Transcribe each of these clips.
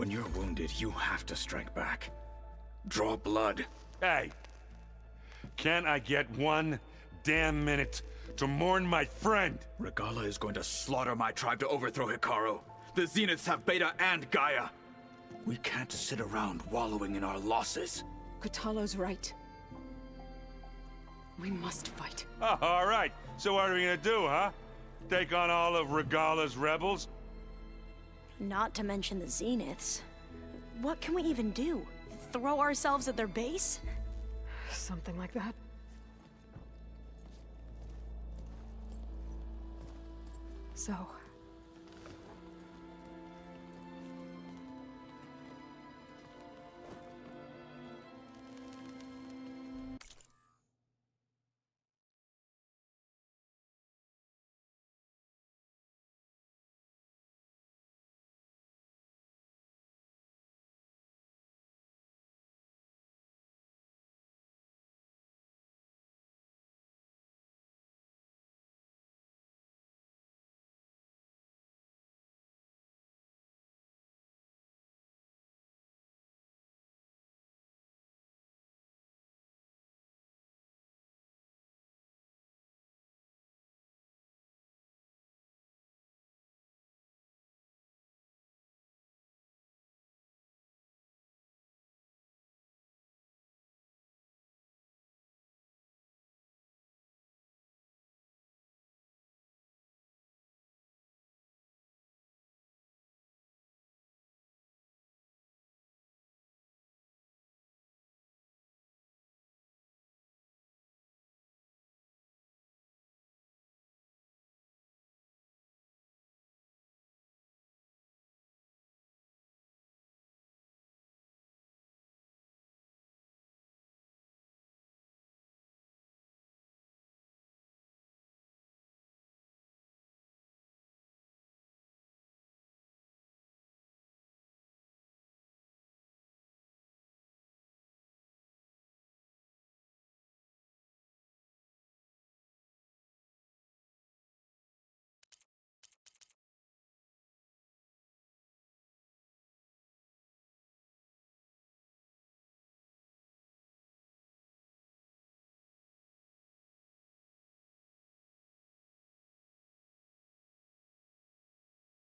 When you're wounded, you have to strike back. Draw blood. Hey, can't I get one damn minute to mourn my friend? Regala is going to slaughter my tribe to overthrow Hikaru. The Zeniths have Beta and Gaia. We can't sit around wallowing in our losses. Kotallo's right. We must fight. Oh, all right. So what are we gonna do, huh? Take on all of Regala's rebels? Not to mention the Zeniths. What can we even do? Throw ourselves at their base? Something like that. So...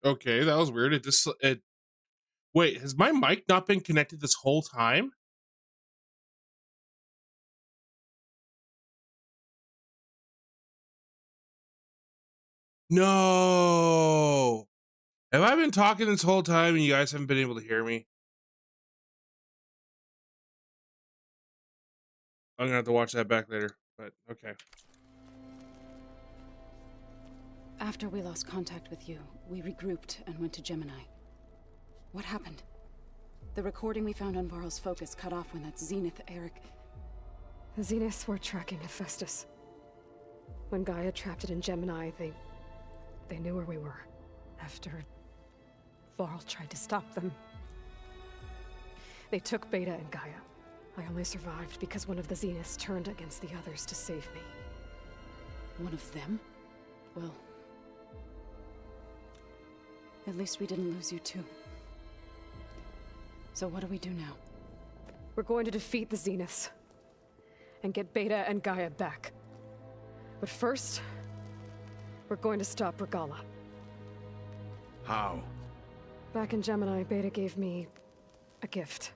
Okay, that was weird. Wait, has my mic not been connected this whole time? No. Have I been talking this whole time and you guys haven't been able to hear me? I'm gonna have to watch that back later, but okay. After we lost contact with you, we regrouped and went to Gemini. What happened? The recording we found on Varl's focus cut off when that Zenith, Eric... The Zeniths were tracking Hephaestus. When Gaia trapped it in Gemini, they knew where we were. After Varl tried to stop them, they took Beta and Gaia. I only survived because one of the Zeniths turned against the others to save me. One of them? Well... at least we didn't lose you too. So what do we do now? We're going to defeat the Zeniths and get Beta and Gaia back. But first, we're going to stop Regala. How? Back in Gemini, Beta gave me a gift.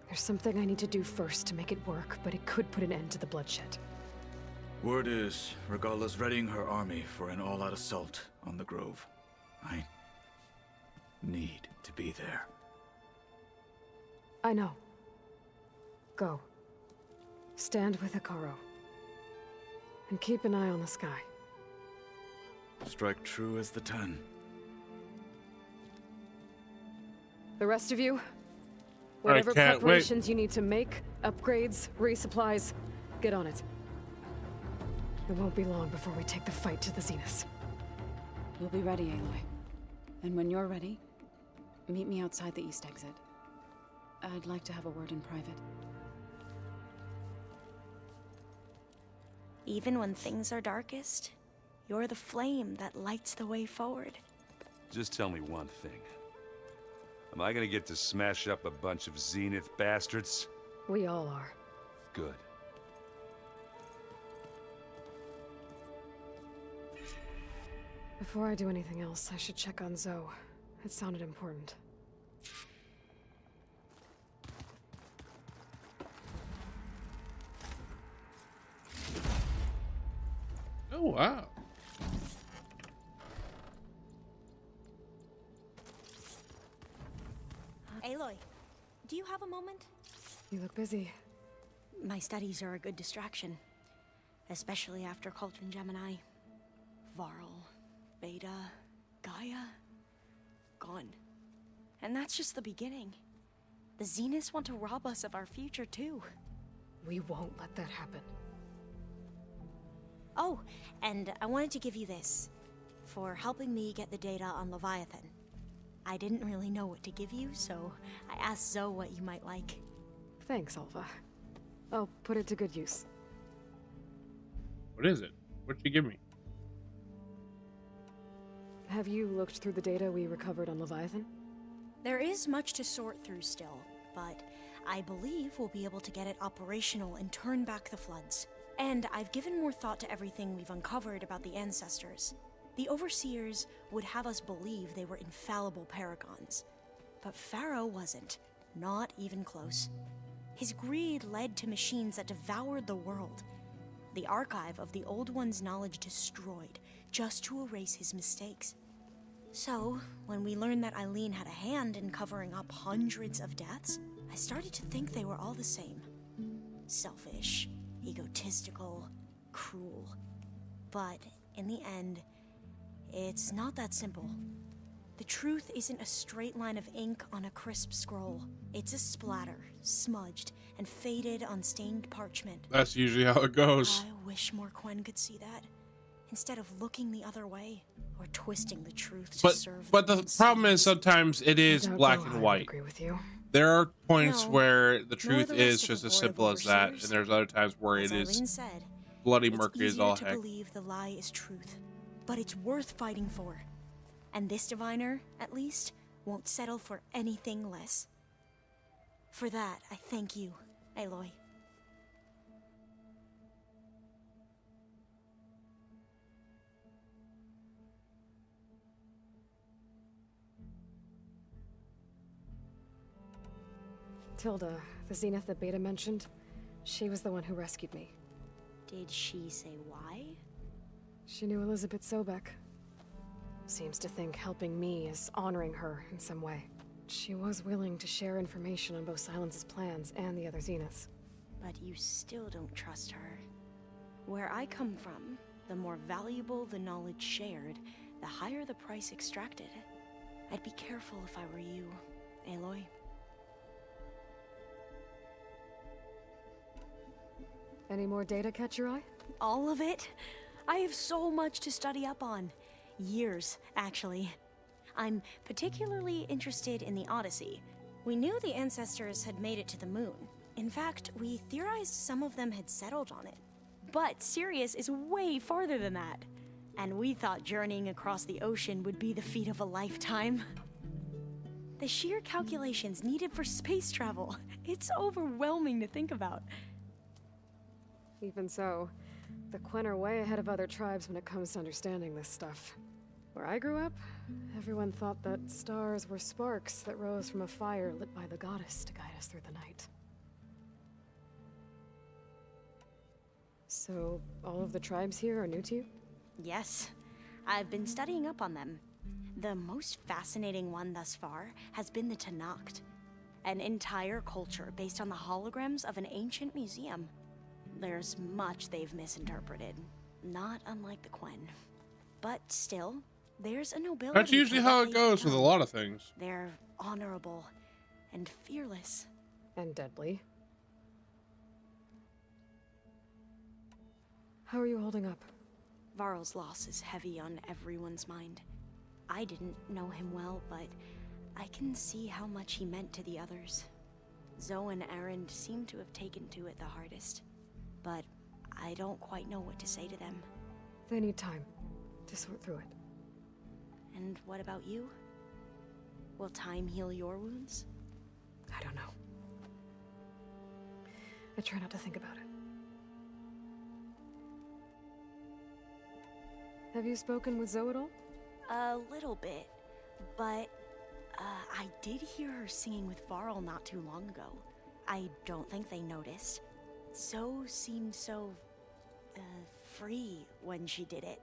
There's something I need to do first to make it work, but it could put an end to the bloodshed. Word is, Regala's readying her army for an all-out assault on the Grove. I need to be there. I know. Go. Stand with Hikaru. And keep an eye on the sky. Strike true as the 10. The rest of you, whatever can't wait. preparations you need to make, upgrades, resupplies, get on it. It won't be long before we take the fight to the Zeniths. We'll be ready, Aloy. And when you're ready, meet me outside the east exit. I'd like to have a word in private. Even when things are darkest, you're the flame that lights the way forward. Just tell me one thing. Am I gonna get to smash up a bunch of Zenith bastards? We all are. Good. Before I do anything else, I should check on Zoe. It sounded important. Oh, wow. Aloy, do you have a moment? You look busy. My studies are a good distraction. Especially after Cauldron Gemini. Varl, Beta, Gaia, gone. And that's just the beginning. The Zeniths want to rob us of our future too. We won't let that happen. Oh, and I wanted to give you this. For helping me get the data on Leviathan. I didn't really know what to give you, so I asked Zoe what you might like. Thanks, Alpha. I'll put it to good use. What is it? What'd you give me? Have you looked through the data we recovered on Leviathan? There is much to sort through still, but I believe we'll be able to get it operational and turn back the floods. And I've given more thought to everything we've uncovered about the ancestors. The Overseers would have us believe they were infallible paragons. But Pharaoh wasn't. Not even close. His greed led to machines that devoured the world. The archive of the Old One's knowledge destroyed, just to erase his mistakes. So, when we learned that Eileen had a hand in covering up hundreds of deaths, I started to think they were all the same. Selfish, egotistical, cruel. But, in the end, it's not that simple. The truth isn't a straight line of ink on a crisp scroll. It's a splatter, smudged, and faded on stained parchment. That's usually how it goes. I wish more Quen could see that, instead of looking the other way, or twisting the truth to serve But their the own problem is schemes. sometimes it is I don't black know and how I white. agree with you. There are points No, where the nor truth the is rest of just the as Board of simple as that, and Overseers. there's other times where As it is Eileen said, bloody it's murky as easier all to heck. believe the lie is truth, but it's worth fighting for. And this diviner, at least, won't settle for anything less. For that, I thank you, Aloy. Tilda, the Zenith that Beta mentioned, she was the one who rescued me. Did she say why? She knew Elizabeth Sobek. Seems to think helping me is honoring her in some way. She was willing to share information on both Silence's plans and the other Zeniths. But you still don't trust her. Where I come from, the more valuable the knowledge shared, the higher the price extracted. I'd be careful if I were you, Aloy. Any more data catch your eye? All of it? I have so much to study up on. Years, actually. I'm particularly interested in the Odyssey. We knew the ancestors had made it to the moon. In fact, we theorized some of them had settled on it. But Sirius is way farther than that. And we thought journeying across the ocean would be the feat of a lifetime. The sheer calculations needed for space travel, it's overwhelming to think about. Even so, the Quen are way ahead of other tribes when it comes to understanding this stuff. Where I grew up, everyone thought that stars were sparks that rose from a fire lit by the goddess to guide us through the night. So, all of the tribes here are new to you? Yes, I've been studying up on them. The most fascinating one thus far has been the Tenakth, an entire culture based on the holograms of an ancient museum. There's much they've misinterpreted, not unlike the Quen. But still, there's a nobility. That's usually to how what it they goes with a become. lot of things. They're honorable and fearless. And deadly. How are you holding up? Varl's loss is heavy on everyone's mind. I didn't know him well, but I can see how much he meant to the others. Zoe and Aaron seem to have taken to it the hardest, but I don't quite know what to say to them. They need time to sort through it. And what about you? Will time heal your wounds? I don't know. I try not to think about it. Have you spoken with Zoe at all? A little bit, but I did hear her singing with Varl not too long ago. I don't think they noticed. Zoe seemed so free when she did it.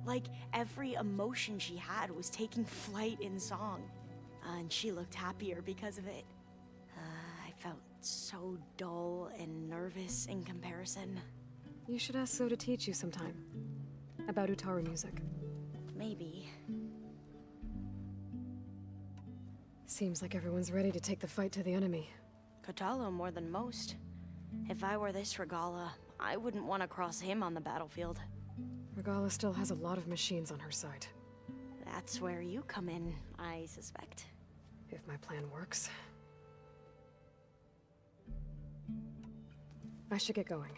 Like every emotion she had was taking flight in song. And she looked happier because of it. I felt so dull and nervous in comparison. You should ask Zoe to teach you sometime. About Utaru music. Maybe. Seems like everyone's ready to take the fight to the enemy. Kotalo more than most. If I were this Regala, I wouldn't want to cross him on the battlefield. Regala still has a lot of machines on her side. That's where you come in, I suspect. If my plan works. I should get going.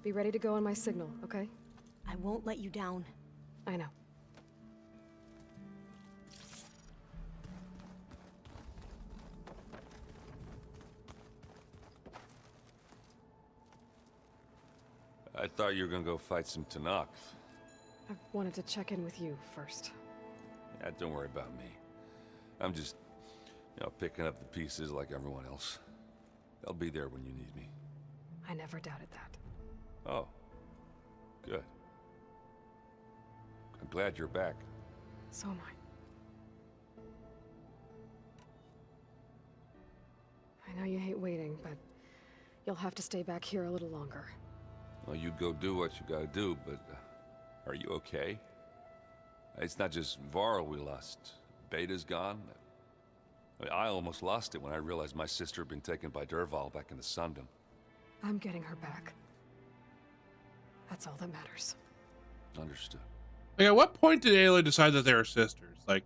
Be ready to go on my signal, okay? I won't let you down. I know. I thought you were gonna go fight some Tanakh. I wanted to check in with you first. Yeah, don't worry about me. I'm just, picking up the pieces like everyone else. I'll be there when you need me. I never doubted that. Oh. Good. I'm glad you're back. So am I. I know you hate waiting, but you'll have to stay back here a little longer. Well, you go do what you gotta do, but are you okay? It's not just Varl we lost. Beta's gone. I almost lost it when I realized my sister had been taken by Dervahl back in the Sundom. I'm getting her back. That's all that matters. Understood. Like, at what point did Ayla decide that they were sisters? Like,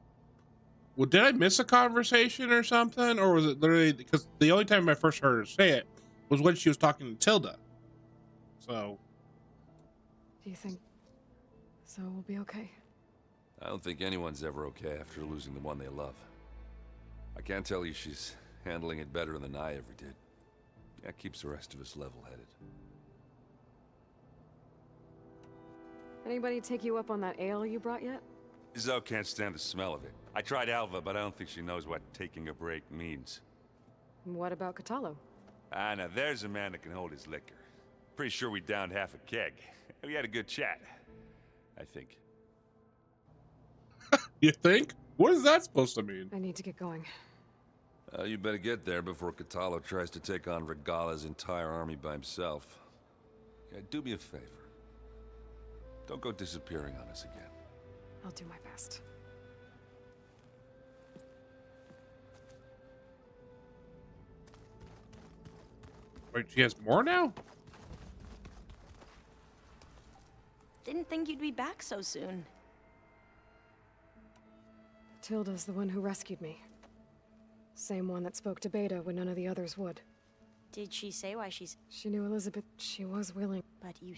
well, did I miss a conversation or something? Or was it literally, because the only time I first heard her say it was when she was talking to Tilda. So. Do you think Zoe will be okay? I don't think anyone's ever okay after losing the one they love. I can't tell you she's handling it better than I ever did. That keeps the rest of us level-headed. Anybody take you up on that ale you brought yet? Zoe can't stand the smell of it. I tried Alva, but I don't think she knows what taking a break means. What about Kotalo? Ah, now there's a man that can hold his liquor. Pretty sure we downed half a keg. We had a good chat, I think. You think? What is that supposed to mean? I need to get going. You better get there before Kotalo tries to take on Regala's entire army by himself. Yeah, do me a favor. Don't go disappearing on us again. I'll do my best. Wait, she has more now? Didn't think you'd be back so soon. Tilda's the one who rescued me. Same one that spoke to Beta when none of the others would. Did she say why she's... She knew Elizabeth. She was willing. But you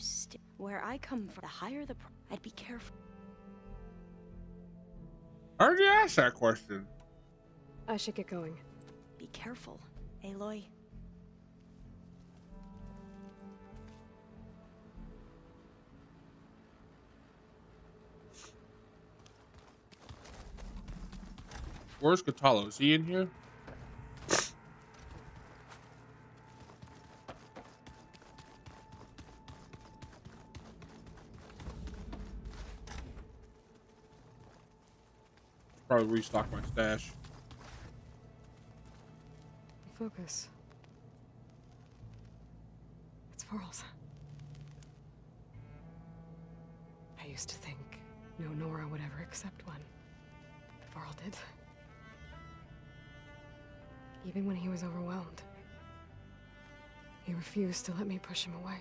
where I come from, the higher the I'd be careful. I already asked that question. I should get going. Be careful, Aloy. Where's Kotalo? Is he in here? Probably restock my stash. Focus. It's Varl's. I used to think no Nora would ever accept one. Varl did. Even when he was overwhelmed, he refused to let me push him away.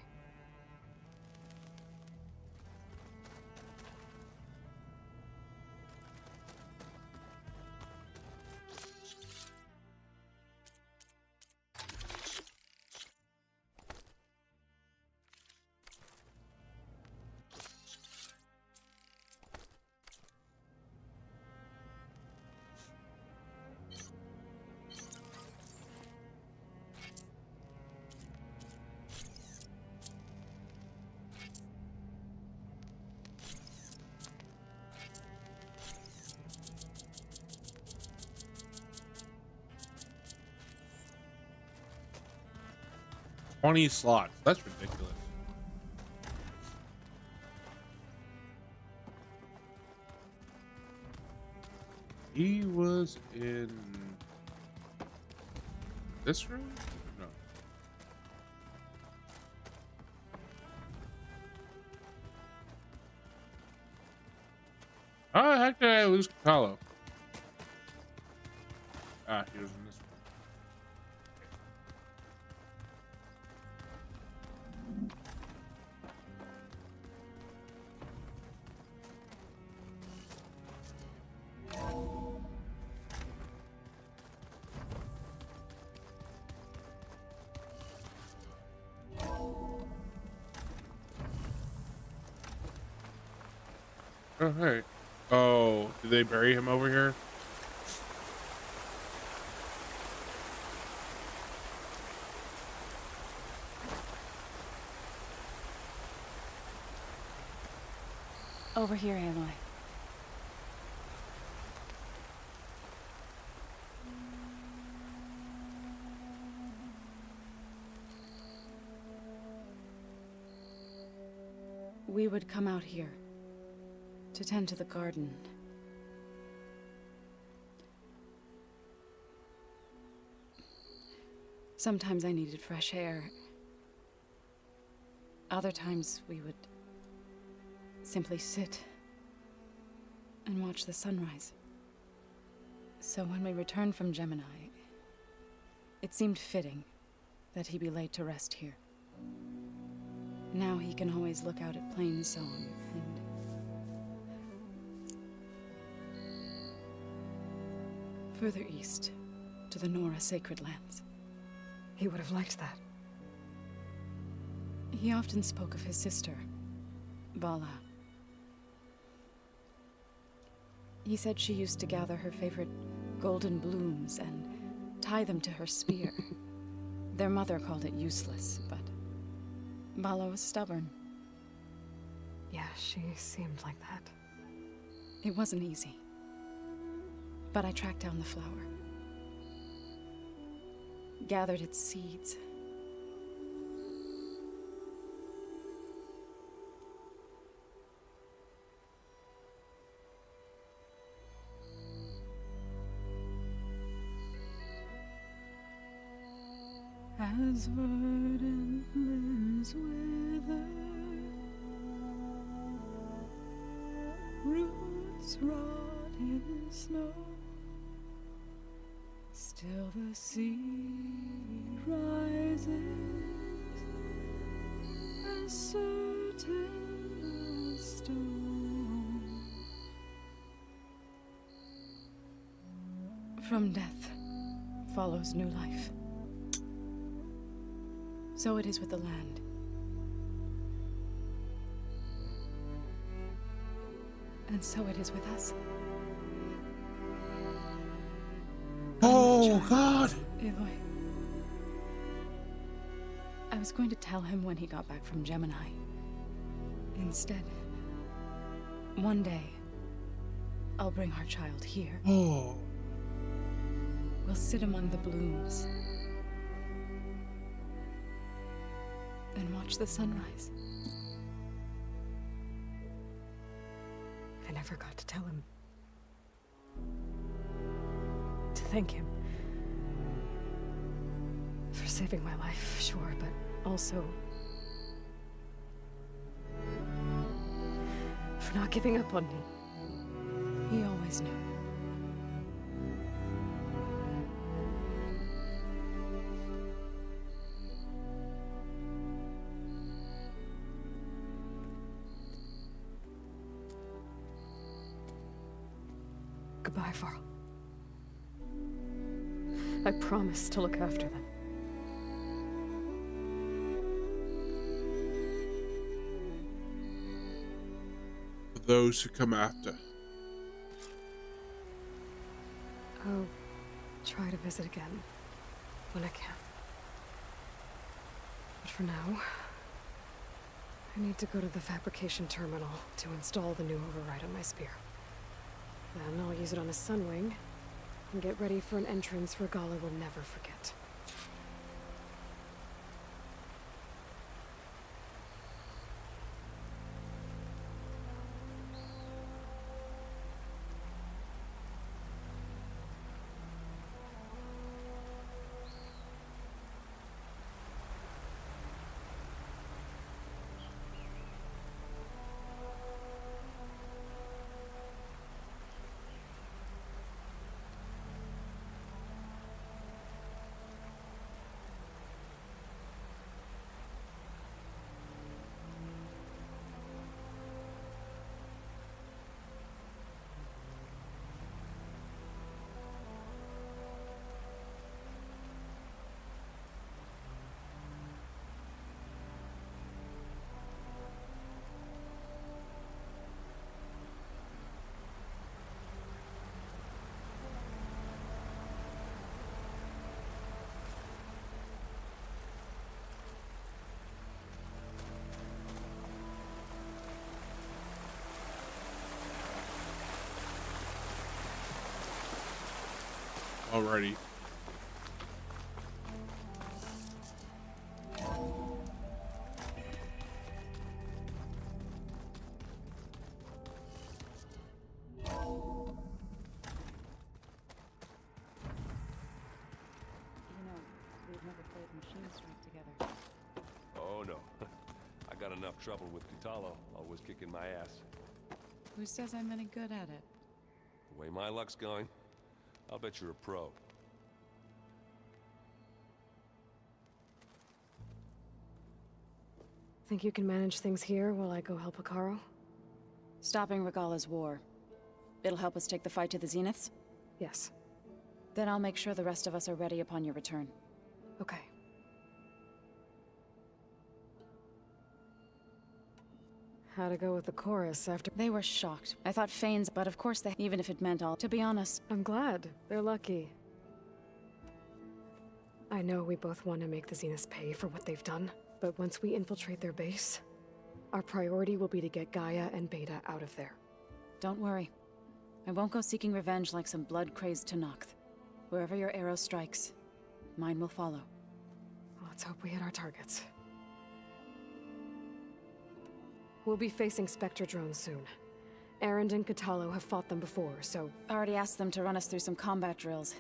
20 slots. That's ridiculous. He was in this room? No. How the heck did I lose Capello? Ah, he was in this one. Oh, hey. Oh, did they bury him over here? Over here, Aloy. We would come out here to tend to the garden. Sometimes I needed fresh air. Other times we would simply sit and watch the sunrise. So when we returned from Gemini, it seemed fitting that he be laid to rest here. Now he can always look out at Plainsong and further east to the Nora sacred lands. He would have liked that. He often spoke of his sister, Vala. He said she used to gather her favorite golden blooms and tie them to her spear. Their mother called it useless, but Vala was stubborn. Yeah, she seemed like that. It wasn't easy. But I tracked down the flower. Gathered its seeds. As verdant limbs wither, roots rot in snow, still the sea rises, as certain as stone. From death follows new life. So it is with the land. And so it is with us. Oh, God! Aloy. I was going to tell him when he got back from Gemini. Instead, one day, I'll bring our child here. Oh. We'll sit among the blooms and watch the sunrise. I never got to tell him. To thank him. For saving my life, sure, but also for not giving up on me. He always knew. Goodbye, Varl. I promise to look after them. For those who come after. I'll try to visit again when I can. But for now, I need to go to the fabrication terminal to install the new override on my spear. Then I'll use it on a sunwing and get ready for an entrance Regala will never forget. Alrighty. We've never played Machine Strike together. Oh no. I got enough trouble with Kitalo, always kicking my ass. Who says I'm any good at it? The way my luck's going, I'll bet you're a pro. Think you can manage things here while I go help Akaro? Stopping Regalla's war. It'll help us take the fight to the Zeniths? Yes. Then I'll make sure the rest of us are ready upon your return. Okay. How'd it go with the chorus after? They were shocked. I thought Fanes, but of course they, even if it meant all. To be honest, I'm glad. They're lucky. I know we both want to make the Zeniths pay for what they've done, but once we infiltrate their base, our priority will be to get Gaia and Beta out of there. don't worry. I won't go seeking revenge like some blood-crazed Tenakth. Wherever your arrow strikes, mine will follow. Let's hope we hit our targets. We'll be facing Spectre drones soon. Erend and Kitalo have fought them before, so... I already asked them to run us through some combat drills.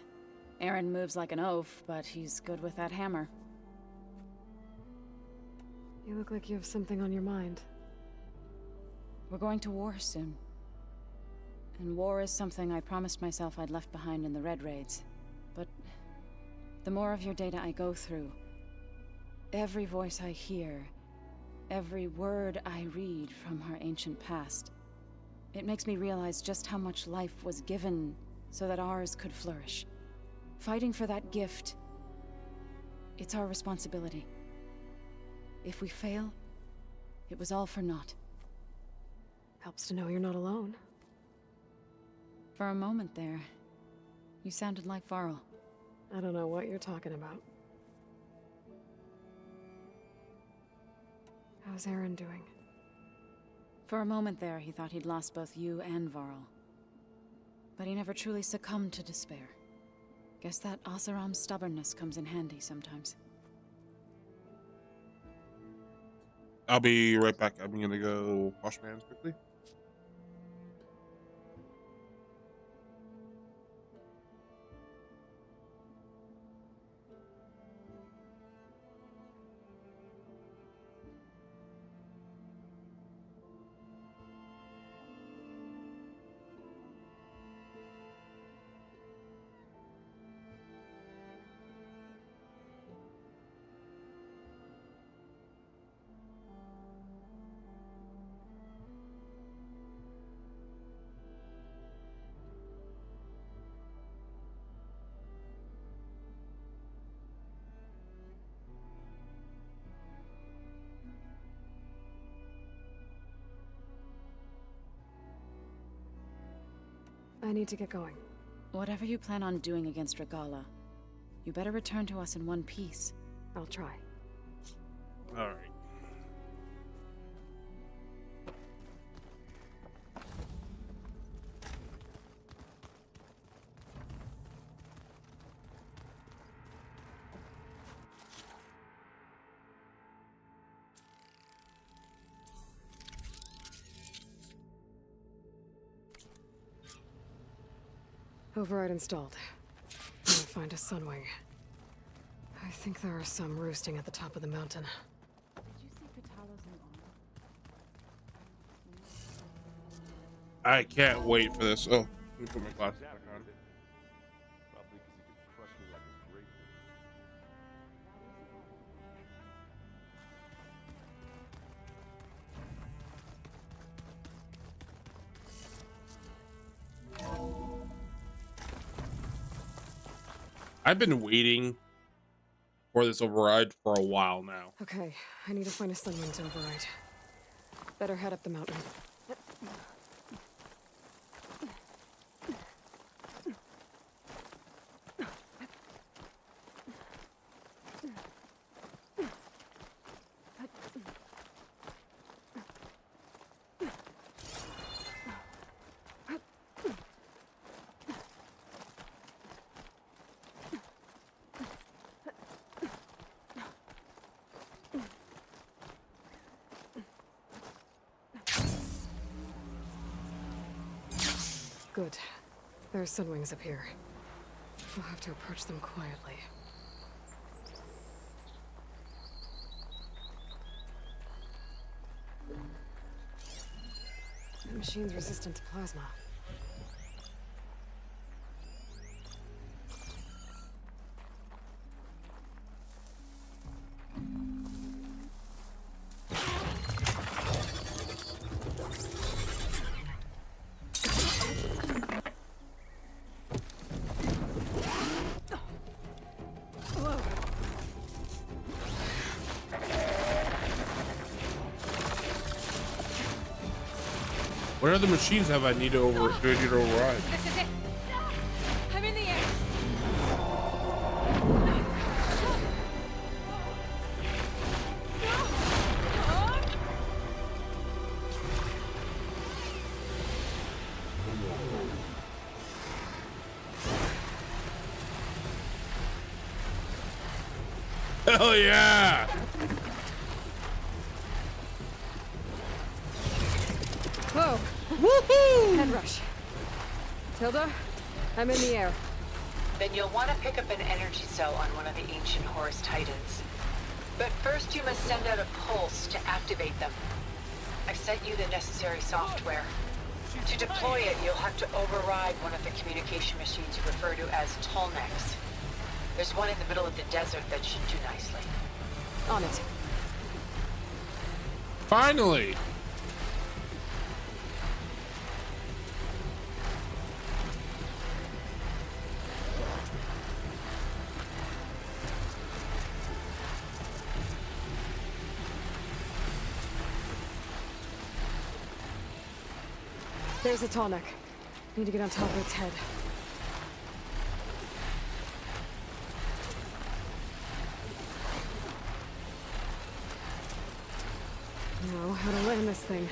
Aaron moves like an oaf, but he's good with that hammer. You look like you have something on your mind. We're going to war soon. And war is something I promised myself I'd left behind in the Red Raids. But the more of your data I go through, every voice I hear, every word I read from our ancient past, it makes me realize just how much life was given so that ours could flourish. Fighting for that gift, it's our responsibility. If we fail, it was all for naught. Helps to know you're not alone. For a moment there, you sounded like Varl. I don't know what you're talking about. How's Aaron doing? For a moment there, he thought he'd lost both you and Varl. But he never truly succumbed to despair. Guess that Oseram's stubbornness comes in handy sometimes. I'll be right back. I'm gonna go wash my hands quickly. I need to get going. Whatever you plan on doing against Regalla, you better return to us in one piece. I'll try. All right. Override installed. I'm gonna find a sunwing. I think there are some roosting at the top of the mountain. Did you see Katala's new armor? I can't wait for this. Oh, let me put my glasses back on. Probably because he could crush me like a grape. I've been waiting for this override for a while now. Okay, I need to find a sunwing to override. Better head up the mountain. Good. There are sunwings up here. We'll have to approach them quietly. The machine's resistant to plasma. What other machines have I need to override? This is it. I'm in the air. Hell yeah! Whoa! Woohoo! Head rush. Tilda, I'm in the air. Then you'll want to pick up an energy cell on one of the ancient Horus Titans. But first you must send out a pulse to activate them. I've sent you the necessary software. To deploy it, you'll have to override one of the communication machines you refer to as Tolnecs. There's one in the middle of the desert that should do nicely. On it. Finally! There's a Tallneck. Need to get on top of its head. Now, how to land this thing?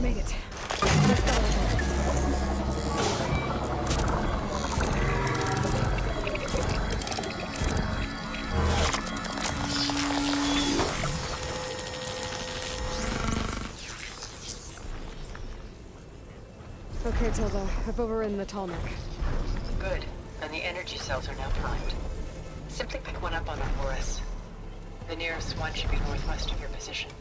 Made it. Let's go. Okay, Tilda. I've overridden the Tallneck. Good. And the energy cells are now primed. Simply pick one up on the Horus. The nearest one should be northwest of your position.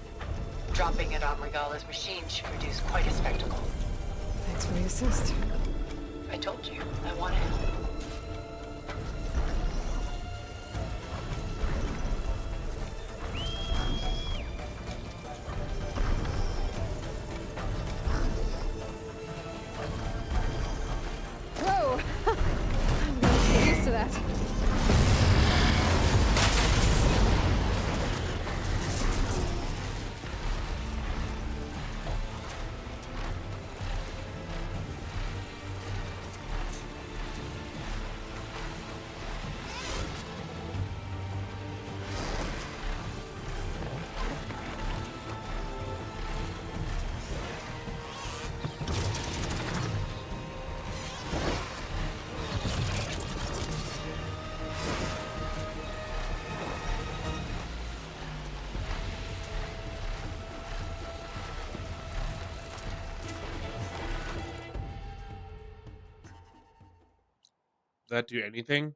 Dropping it on Regala's machine should produce quite a spectacle. Thanks for the assist. I told you, I want to help. Whoa! I'm gonna get used to that. Does that do anything?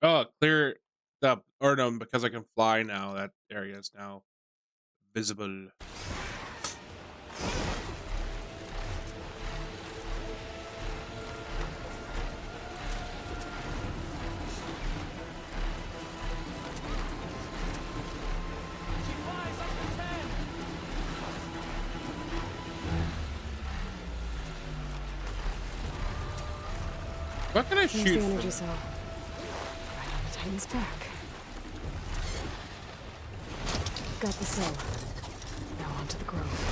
Oh, clear up. Or no, because I can fly now, that area is now visible. What can I Here's shoot the from? energy cell. Right on the Titan's back. Got the cell. Now on onto the grove.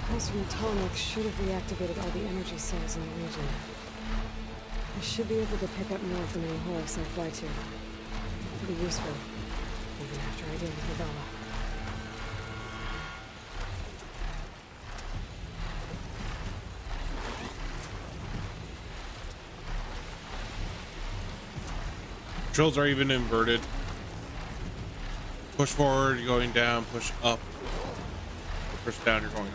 Pulse from Tonic should have reactivated all the energy cells in the region. I should be able to pick up more from any horse I fly to. It'll be useful, even after I deal with Regala. Controls are even inverted. Push forward, you're going down, push up. Push down, you're going up.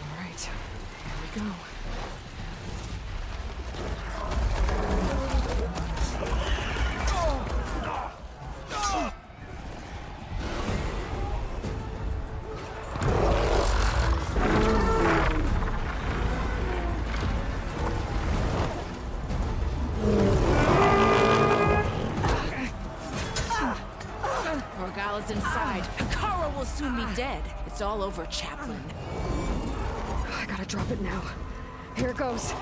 All right, here we go. Morgala's inside. Kara will soon be dead. It's all over, Chaplain. I gotta drop it now. Here it goes.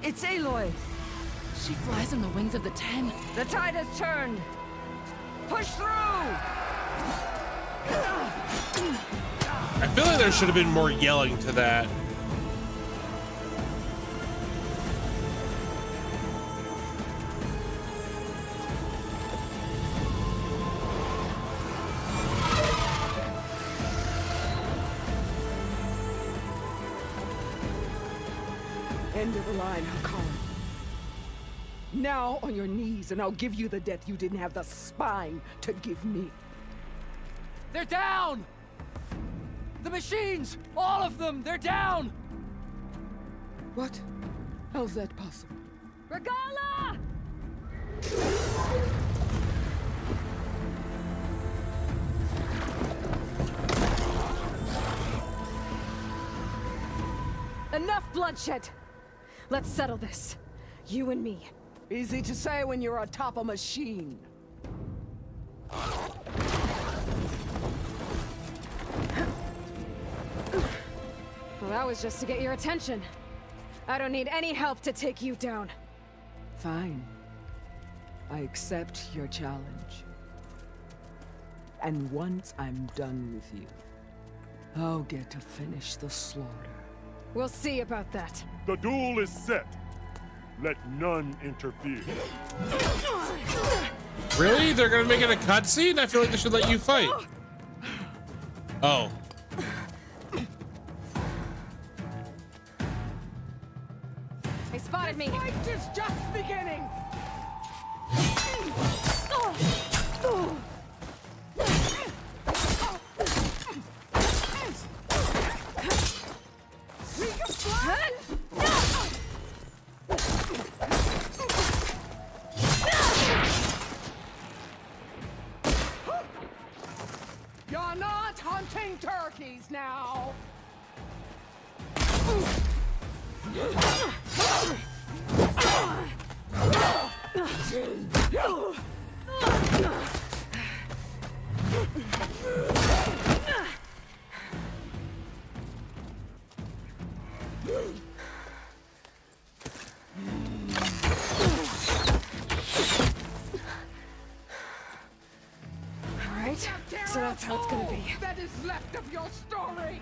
It's Aloy! She flies on the wings of the Ten. The tide has turned! Push through! I feel like there should have been more yelling to that. End of the line, Hakari. Now on your knees, and I'll give you the death you didn't have the spine to give me. They're down! The machines! All of them! They're down! What? How's that possible? Regala! Enough bloodshed! Let's settle this. You and me. Easy to say when you're atop a machine. Well, that was just to get your attention. I don't need any help to take you down. Fine. I accept your challenge. And once I'm done with you, I'll get to finish the slaughter. We'll see about that. The duel is set. Let none interfere. Really? They're gonna make it a cutscene? I feel like they should let you fight. Oh. They spotted me. Fight is just beginning. You're not hunting turkeys now. All right, so that's how it's gonna be. That is left of your story.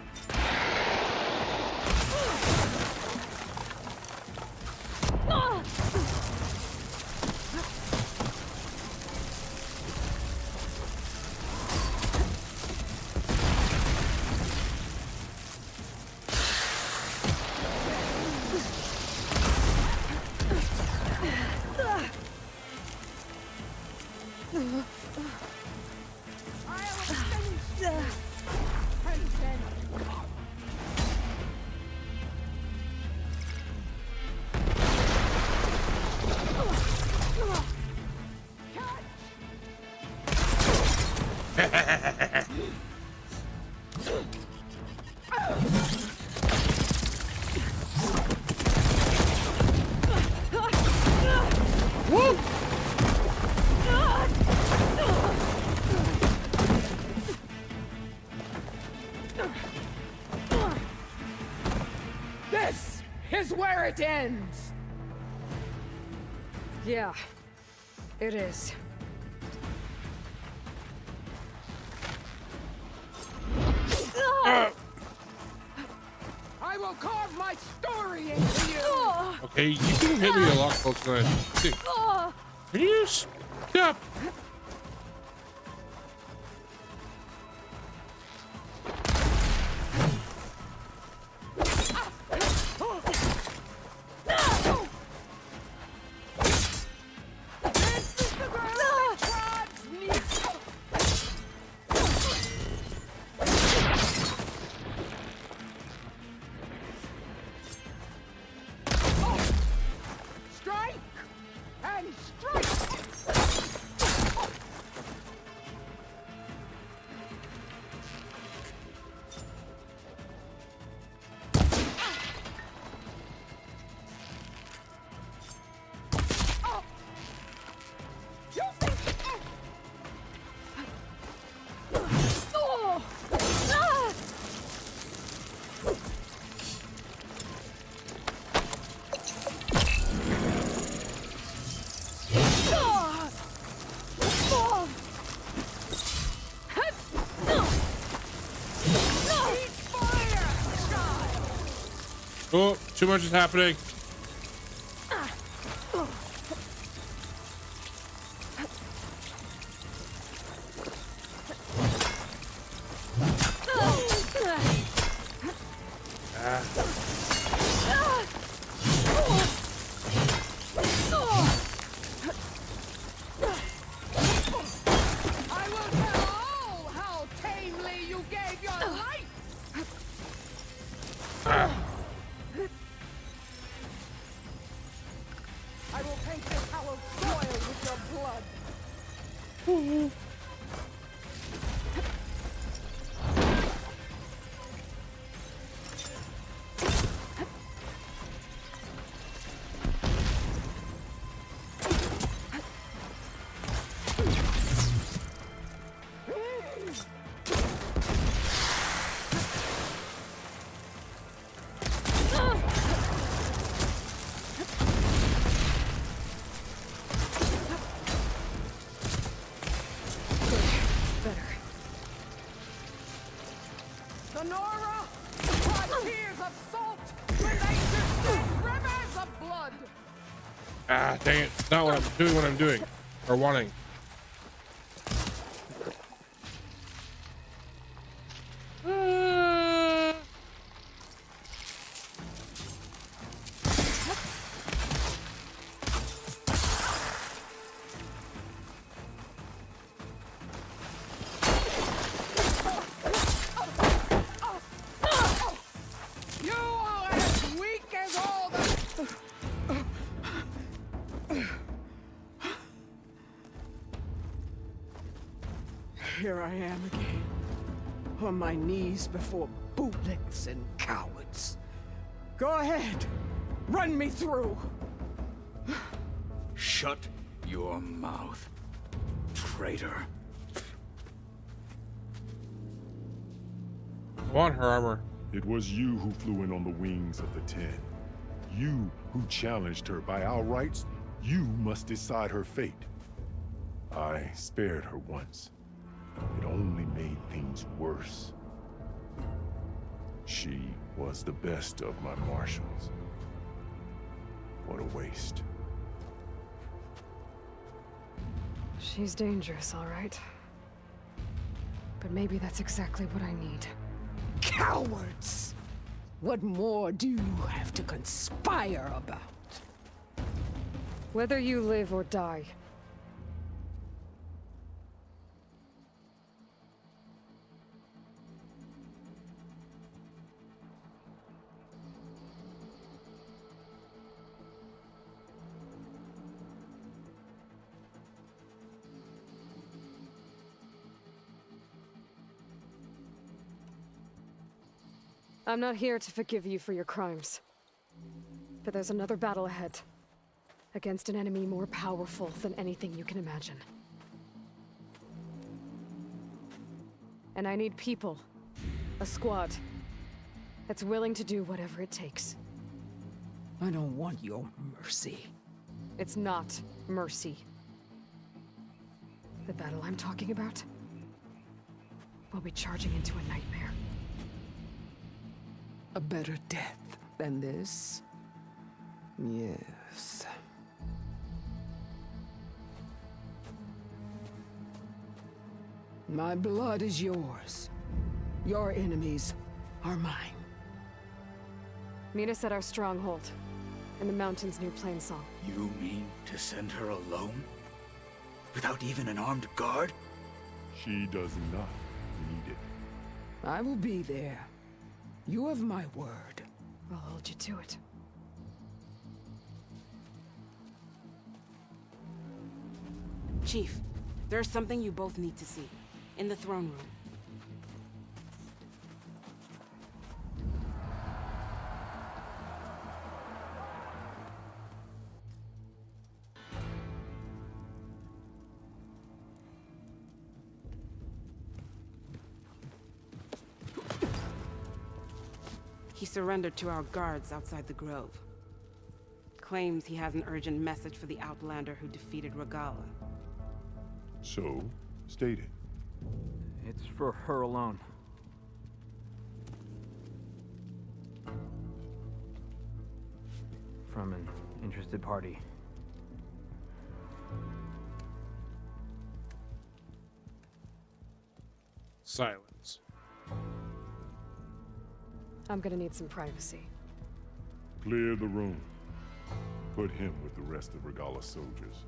where it ends. Yeah, it is. I will carve my story into you. Okay, you can hit me a lot closer than I think. Can you stop? Strike and strike. Oh, too much is happening. I will tell all how tamely you gave your life. I will paint this hallowed soil with your blood. Sonora, cry tears of salt, relations and rivers of blood. Ah, dang it. Not what I'm doing, what I'm doing. Or wanting. You are as weak as all the... Here I am again, on my knees before bootlicks and cowards. Go ahead, run me through. Shut your mouth, traitor. I want her armor. It was you who flew in on the wings of the Ten. You who challenged her. By our rights, you must decide her fate. I spared her once. It only made things worse. She was the best of my marshals. What a waste. She's dangerous, all right. But maybe that's exactly what I need. Cowards! What more do you have to conspire about? Whether you live or die. I'm not here to forgive you for your crimes. But there's another battle ahead. Against an enemy more powerful than anything you can imagine. And I need people. A squad. That's willing to do whatever it takes. I don't want your mercy. It's not mercy. The battle I'm talking about will be charging into a nightmare. A better death than this? Yes. My blood is yours. Your enemies are mine. Meet us at our stronghold, in the mountains near Plainsong. You mean to send her alone? Without even an armed guard? She does not need it. I will be there. You have my word. I'll hold you to it. Chief, there's something you both need to see. In the throne room. He surrendered to our guards outside the grove. Claims he has an urgent message for the Outlander who defeated Regala. So, state it. It's for her alone. From an interested party. Silence. I'm gonna need some privacy. Clear the room. Put him with the rest of Regala's soldiers.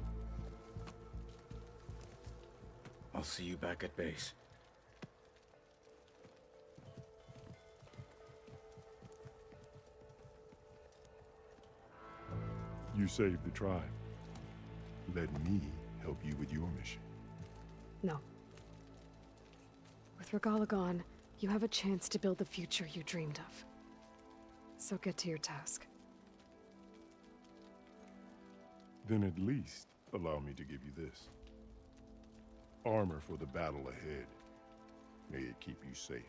I'll see you back at base. You saved the tribe. Let me help you with your mission. No. With Regala gone, you have a chance to build the future you dreamed of. So get to your task. Then at least allow me to give you this. Armor for the battle ahead. May it keep you safe.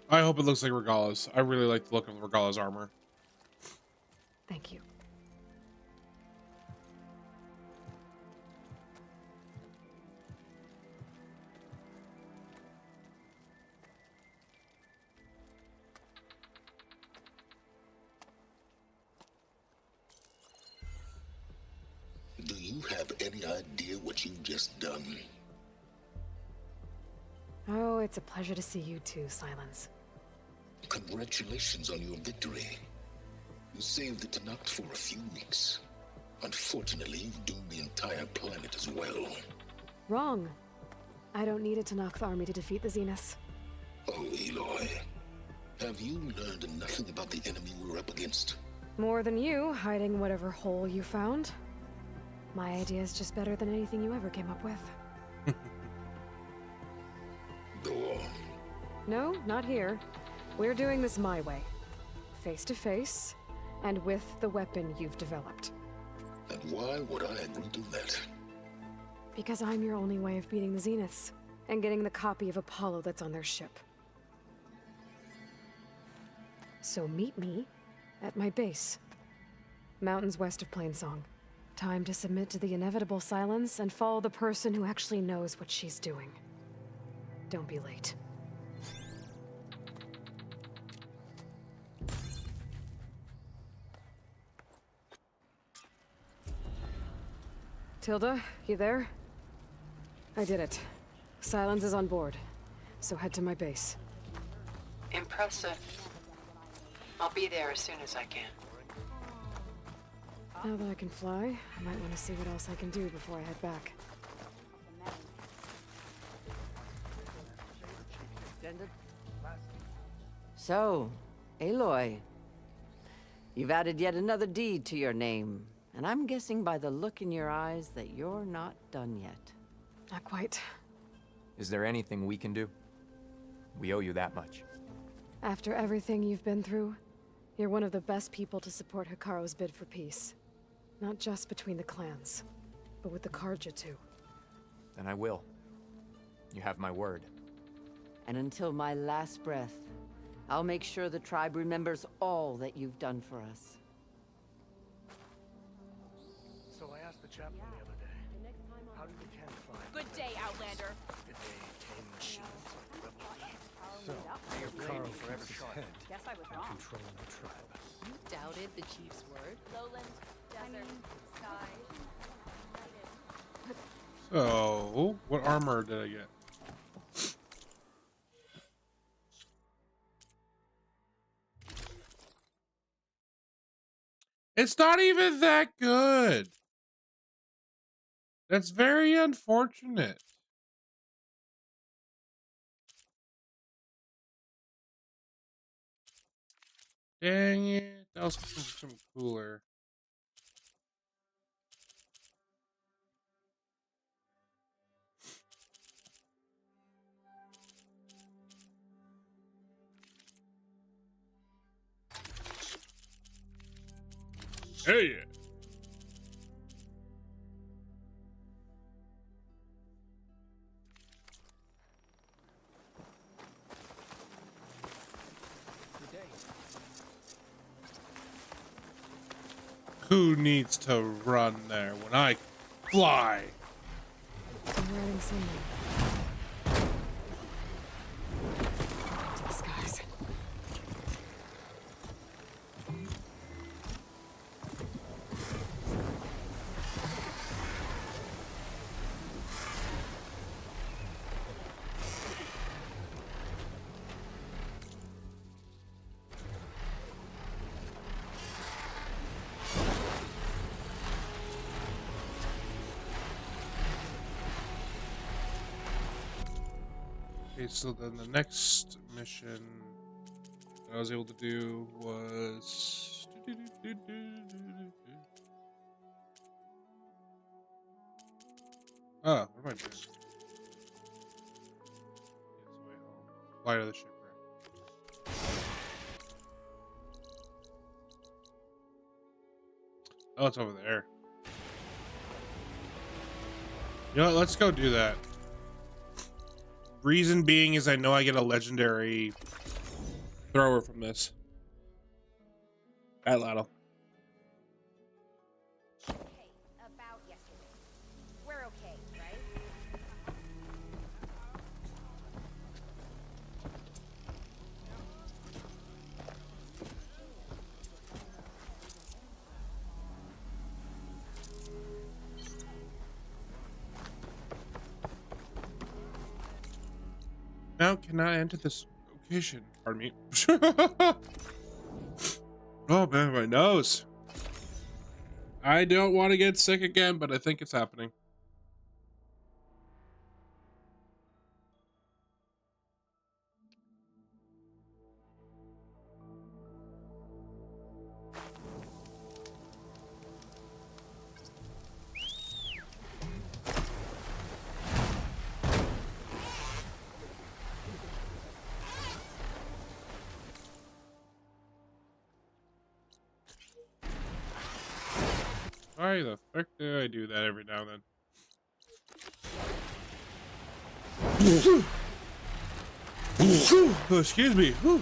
I hope it looks like Regala's. I really like the look of Regala's armor. Thank you. Do you have any idea what you've just done? Oh, it's a pleasure to see you too, Silence. Congratulations on your victory. You saved the Tanakh for a few weeks. Unfortunately, you've doomed the entire planet as well. Wrong. I don't need a Tanakh army to defeat the Zeniths. Oh, Eloy. Have you learned nothing about the enemy we're up against? More than you, hiding whatever hole you found. My idea is just better than anything you ever came up with. Go on. No, not here. We're doing this my way. Face to face, and with the weapon you've developed. And why would I agree to that? Because I'm your only way of beating the Zeniths, and getting the copy of Apollo that's on their ship. So meet me at my base. Mountains west of Plainsong. Time to submit to the inevitable silence and follow the person who actually knows what she's doing. Don't be late. Tilda, you there? I did it. Silence is on board, so head to my base. Impressive. I'll be there as soon as I can. Now that I can fly, I might want to see what else I can do before I head back. So, Aloy, you've added yet another deed to your name, and I'm guessing by the look in your eyes that you're not done yet. Not quite. Is there anything we can do? We owe you that much. After everything you've been through, you're one of the best people to support Hikaru's bid for peace. Not just between the clans, but with the Karja too. Then I will. You have my word. And until my last breath, I'll make sure the tribe remembers all that you've done for us. the chaplain the other day. How did the 10 find? Good day, Outlander. Did they tame machines like the rebel fleet? So, Mayor Carl forever shot guess I was wrong. controlling the tribe. You doubted the chief's word? Lowland, desert, sky. So, what armor did I get? It's not even that good. That's very unfortunate. Dang it. That was some cooler. Hey, yeah. Who needs to run there when I fly? I'm riding somewhere. To the skies. Okay, so then the next mission I was able to do was... Oh, what am I doing? Yes, way home. Fly to the shipwreck. Oh, it's over there. You know what? Let's go do that. Reason being is I know I get a legendary thrower from this. At Lotto. Okay, about yesterday. We're okay, right? Now cannot enter this location. Pardon me. Oh man, my nose. I don't want to get sick again, but I think it's happening. Why the frick do I do that every now and then? Oh, excuse me. Whew.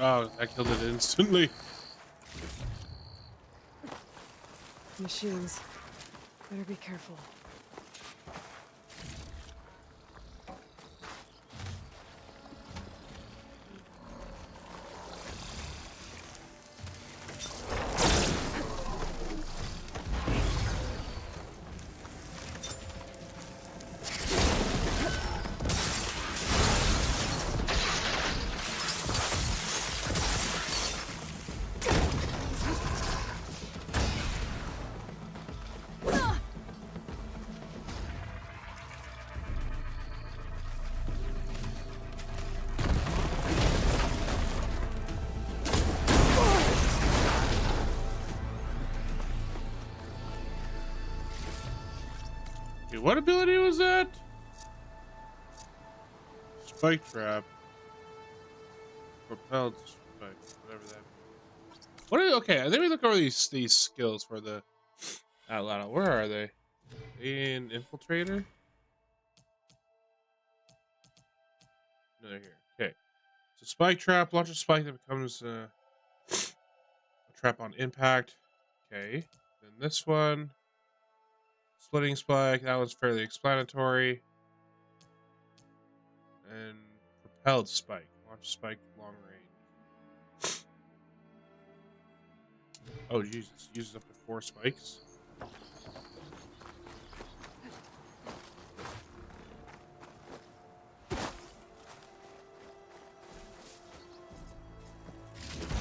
Oh, I killed it instantly. Machines. Better be careful. Dude, what ability was that? Spike trap. Propelled spike, whatever that means. What are, okay, let me look over these skills for the Outlaw. Where are they? In Infiltrator? No, they're here. Okay. So spike trap, launch a spike that becomes a trap on impact. Okay. Then this one. Splitting spike, that one's fairly explanatory. And propelled spike. Launch spike long range. Oh Jesus, uses up to 4 spikes.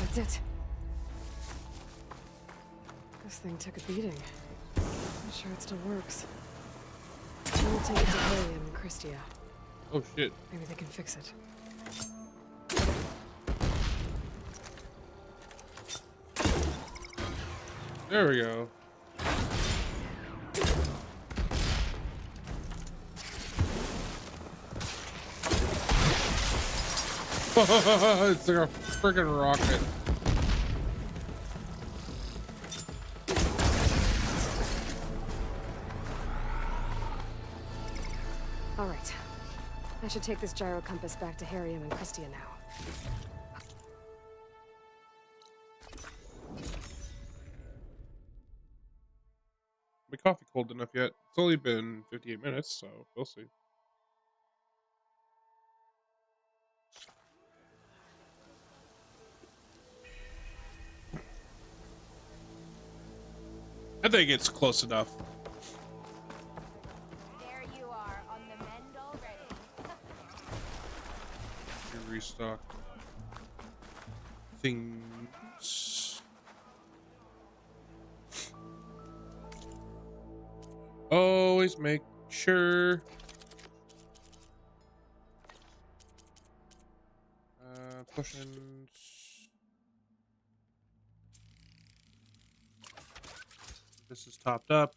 That's it. This thing took a beating. I'm sure it still works. We'll take it to Harry and Christia. Oh shit. Maybe they can fix it. There we go. It's like a freaking rocket. All right. I should take this gyro compass back to Harrium and Christia now. My coffee cold enough yet? It's only been 58 minutes, so we'll see. I think it's close enough. There you are, on the mend already. You restock things. Always make sure. Potions. This is topped up.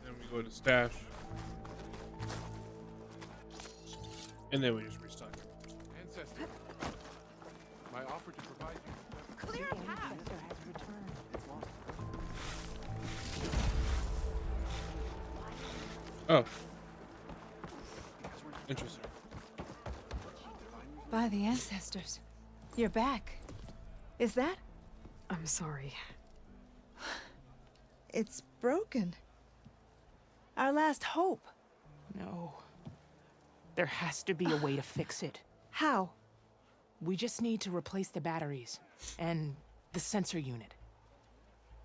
Then we go to stash. And then we just restock. Ancestor, my offer to provide you. Clear path. Oh. Interesting. By the ancestors. You're back. Is that? I'm sorry. It's broken. Our last hope. No. There has to be a way to fix it. How? We just need to replace the batteries and the sensor unit.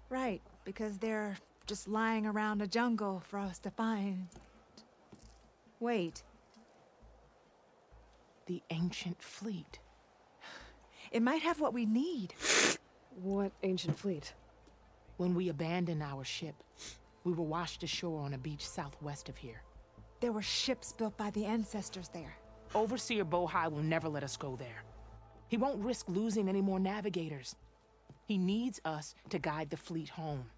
Right, because they're just lying around a jungle for us to find. Wait. The ancient fleet. It might have what we need. What ancient fleet? When we abandoned our ship, we were washed ashore on a beach southwest of here. There were ships built by the ancestors there. Overseer Bohai will never let us go there. He won't risk losing any more navigators. He needs us to guide the fleet home.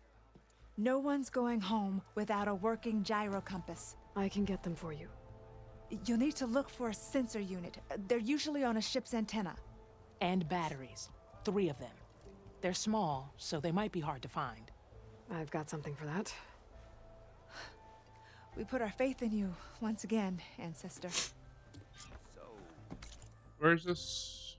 No one's going home without a working gyro compass. I can get them for you. You'll need to look for a sensor unit. They're usually on a ship's antenna. And batteries. 3 of them. They're small, so they might be hard to find. I've got something for that. We put our faith in you once again, Ancestor. Where's this?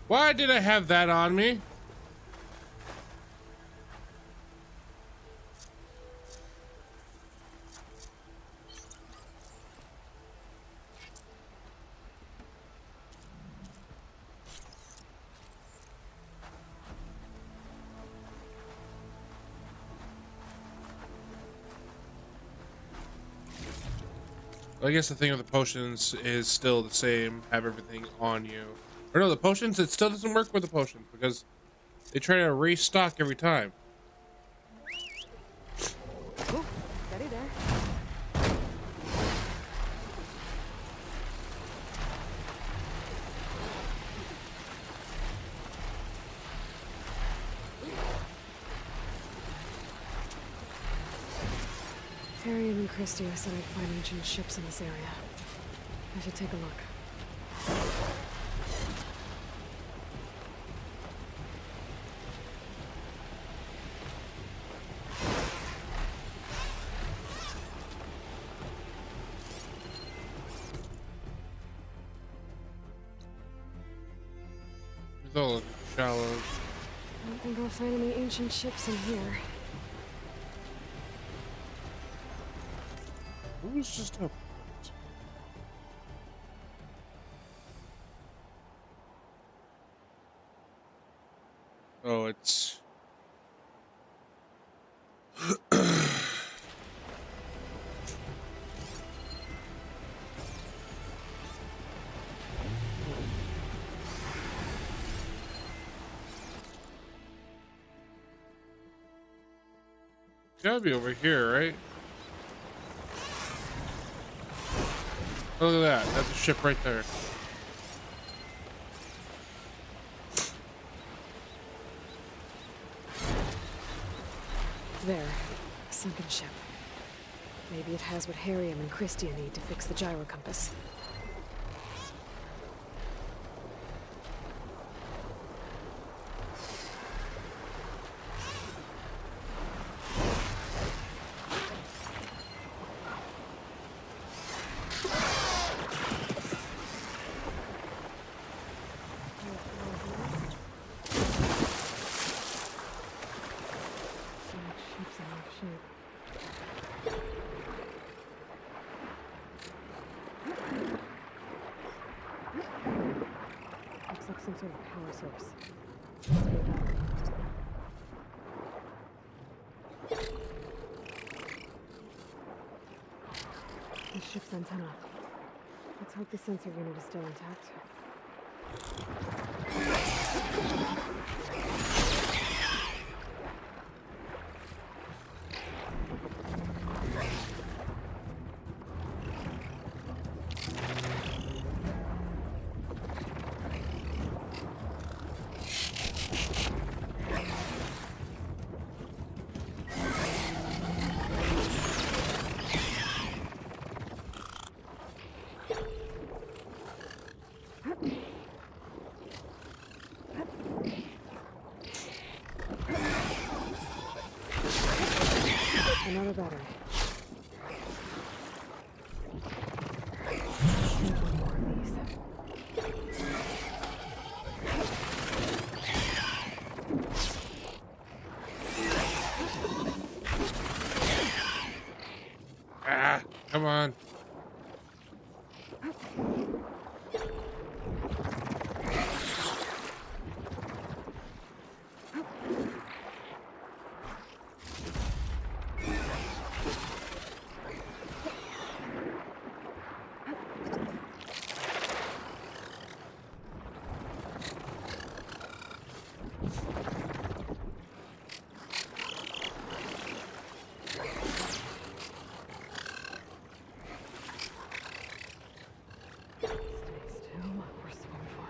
Why did I have that on me? I guess the thing with the potions is still the same. Have everything on you. Or no, the potions, it still doesn't work with the potions because they try to restock every time. Oh, steady there. Harry and Christie said I'd find ancient ships in this area. I should take a look. It's all shallow. I don't think I'll find any ancient ships in here. Who's just up? Oh, it's... gotta be over here, right? Oh, look at that. That's a ship right there. There. A sunken ship. Maybe it has what Harriam and Christia need to fix the gyro compass. Looks like some sort of power source. Must be a battery. The ship's antenna. Let's hope the sensor unit is still intact. Another battery. More of these. Ah, come on. Stay still. We're swimming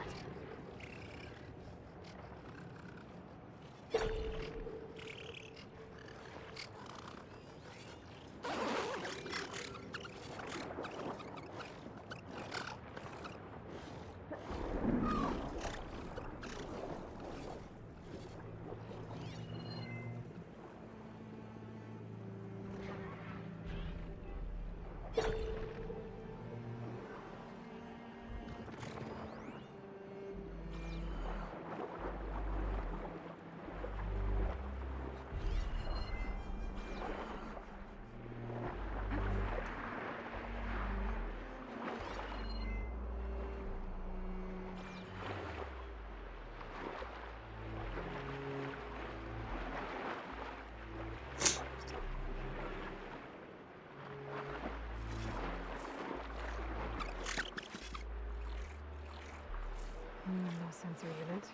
sensor unit.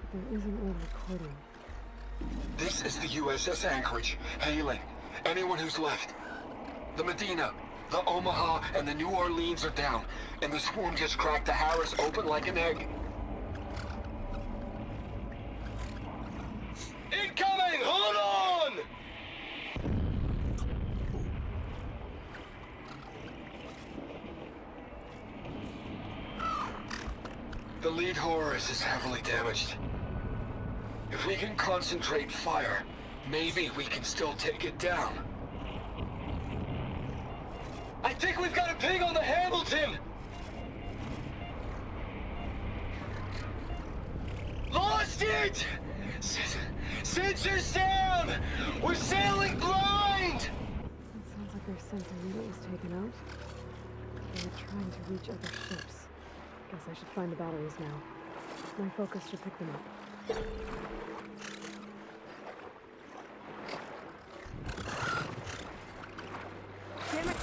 But there is an old recording. This is the USS Anchorage. Hailing anyone who's left. The Medina, the Omaha, and the New Orleans are down, and the swarm just cracked the Harris open like an egg. Incoming! Hold on! The lead Horus is heavily damaged. If we can concentrate fire, maybe we can still take it down. I think we've got a ping on the Hamilton! Lost it! Sensors down! We're sailing blind! It sounds like their sensor unit was taken out. They were trying to reach other ships. Guess I should find the batteries now. My focus should pick them up. Damn it!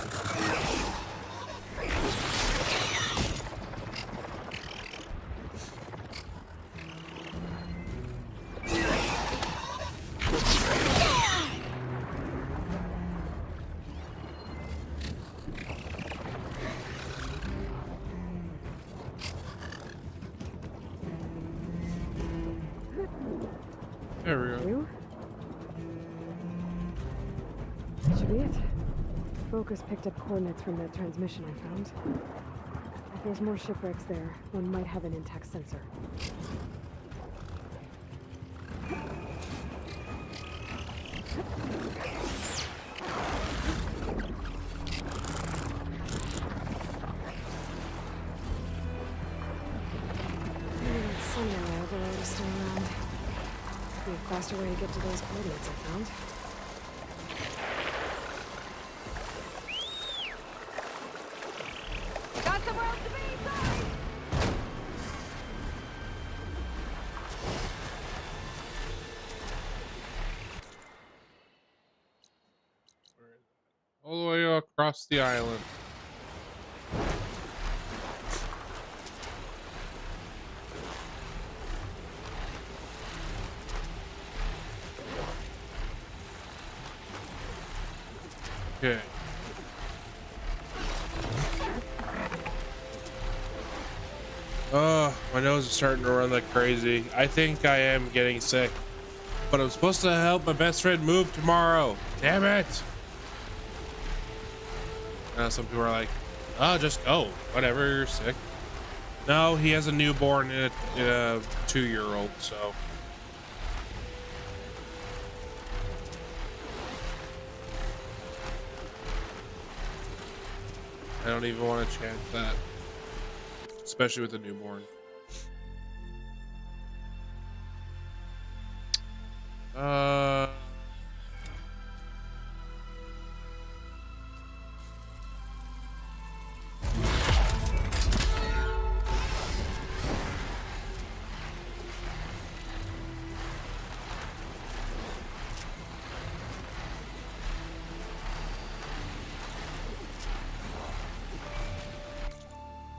There we go. That should be it. Focus picked up coordinates from that transmission I found. If there's more shipwrecks there, one might have an intact sensor. That sunny overload is still around. Be a faster way to get to those coordinates I found. Got somewhere else to be, sorry! All the way across the island. Okay. Oh, my nose is starting to run like crazy. I think I am getting sick. But I'm supposed to help my best friend move tomorrow. Damn it. Some people are like, oh, just go. Whatever, you're sick. No, he has a newborn and a 2-year-old, so. I don't even want to chance that. Especially with a newborn.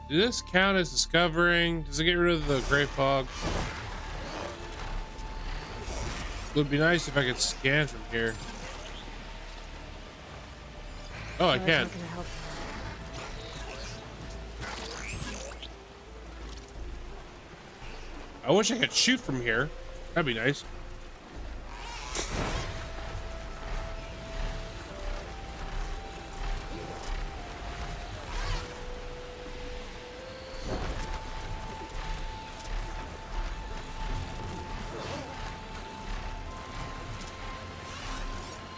Does this count as discovering? Does it get rid of the gray fog? It would be nice if I could scan from here. Oh, I can. I wish I could shoot from here. That'd be nice.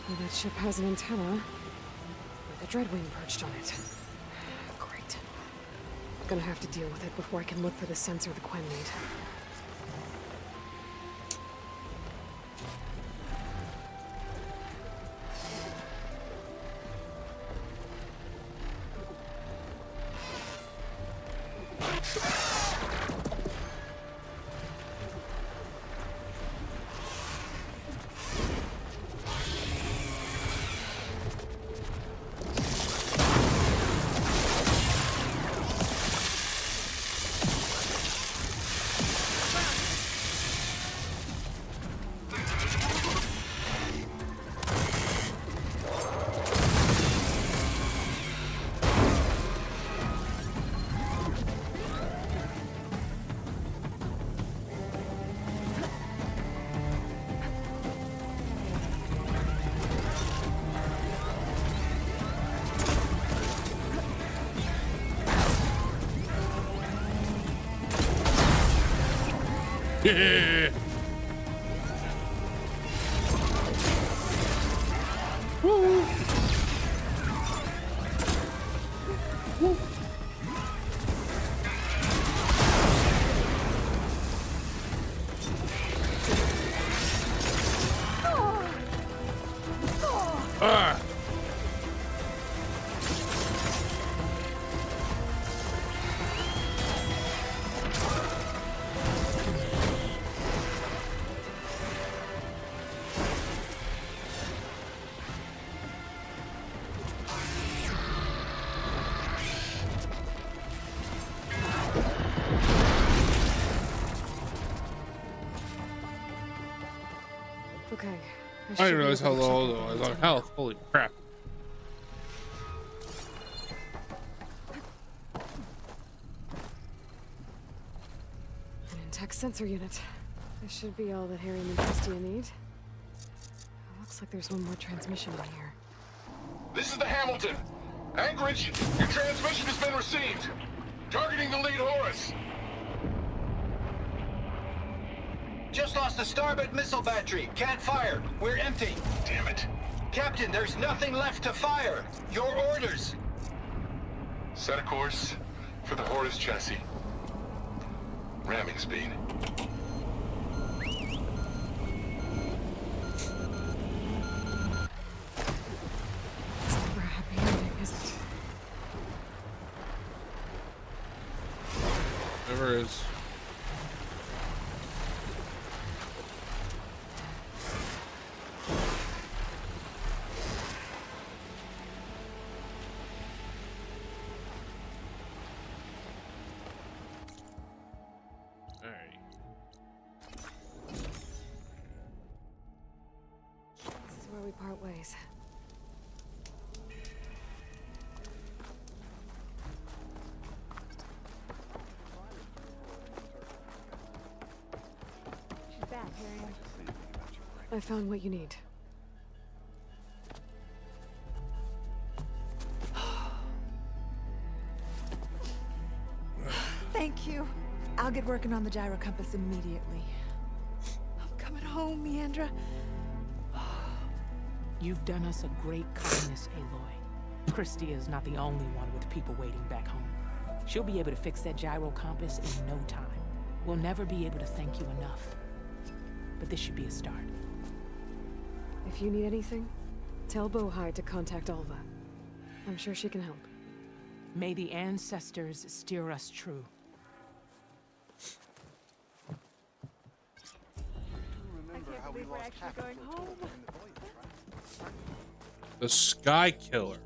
Well, that ship has an antenna with a dreadwing perched on it. Great. I'm gonna have to deal with it before I can look for the sensor the Quen need. Yeah. Woo. Woo. Ah. Okay. I should didn't be realize how able to check low over though I was the on antenna. health. Holy crap. An intact sensor unit. This should be all that Harry and Christia need. Looks like there's one more transmission in here. This is the Hamilton. Anchorage, your transmission has been received. Targeting the lead Horus. Just lost the starboard missile battery. Can't fire. We're empty. Damn it. Captain, there's nothing left to fire. Your orders. Set a course for the Horus chassis. Ramming speed. It's never a happy ending, is it? Never is. This is where we part ways. She's back, Harry. I found what you need. Thank you. I'll get working on the gyro compass immediately. I'm coming home, Meandra. You've done us a great kindness, Aloy. Christia is not the only one with people waiting back home. She'll be able to fix that gyro compass in no time. We'll never be able to thank you enough. But this should be a start. If you need anything, tell Bohai to contact Alva. I'm sure she can help. May the ancestors steer us true. I can't believe we're actually going home. The Sky Killer.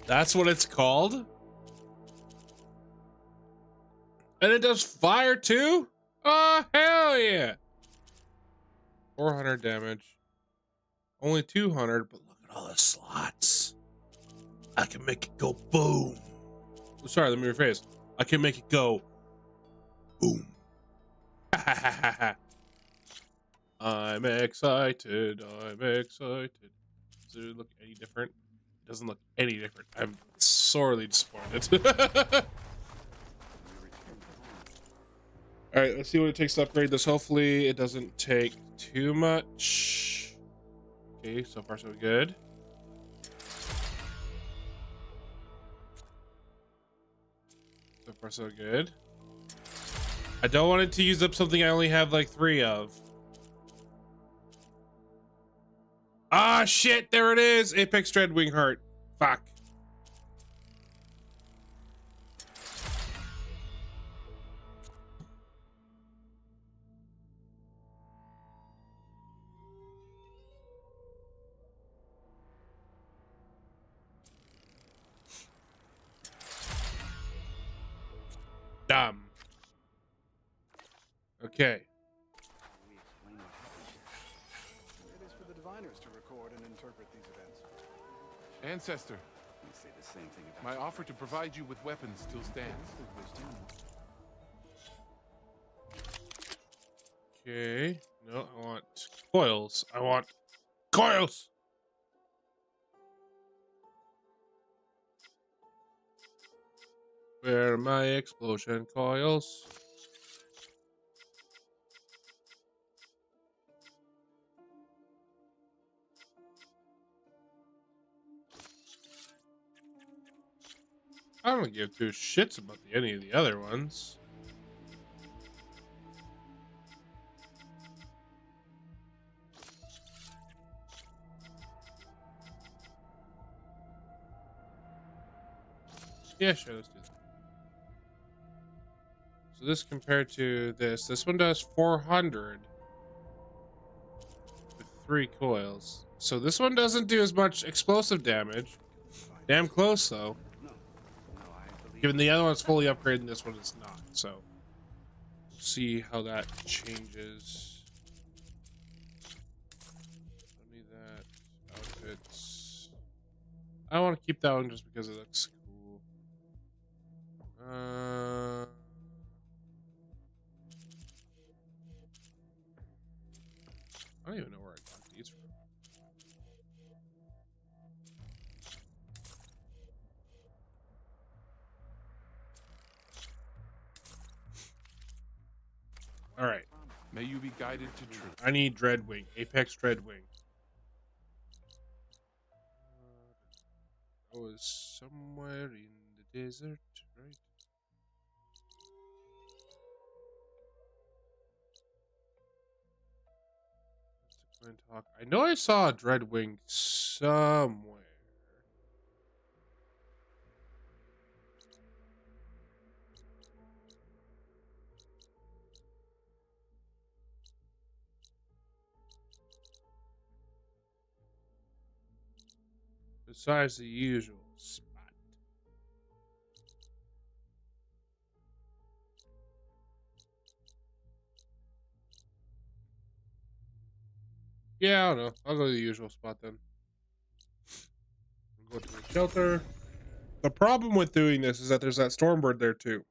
That's what it's called? And it does fire too? Oh, hell yeah. 400 damage. Only 200, but look at all the slots. I can make it go boom. Sorry, let me rephrase. I can make it go boom. I'm excited. I'm excited. Does it look any different? It doesn't look any different. I'm sorely disappointed. All right, let's see what it takes to upgrade this. Hopefully it doesn't take too much. Okay, so far so good. So far so good. I don't want it to use up something I only have like 3 of. Ah, shit, there it is. Apex Dreadwing Heart. Fuck. Dumb. Okay. It is for the diviners to record and interpret these events. Ancestor. You say the same thing about My offer to provide you with weapons still stands. Okay. No, I want coils. I want coils. Where are my explosion coils? I don't give two shits about any of the other ones. Yeah, sure, let's do that. So this compared to this one does 400 with 3 coils. So this one doesn't do as much explosive damage. Damn close though. Given the other one's fully upgraded and this one is not. So we'll see how that changes. Don't need that. Outfits. I want to keep that one just because it looks cool. I don't even know where I got these from. All right. May you be guided to truth. I need Dreadwing. Apex Dreadwing. I was somewhere in the desert, right? Talk. I know I saw a Dreadwing somewhere. Besides the usual spot. Yeah, I don't know. I'll go to the usual spot then. Go to the shelter. The problem with doing this is that there's that Stormbird there too.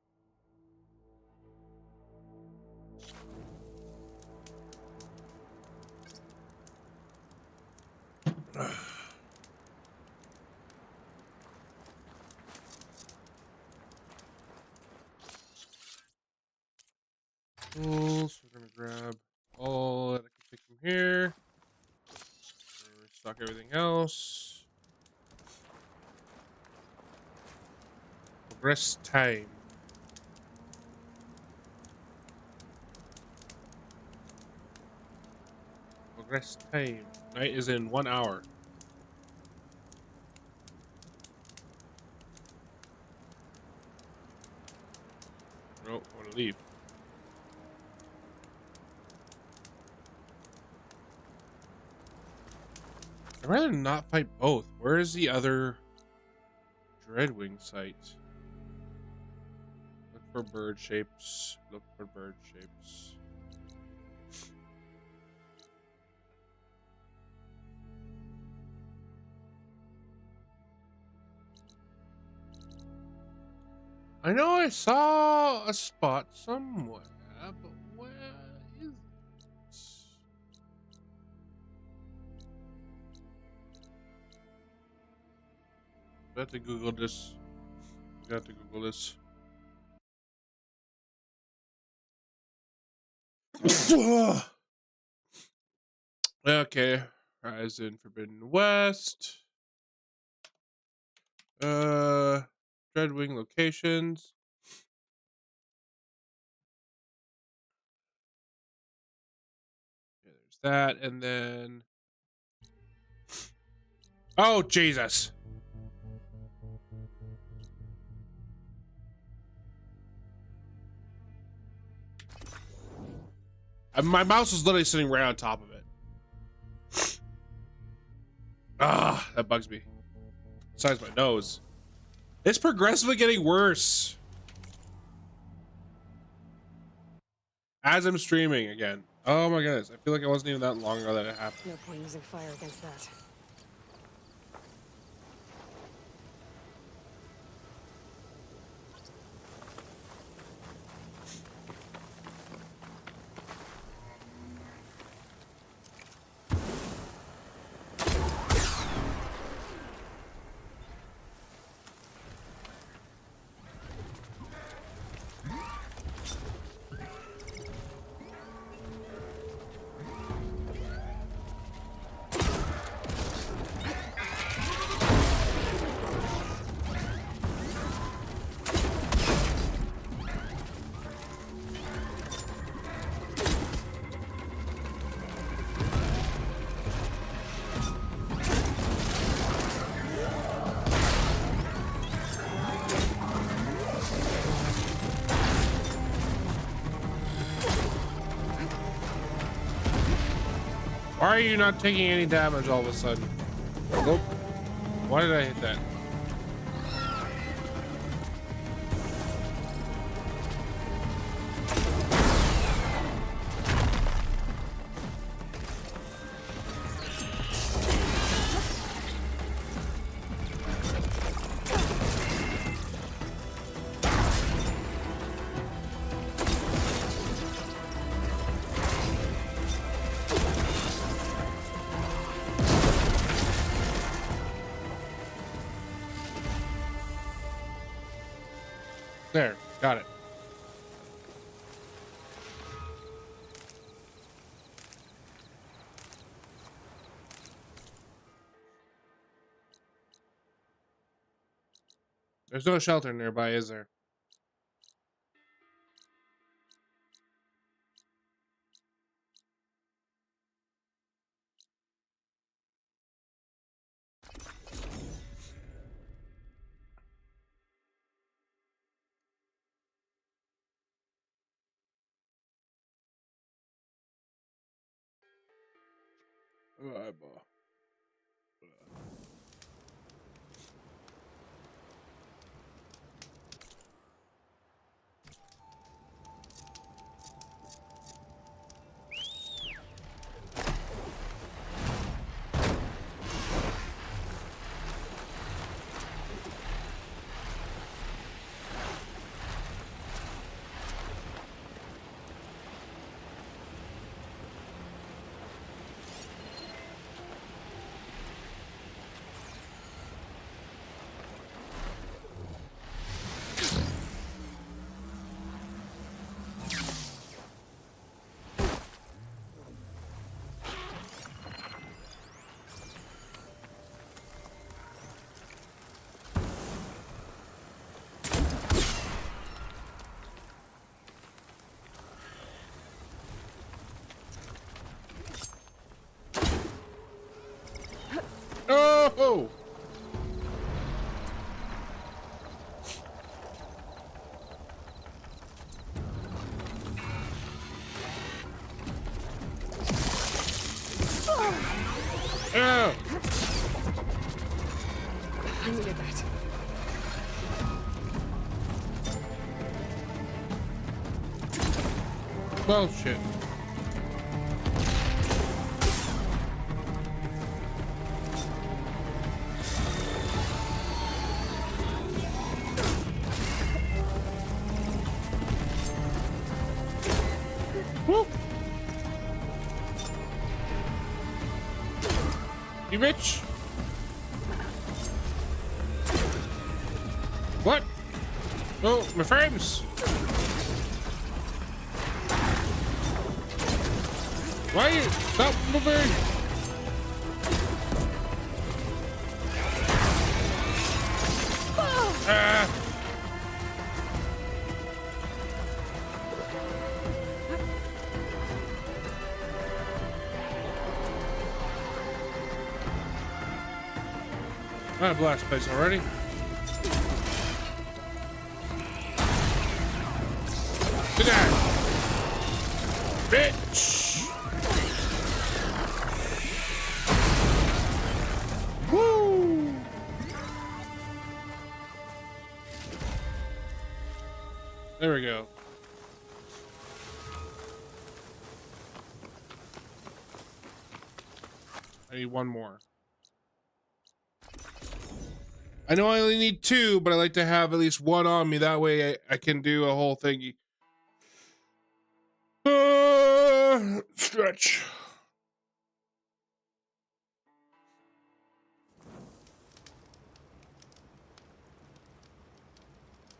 Tools. We're gonna grab all that I can pick from here. Restock everything else. Progress time. Progress time. Night is in 1 hour. Nope, I want to leave. I'd rather not fight both. Where is the other Dreadwing site? Look for bird shapes. Look for bird shapes. I know I saw a spot somewhere, but where is it? I have to Google this. I have to Google this. Okay. Horizon Forbidden West. Dreadwing locations. Yeah, there's that, and then. Oh Jesus! My mouse was literally sitting right on top of it. Ah, that bugs me. Besides my nose. It's progressively getting worse. As I'm streaming again. Oh my goodness. I feel like it wasn't even that long ago that it happened. No point using fire against that. Why are you not taking any damage all of a sudden? Nope. Why did I hit that? There, got it. There's no shelter nearby, is there? Oh, eyeball. Oh! Oh! I needed that. Bullshit. Woo! You bitch! What? Oh, my frames! Why you stop moving? Ah! I blast place already. Sit down, bitch. Woo! There we go. I need one more. I know I only need two, but I like to have at least one on me. That way I can do a whole thingy. Stretch.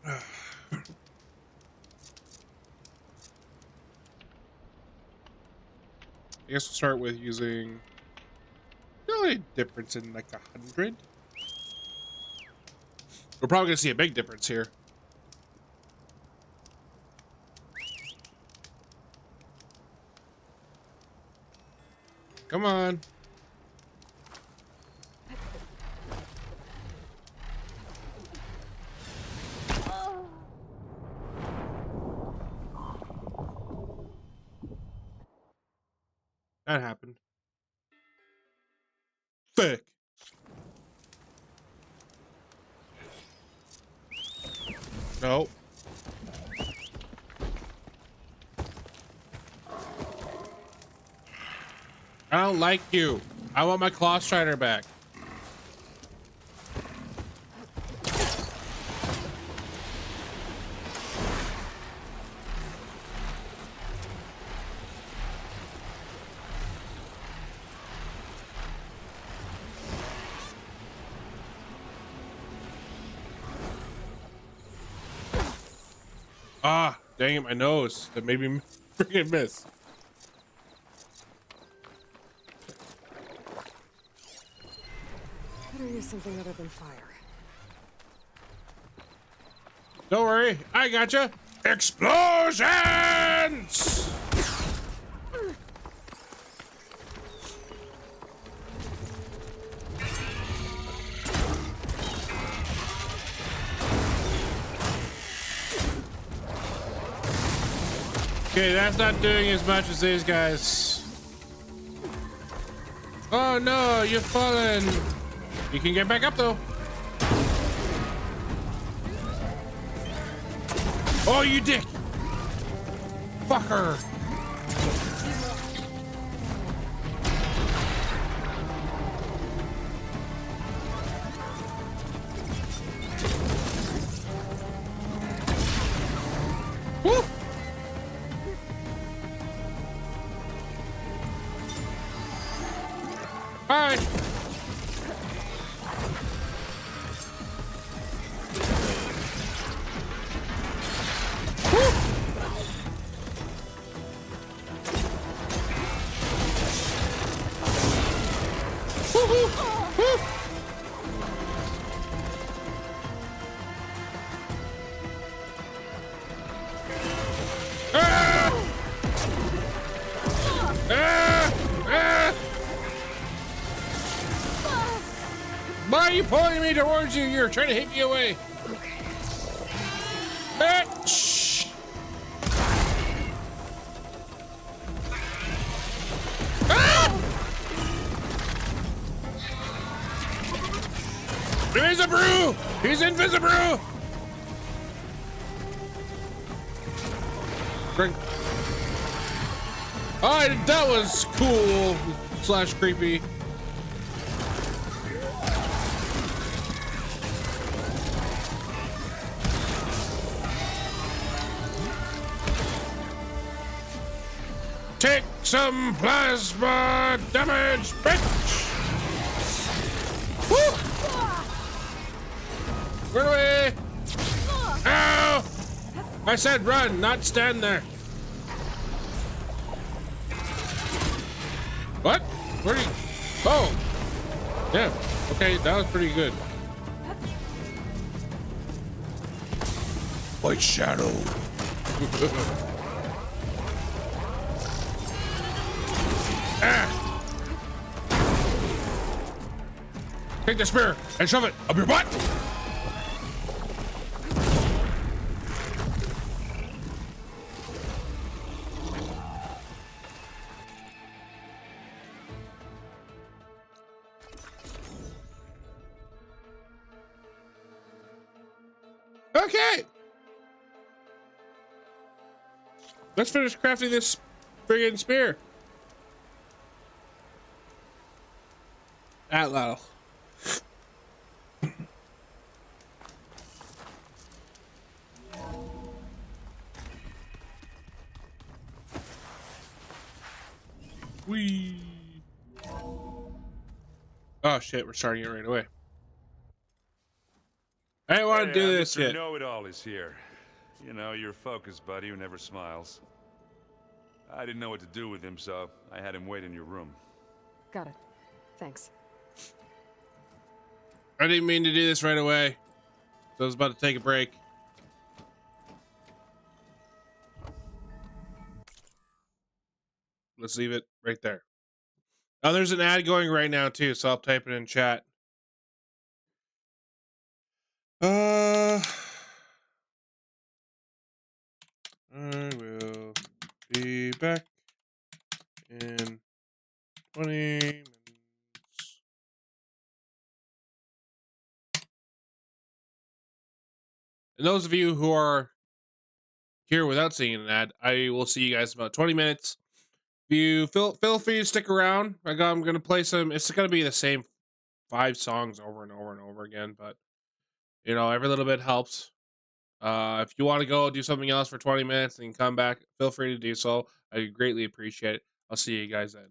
I guess we'll start with using the only difference in like 100. We're probably gonna see a big difference here. Come on. That happened. No. I don't like you. I want my claw strider back. Ah, dang it, my nose. That made me freaking miss. Better use something other than fire. Don't worry, I gotcha. Explosions! Okay, that's not doing as much as these guys. Oh no, you've fallen. You can get back up though. Oh, you dick! Fucker! Woo! Bye! Why are you pulling me towards you? You're trying to hit me away. Okay. Bitch! Ah! Invisibrew! He's Invisibrew! Oh, that was cool slash creepy. Take some plasma damage, bitch! Woo! Run away! Ow! I said run, not stand there. What? Where are you? Oh! Yeah. Okay, that was pretty good. White shadow. Ah! Take the spear and shove it up your butt. Okay. Let's finish crafting this friggin' spear. Atlatl. Whee. Oh shit, we're starting it right away. I didn't want to do this Mr. yet. Know-it-all is here. You know, your focus buddy who never smiles. I didn't know what to do with him, so I had him wait in your room. Got it. Thanks. I didn't mean to do this right away. So I was about to take a break. Let's leave it right there. Oh, there's an ad going right now too, so I'll type it in chat. I will be back in 20 minutes. And those of you who are here without seeing an ad, I will see you guys in about 20 minutes. If you feel free to stick around. I'm gonna play some. It's gonna be the same 5 songs over and over and over again, but every little bit helps. If you want to go do something else for 20 minutes and come back, feel free to do so. I greatly appreciate it. I'll see you guys then.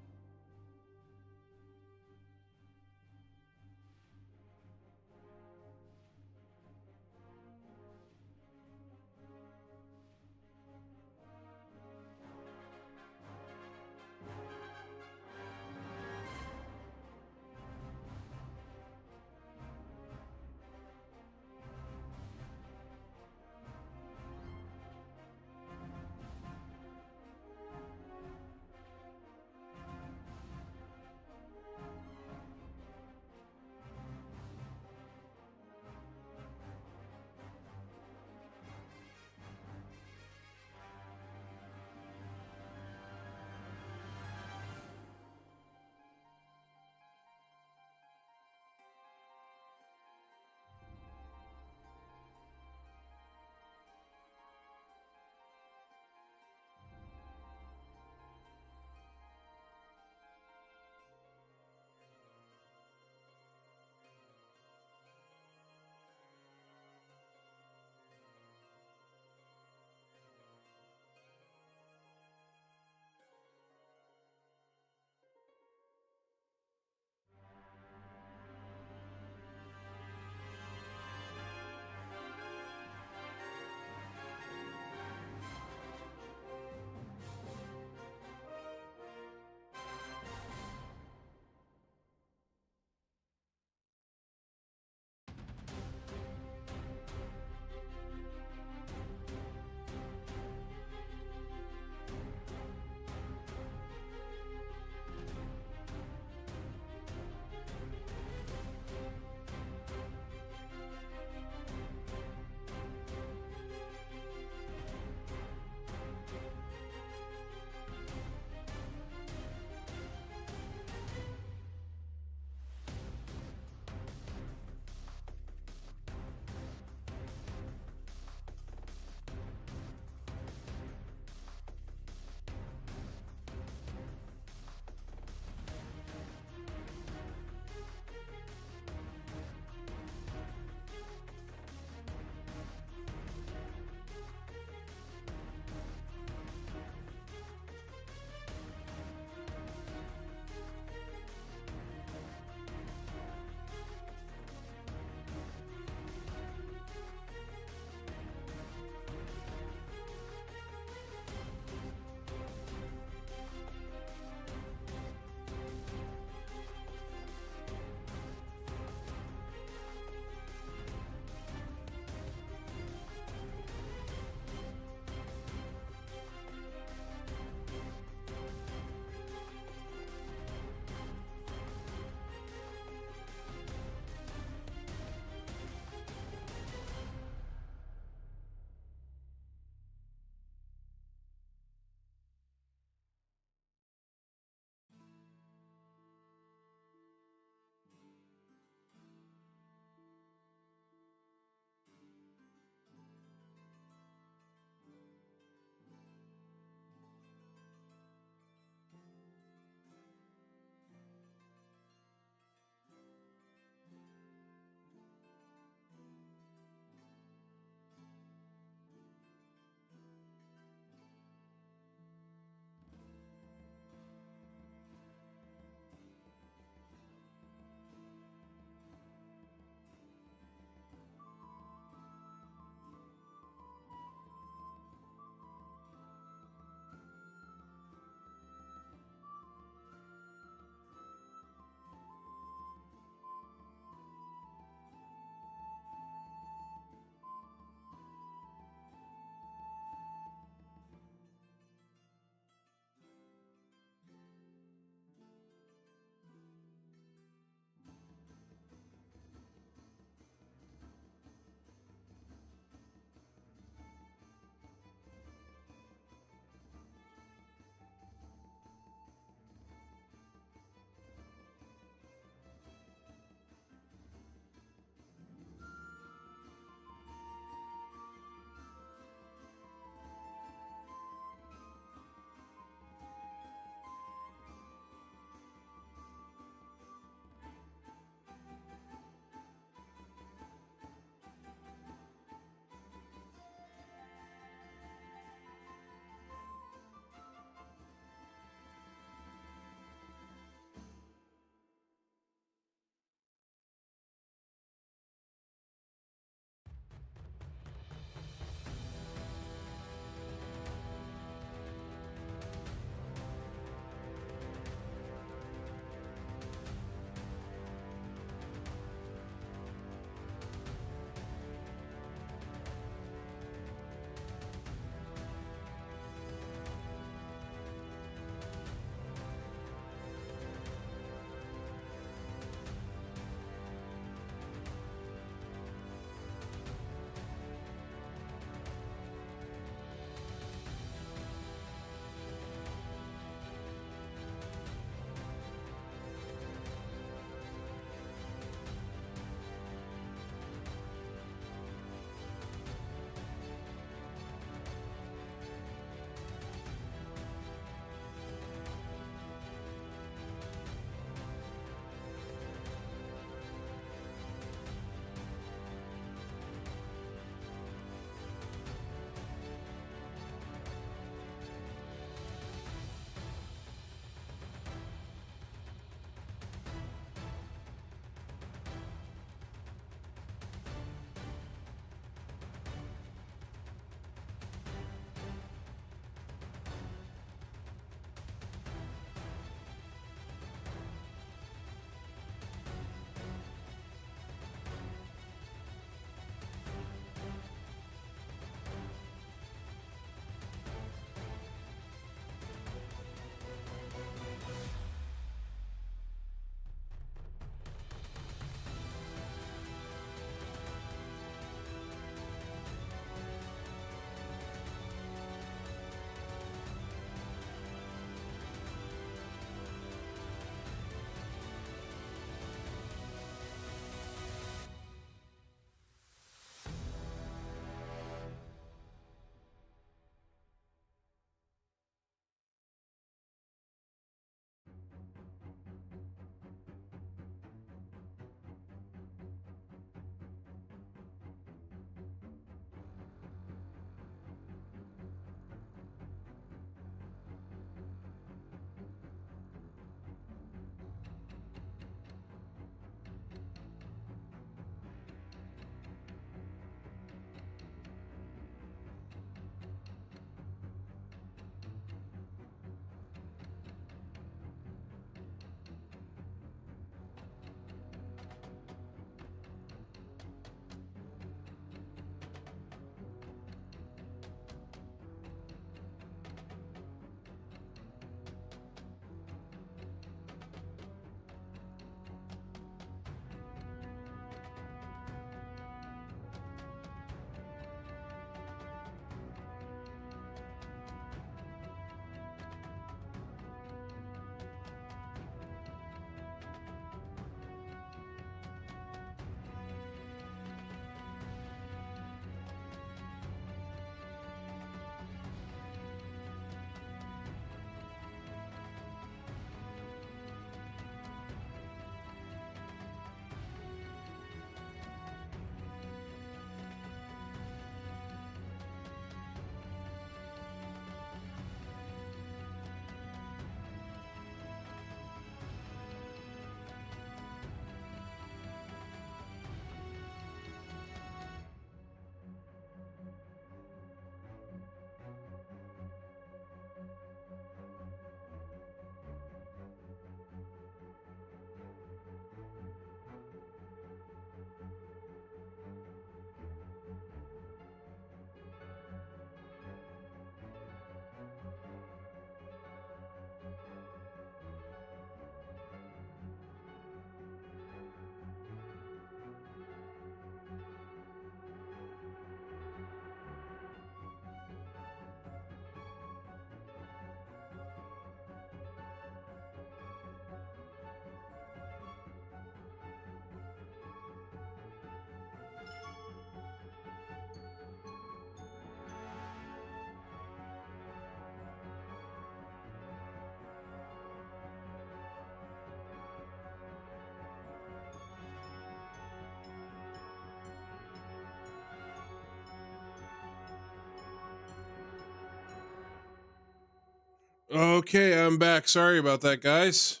Okay, I'm back. Sorry about that, guys.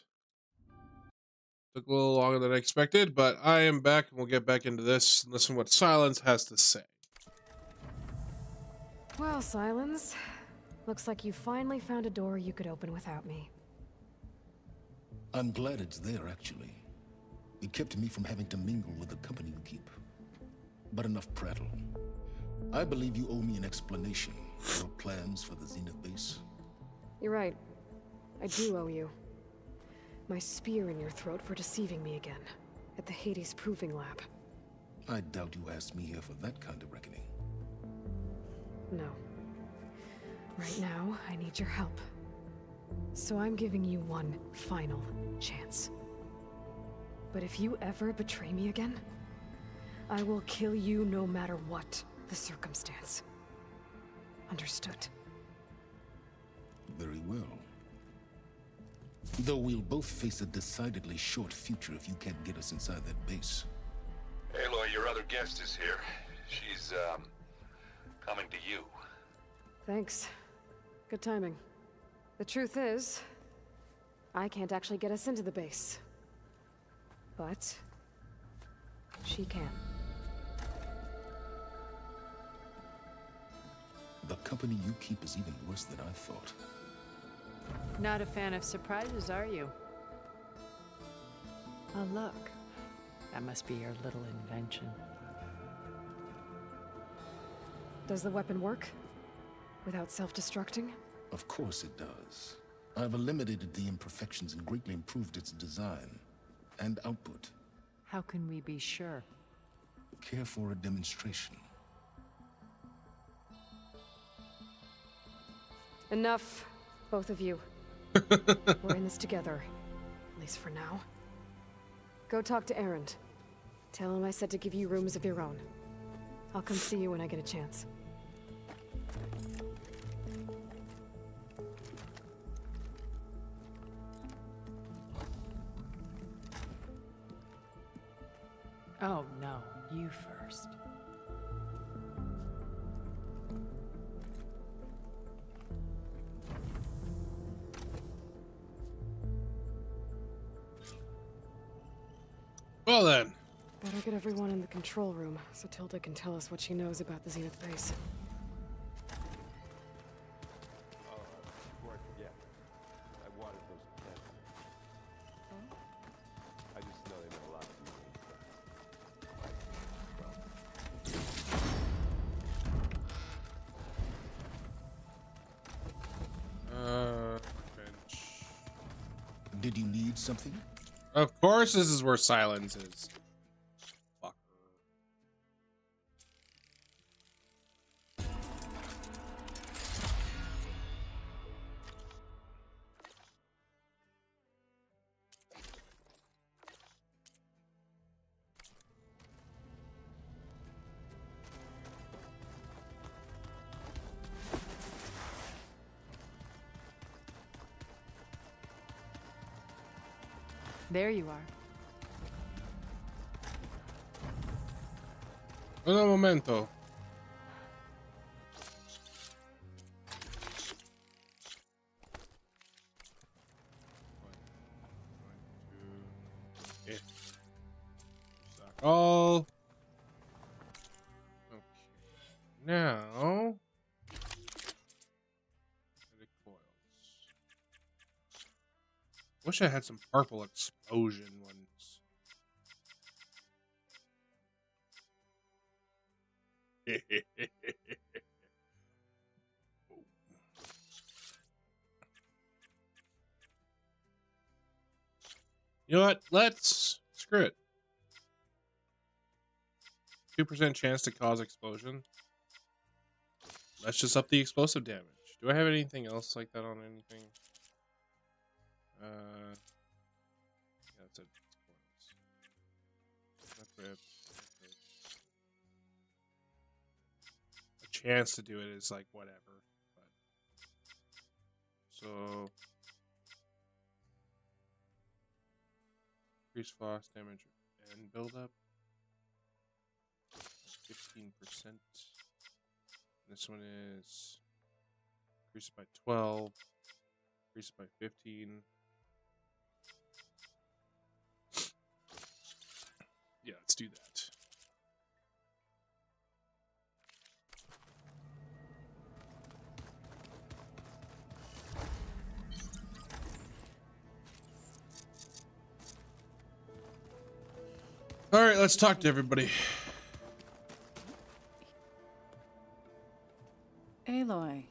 Took a little longer than I expected, but I am back, and we'll get back into this and listen to what Silence has to say. Well, Silence, looks like you finally found a door you could open without me. I'm glad it's there, actually. It kept me from having to mingle with the company you keep. But enough prattle. I believe you owe me an explanation for your plans for the Zenith base. You're right. I do owe you. My spear in your throat for deceiving me again, at the Hades Proving Lab. I doubt you asked me here for that kind of reckoning. No. Right now, I need your help. So I'm giving you one final chance. But if you ever betray me again, I will kill you no matter what the circumstance. Understood? Very well. Though we'll both face a decidedly short future if you can't get us inside that base. Aloy, your other guest is here. She's, coming to you. Thanks. Good timing. The truth is, I can't actually get us into the base. But she can. The company you keep is even worse than I thought. Not a fan of surprises, are you? Oh, look. That must be your little invention. Does the weapon work? Without self-destructing? Of course it does. I've eliminated the imperfections and greatly improved its design and output. How can we be sure? Care for a demonstration? Enough, both of you. We're in this together, at least for now. Go talk to Erend. Tell him I said to give you rooms of your own. I'll come see you when I get a chance. Oh, no. You first. Well then. Better get everyone in the control room so Tilda can tell us what she knows about the Zenith base. Before I forget, I wanted those pens. I just know they meant a lot to you. Bench. Did you need something? Of course, this is where Silence is. Fucker. There you are. Un momento. All. Okay. Now. Wish I had some purple explosion ones. You know what? Let's screw it. 2% chance to cause explosion. Let's just up the explosive damage. Do I have anything else like that on anything? Yeah, that's it. Equip. A chance to do it is like whatever. But. So increase frost damage and build up 15%. This one is increased by 12. Increase by 15. Yeah, let's do that. All right, let's talk to everybody. Aloy,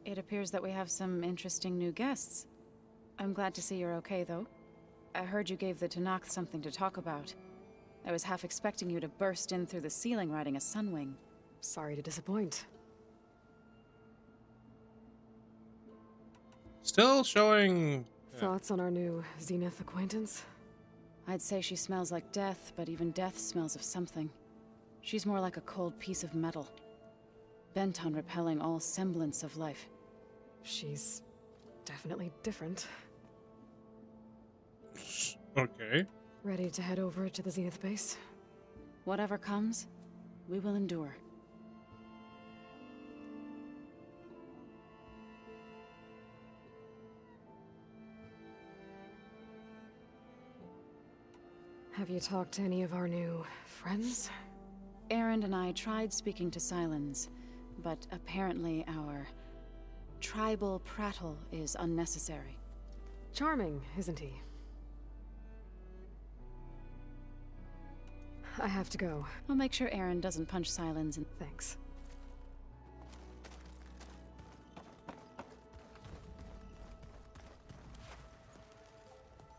it appears that we have some interesting new guests. I'm glad to see you're okay, though. I heard you gave the Tanakh something to talk about. I was half expecting you to burst in through the ceiling riding a sunwing. Sorry to disappoint. Still showing... Thoughts on our new Zenith acquaintance? I'd say she smells like death, but even death smells of something. She's more like a cold piece of metal, bent on repelling all semblance of life. She's definitely different. Okay. Ready to head over to the Zenith base? Whatever comes, we will endure. Have you talked to any of our new friends? Erend and I tried speaking to Silence, but apparently our tribal prattle is unnecessary. Charming, isn't he? I have to go. I'll make sure Erend doesn't punch Silence in. Thanks.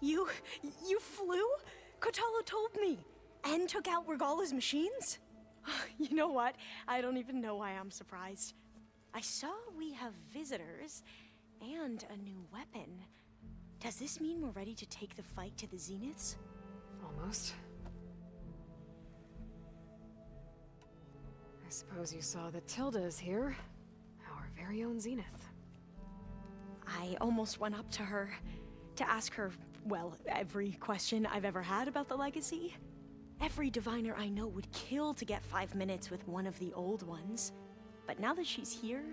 You flew? Kotalo told me. And took out Regalla's machines? You know what? I don't even know why I'm surprised. I saw we have visitors and a new weapon. Does this mean we're ready to take the fight to the Zeniths? Almost. I suppose you saw that Tilda is here. Our very own Zenith. I almost went up to her to ask her, well, every question I've ever had about the legacy. Every diviner I know would kill to get 5 minutes with one of the old ones. But now that she's here,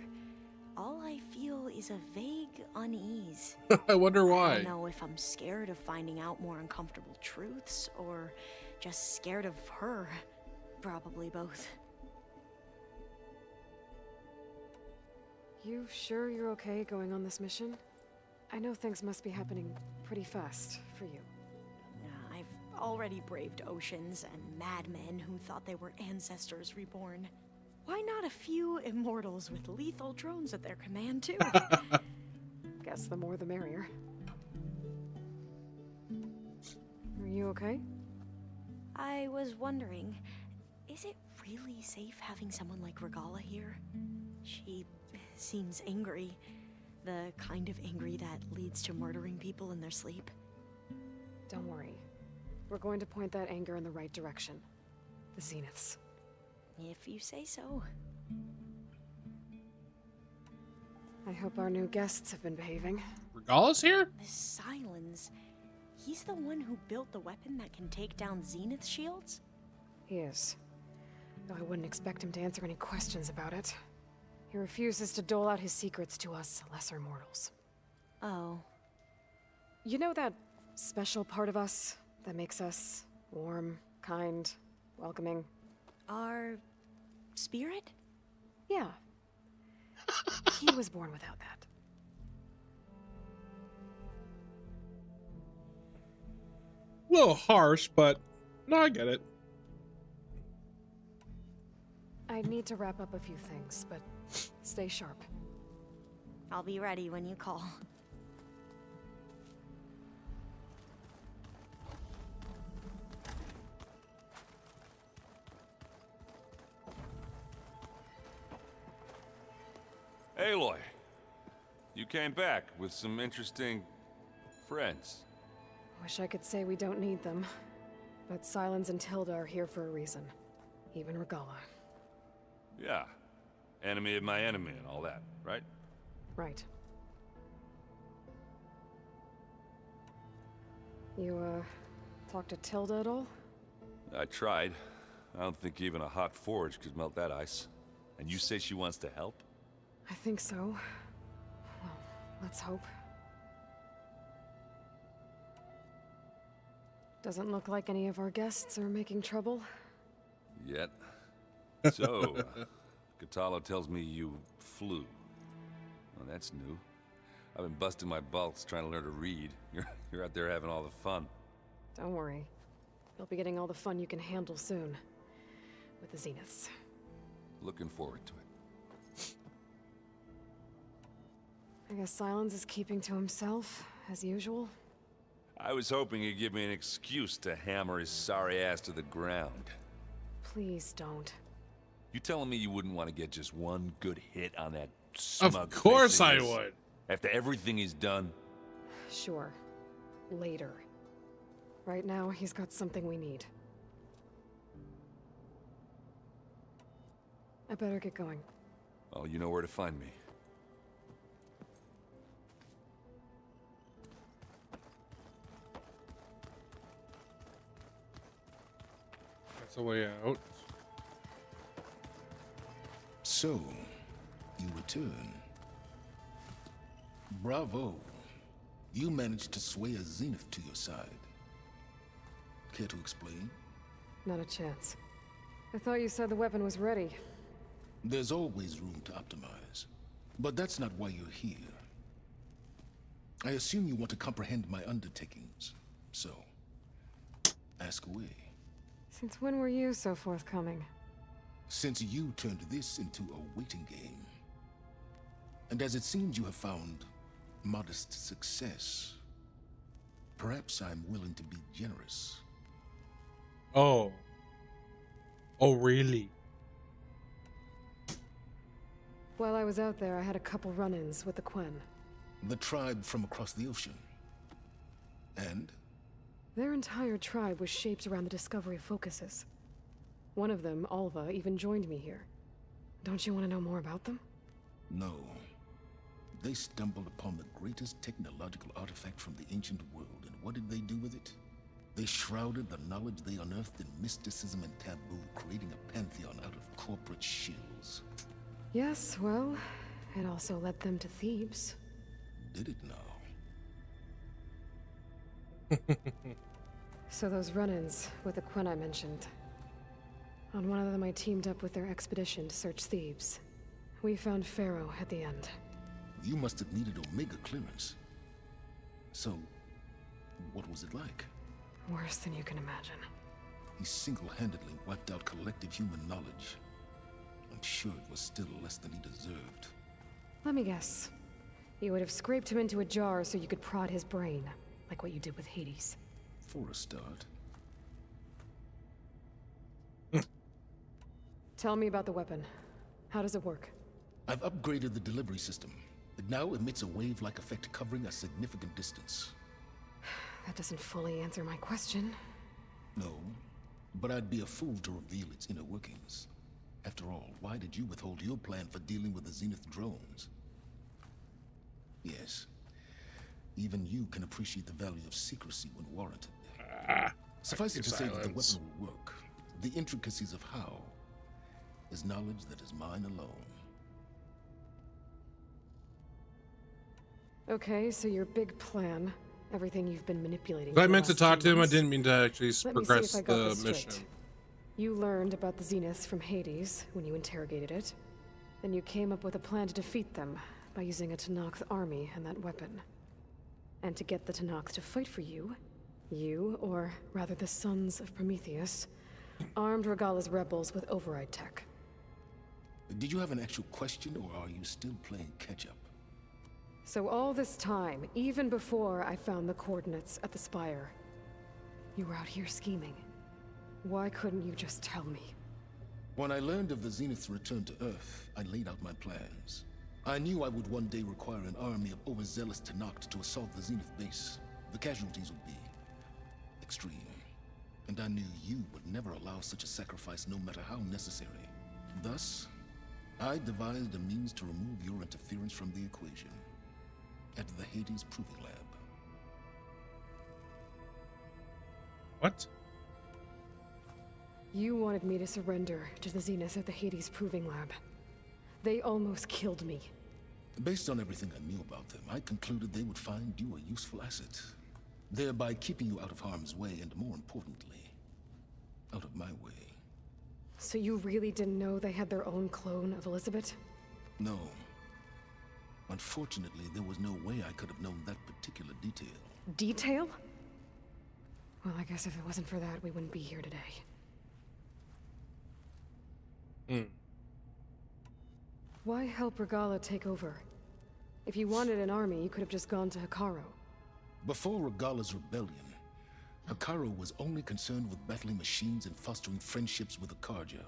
all I feel is a vague unease. I wonder why. I don't know if I'm scared of finding out more uncomfortable truths, or just scared of her. Probably both. You sure you're okay going on this mission? I know things must be happening pretty fast for you. I've already braved oceans and madmen who thought they were ancestors reborn. Why not a few immortals with lethal drones at their command, too? Guess the more the merrier. Are you okay? I was wondering, is it really safe having someone like Regalla here? She seems angry. The kind of angry that leads to murdering people in their sleep. Don't worry. We're going to point that anger in the right direction. The Zeniths. If you say so. I hope our new guests have been behaving. Regalla's here? The Silence. He's the one who built the weapon that can take down Zenith shields? He is. Though I wouldn't expect him to answer any questions about it. He refuses to dole out his secrets to us lesser mortals. Oh. You know that special part of us that makes us warm, kind, welcoming? Our spirit? Yeah. He was born without that. A little harsh, but no, I get it. I need to wrap up a few things, but stay sharp. I'll be ready when you call. Aloy, you came back with some interesting friends. Wish I could say we don't need them, but Silence and Tilda are here for a reason. Even Regalla. Yeah, enemy of my enemy and all that, right? Right. You, talked to Tilda at all? I tried. I don't think even a hot forge could melt that ice. And you say she wants to help? I think so. Well, let's hope. Doesn't look like any of our guests are making trouble. Yet. So, Katalo tells me you flew. Well, that's new. I've been busting my balls trying to learn to read. You're out there having all the fun. Don't worry. You'll be getting all the fun you can handle soon. With the Zeniths. Looking forward to it. I guess Silence is keeping to himself, as usual. I was hoping he'd give me an excuse to hammer his sorry ass to the ground. Please don't. You telling me you wouldn't want to get just one good hit on that smug Of course I face would. After everything he's done? Sure. Later. Right now, he's got something we need. I better get going. Oh, you know where to find me. That's the way out. So, you return. Bravo. You managed to sway a Zenith to your side. Care to explain? Not a chance. I thought you said the weapon was ready. There's always room to optimize. But that's not why you're here. I assume you want to comprehend my undertakings. So, ask away. Since when were you so forthcoming? Since you turned this into a waiting game. And as it seems you have found modest success, perhaps I'm willing to be generous. Oh. Oh, really? While I was out there, I had a couple run-ins with the Quen. The tribe from across the ocean. And? Their entire tribe was shaped around the discovery of focuses. One of them, Alva, even joined me here. Don't you want to know more about them? No. They stumbled upon the greatest technological artifact from the ancient world, and what did they do with it? They shrouded the knowledge they unearthed in mysticism and taboo, creating a pantheon out of corporate shills. Yes, well, it also led them to Thebes. Did it now? So those run-ins with the Quen I mentioned. On one of them I teamed up with their expedition to search Thebes. We found Pharaoh at the end. You must have needed Omega clearance. So, what was it like? Worse than you can imagine. He single-handedly wiped out collective human knowledge. I'm sure it was still less than he deserved. Let me guess. You would have scraped him into a jar so you could prod his brain, like what you did with Hades. For a start. Tell me about the weapon. How does it work? I've upgraded the delivery system. It now emits a wave-like effect covering a significant distance. That doesn't fully answer my question. No, but I'd be a fool to reveal its inner workings. After all, why did you withhold your plan for dealing with the Zenith drones? Yes, even you can appreciate the value of secrecy when warranted. Suffice it to say that the weapon will work. The intricacies of how is knowledge that is mine alone. Okay, so your big plan, everything you've been manipulating. I meant to talk to him. I didn't mean to actually progress Let me see if I got the this mission. straight. You learned about the Zeniths from Hades when you interrogated it. Then you came up with a plan to defeat them by using a Tenakth army and that weapon. And to get the Tenakth to fight for you, or rather the sons of Prometheus, armed Regalla's rebels with override tech. Did you have an actual question, or are you still playing catch-up? So all this time, even before I found the coordinates at the Spire, you were out here scheming. Why couldn't you just tell me? When I learned of the Zenith's return to Earth, I laid out my plans. I knew I would one day require an army of overzealous Tenakth to assault the Zenith base. The casualties would be extreme. And I knew you would never allow such a sacrifice, no matter how necessary. Thus, I devised a means to remove your interference from the equation. At the Hades Proving Lab. What? You wanted me to surrender to the Zeniths at the Hades Proving Lab. They almost killed me. Based on everything I knew about them, I concluded they would find you a useful asset. thereby keeping you out of harm's way and, more importantly, out of my way. So you really didn't know they had their own clone of Elizabeth? No. Unfortunately, there was no way I could have known that particular detail. Detail? Well, I guess if it wasn't for that, we wouldn't be here today. Why help Regala take over? If you wanted an army, you could have just gone to Hikaru. Before Regala's rebellion, Hikaru was only concerned with battling machines and fostering friendships with the Karja.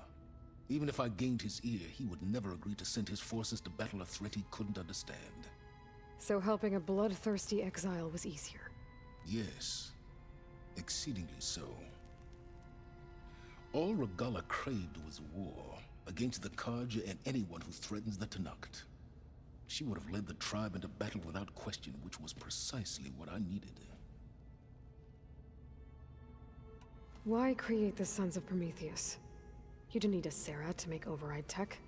Even if I gained his ear, he would never agree to send his forces to battle a threat he couldn't understand. So helping a bloodthirsty exile was easier? Yes, exceedingly so. All Regala craved was war against the Karja and anyone who threatens the Tenakth. She would have led the tribe into battle without question, which was precisely what I needed. Why create the Sons of Prometheus? You didn't need a Sarah to make override tech.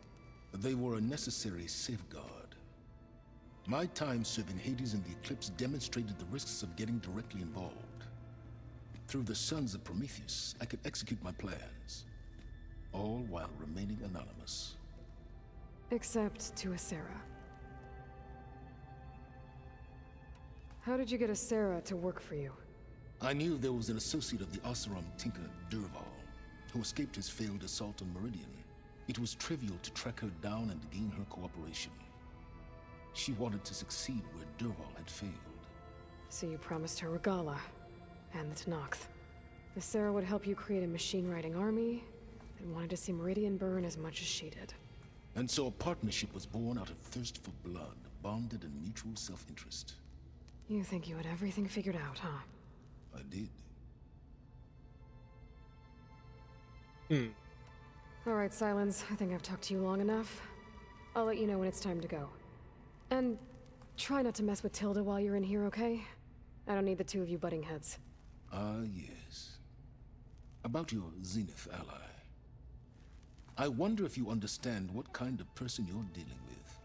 They were a necessary safeguard. My time serving Hades in the Eclipse demonstrated the risks of getting directly involved. Through the Sons of Prometheus, I could execute my plans, all while remaining anonymous. Except to a Sarah. How did you get a Sarah to work for you? I knew there was an associate of the Oseram tinker, Durval, who escaped his failed assault on Meridian. It was trivial to track her down and gain her cooperation. She wanted to succeed where Durval had failed. So you promised her Regala, and the Tenakth. The Sarah would help you create a machine-riding army, and wanted to see Meridian burn as much as she did. And so a partnership was born out of thirst for blood, bonded in mutual self-interest. You think you had everything figured out, huh? I did. All right, Silence. I think I've talked to you long enough. I'll let you know when it's time to go. And try not to mess with Tilda while you're in here, okay? I don't need the two of you butting heads. Yes. About your Zenith ally. I wonder if you understand what kind of person you're dealing with.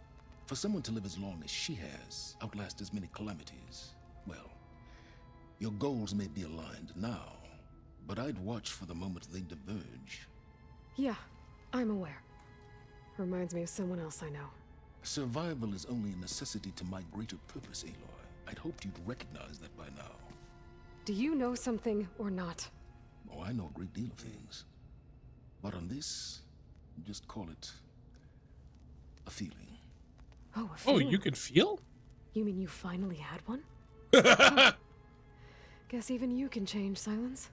For someone to live as long as she has, outlast as many calamities, well, your goals may be aligned now, but I'd watch for the moment they diverge. Yeah, I'm aware. Reminds me of someone else I know. Survival is only a necessity to my greater purpose, Aloy. I'd hoped you'd recognize that by now. Do you know something or not? Oh, I know a great deal of things. But on this, just call it a feeling. Oh, a feeling? Oh, you can feel? You mean you finally had one? Guess even you can change, Silence.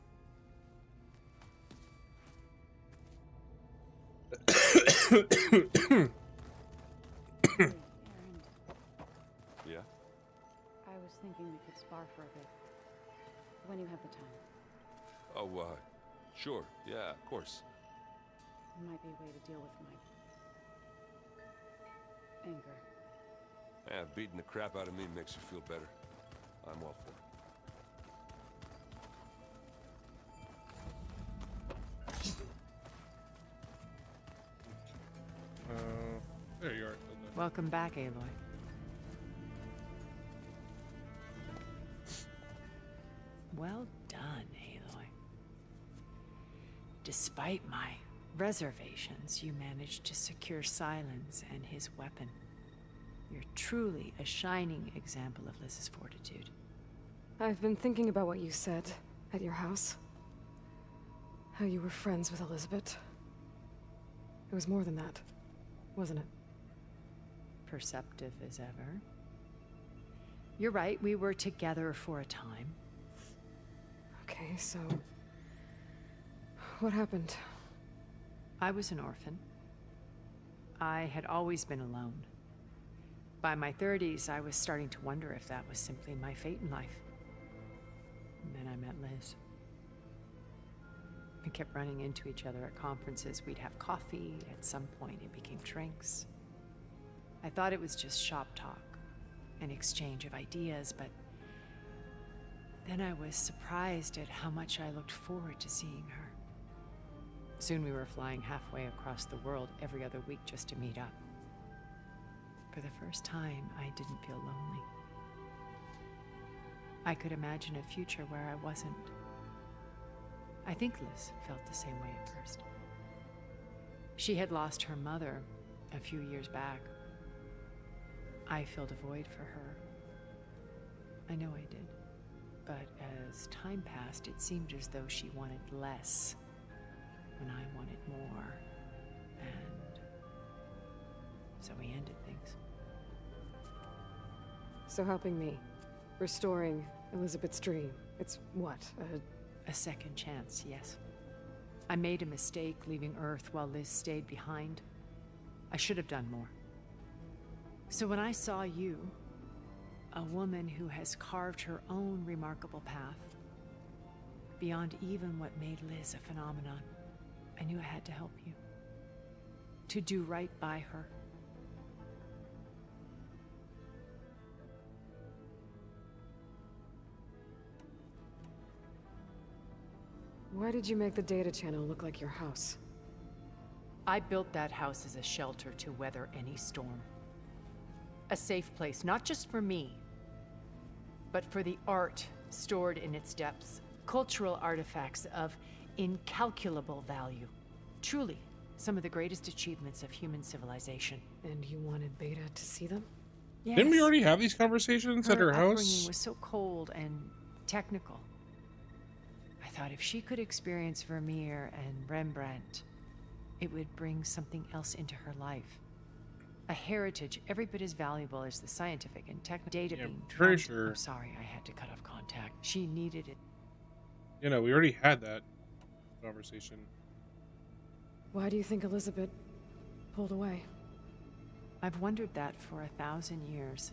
Yeah? I was thinking we could spar for a bit. When you have the time. Oh, sure. Yeah, of course. It might be a way to deal with my anger. Yeah, beating the crap out of me makes you feel better. I'm all for it. There you are. Welcome back, Aloy. Well done, Aloy. Despite my reservations, you managed to secure Silence and his weapon. You're truly a shining example of Liz's fortitude. I've been thinking about what you said at your house. How you were friends with Elizabeth. It was more than that, wasn't it? Perceptive as ever. You're right, we were together for a time. Okay, so... what happened? I was an orphan. I had always been alone. By my 30s, I was starting to wonder if that was simply my fate in life. And then I met Liz. We kept running into each other at conferences. We'd have coffee. At some point, it became drinks. I thought it was just shop talk, an exchange of ideas, but then I was surprised at how much I looked forward to seeing her. Soon we were flying halfway across the world every other week just to meet up. For the first time, I didn't feel lonely. I could imagine a future where I wasn't. I think Liz felt the same way at first. She had lost her mother a few years back. I filled a void for her. I know I did. But as time passed, it seemed as though she wanted less when I wanted more. And so we ended things. So helping me, restoring Elizabeth's dream, it's what, a second chance, yes. I made a mistake leaving Earth while Liz stayed behind. I should have done more. So when I saw you, a woman who has carved her own remarkable path, beyond even what made Liz a phenomenon, I knew I had to help you. To do right by her. Why did you make the data channel look like your house? I built that house as a shelter to weather any storm. A safe place, not just for me, but for the art stored in its depths. Cultural artifacts of incalculable value. Truly, some of the greatest achievements of human civilization. And you wanted Beta to see them? Yes. Didn't we already have these conversations at her upbringing house? Was so cold and technical. I thought if she could experience Vermeer and Rembrandt, it would bring something else into her life. A heritage every bit as valuable as the scientific and technical data being pretty trumped. sure. I'm sorry, I had to cut off contact. She needed it. You know, we already had that conversation. Why do you think Elizabeth pulled away? I've wondered that for 1,000 years.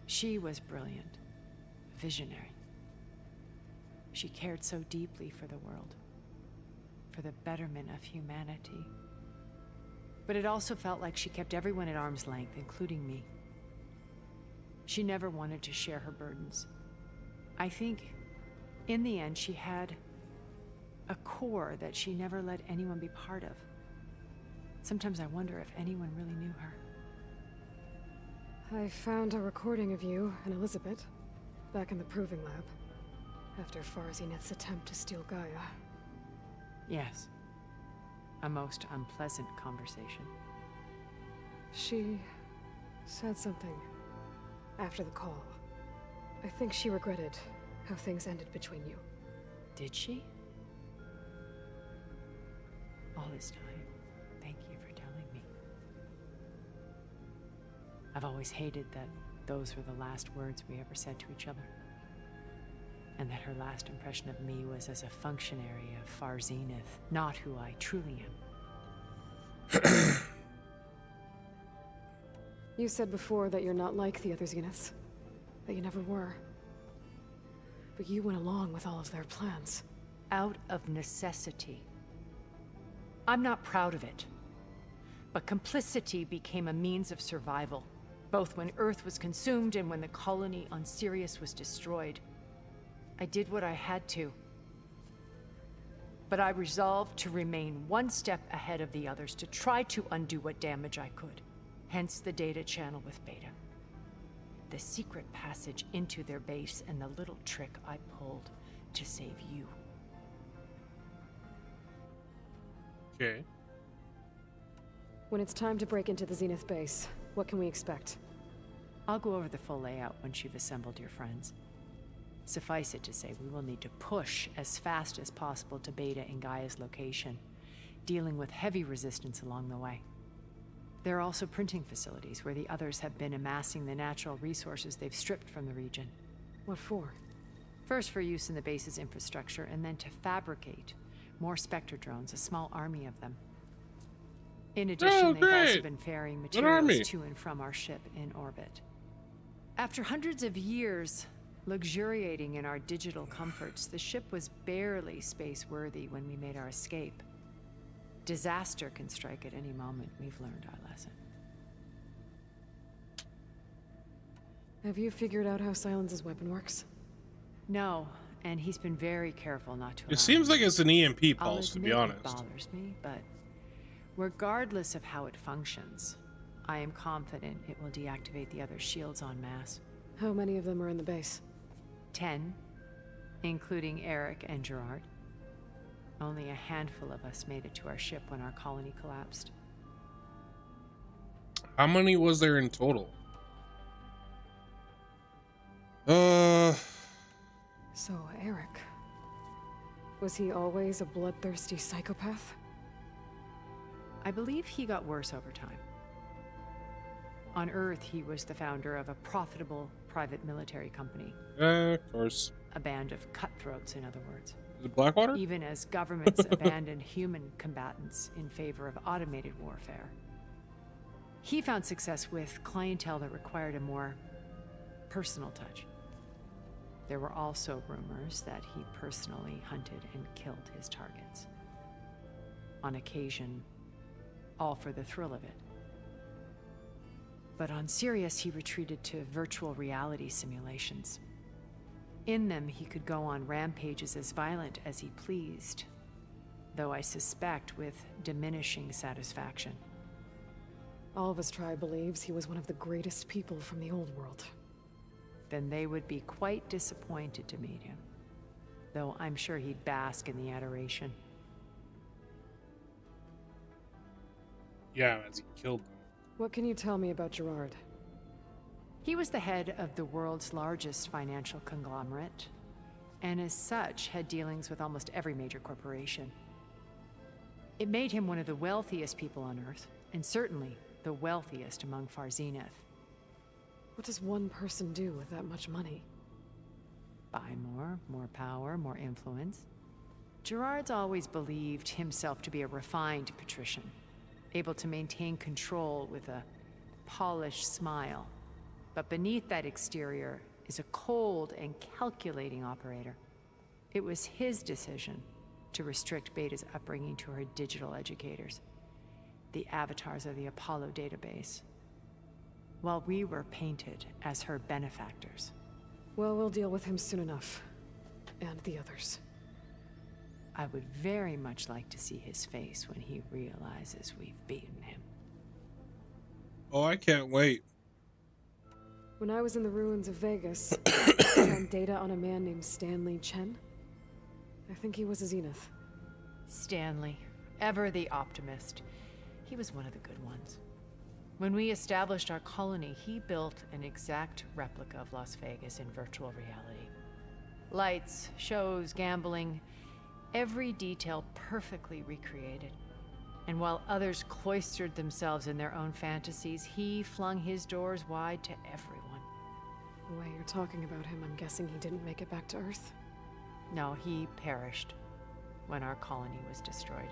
She was brilliant, visionary. She cared so deeply for the world, for the betterment of humanity. But it also felt like she kept everyone at arm's length, including me. She never wanted to share her burdens. I think, in the end, she had a core that she never let anyone be part of. Sometimes I wonder if anyone really knew her. I found a recording of you and Elizabeth back in the proving lab after Farzineth's attempt to steal Gaia. Yes. A most unpleasant conversation. She said something after the call. I think she regretted how things ended between you. Did she? All this time, thank you for telling me. I've always hated that those were the last words we ever said to each other. And that her last impression of me was as a functionary of Far Zenith, not who I truly am. You said before that you're not like the other Zeniths. That you never were. But you went along with all of their plans. Out of necessity. I'm not proud of it. But complicity became a means of survival, both when Earth was consumed and when the colony on Sirius was destroyed. I did what I had to. But I resolved to remain one step ahead of the others, to try to undo what damage I could. Hence the data channel with Beta. The secret passage into their base and the little trick I pulled to save you. Okay. When it's time to break into the Zenith base, what can we expect? I'll go over the full layout once you've assembled your friends. Suffice it to say, we will need to push as fast as possible to Beta and Gaia's location, dealing with heavy resistance along the way. There are also printing facilities where the others have been amassing the natural resources they've stripped from the region. What for? First for use in the base's infrastructure, and then to fabricate more Spectre drones, a small army of them. In addition, they've also been ferrying materials to and from our ship in orbit. After hundreds of years luxuriating in our digital comforts, the ship was barely space-worthy when we made our escape. Disaster can strike at any moment. We've learned our lesson. Have you figured out how Silence's weapon works? No, and he's been very careful not to. It seems like it's an EMP pulse, to be honest. It bothers me, but regardless of how it functions, I am confident it will deactivate the other shields en masse. How many of them are in the base? 10, including Eric and Gerard. Only a handful of us made it to our ship when our colony collapsed. How many was there in total? Uh. So, Eric. Was he always a bloodthirsty psychopath? I believe he got worse over time. On Earth, he was the founder of a profitable private military company. Of course. A band of cutthroats, in other words. Is it Blackwater? Even as governments abandoned human combatants in favor of automated warfare. He found success with clientele that required a more personal touch. There were also rumors that he personally hunted and killed his targets. On occasion, all for the thrill of it. But on Sirius, he retreated to virtual reality simulations. In them, he could go on rampages as violent as he pleased, though I suspect with diminishing satisfaction. All of his tribe believes he was one of the greatest people from the old world. Then they would be quite disappointed to meet him, though I'm sure he'd bask in the adoration. Yeah, as he killed them. What can you tell me about Gerard? He was the head of the world's largest financial conglomerate, and as such had dealings with almost every major corporation. It made him one of the wealthiest people on Earth, and certainly the wealthiest among Far Zenith. What does one person do with that much money? Buy more power, more influence. Gerard's always believed himself to be a refined patrician, able to maintain control with a polished smile. But beneath that exterior is a cold and calculating operator. It was his decision to restrict Beta's upbringing to her digital educators, the avatars of the Apollo database, while we were painted as her benefactors. Well, we'll deal with him soon enough. And the others. I would very much like to see his face when he realizes we've beaten him. Oh, I can't wait. When I was in the ruins of Vegas, I found data on a man named Stanley Chen. I think he was a Zenith. Stanley, ever the optimist. He was one of the good ones. When we established our colony, he built an exact replica of Las Vegas in virtual reality. Lights, shows, gambling, every detail perfectly recreated. And while others cloistered themselves in their own fantasies, he flung his doors wide to everyone. The way you're talking about him, I'm guessing he didn't make it back to Earth? No, he perished when our colony was destroyed.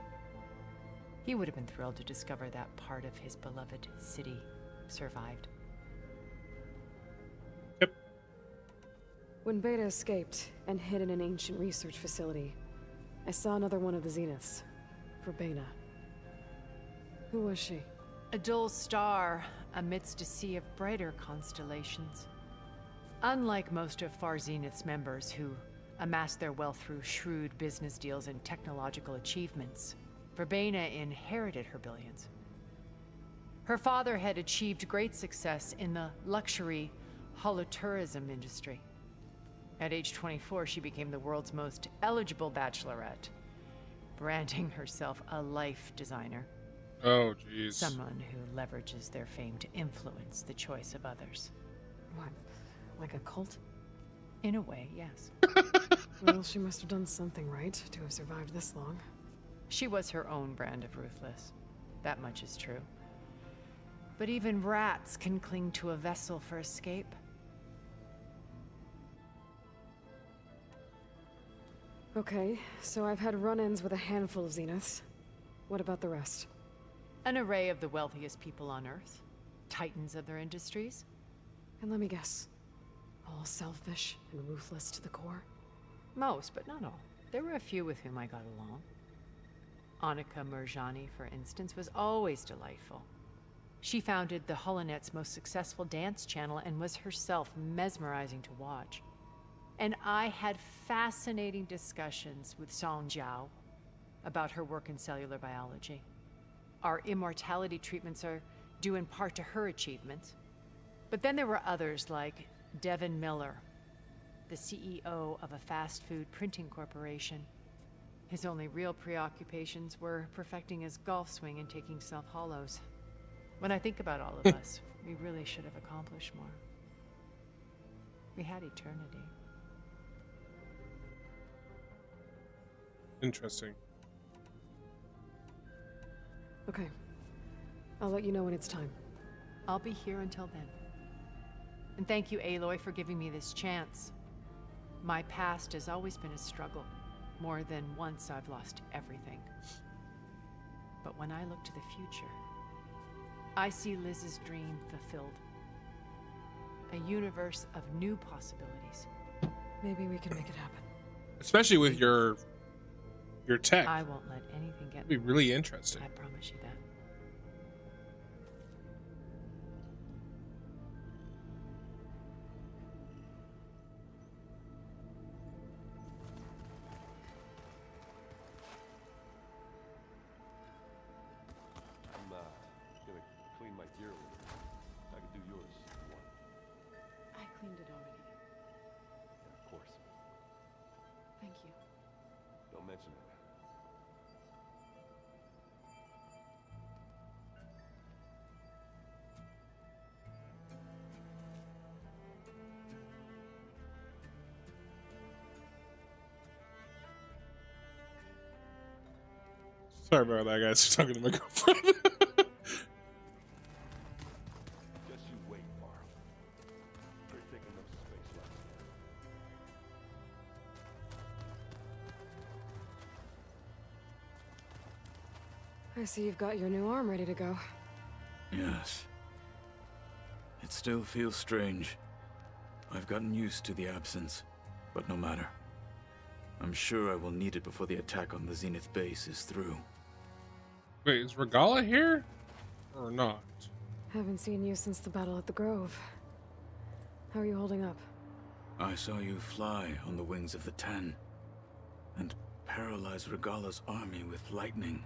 He would have been thrilled to discover that part of his beloved city survived. Yep. When Beta escaped and hid in an ancient research facility, I saw another one of the Zeniths, Verbena. Who was she? A dull star amidst a sea of brighter constellations. Unlike most of Far Zenith's members who amassed their wealth through shrewd business deals and technological achievements, Verbena inherited her billions. Her father had achieved great success in the luxury holotourism industry. At age 24, she became the world's most eligible bachelorette, branding herself a life designer. Oh, jeez. Someone who leverages their fame to influence the choice of others. What? Like a cult? In a way, yes. Well, she must have done something right to have survived this long. She was her own brand of ruthless. That much is true. But even rats can cling to a vessel for escape. Okay, so I've had run-ins with a handful of Zeniths. What about the rest? An array of the wealthiest people on Earth. Titans of their industries. And let me guess. All selfish and ruthless to the core? Most, but not all. There were a few with whom I got along. Annika Murjani, for instance, was always delightful. She founded the Holonet's most successful dance channel and was herself mesmerizing to watch. And I had fascinating discussions with Song Jiao about her work in cellular biology. Our immortality treatments are due in part to her achievements. But then there were others like Devin Miller, the CEO of a fast food printing corporation. His only real preoccupations were perfecting his golf swing and taking self-hollows. When I think about all of us, we really should have accomplished more. We had eternity. Interesting. Okay. I'll let you know when it's time. I'll be here until then. And thank you, Aloy, for giving me this chance. My past has always been a struggle. More than once I've lost everything. But when I look to the future, I see Liz's dream fulfilled. A universe of new possibilities. Maybe we can make it happen. Especially with your tech. I won't let anything get It'd be really interesting. I promise you that. I'm gonna clean my gear a little. I can do yours if you want. I cleaned it already. Yeah, of course. Thank you. Don't mention it. Sorry about that, guys. Talking to my girlfriend. Just you wait, Varl. They're taking up space left. I see you've got your new arm ready to go. Yes. It still feels strange. I've gotten used to the absence, but no matter. I'm sure I will need it before the attack on the Zenith base is through. Wait, is Regala here? Or not? Haven't seen you since the battle at the Grove. How are you holding up? I saw you fly on the wings of the Ten, and paralyze Regala's army with lightning.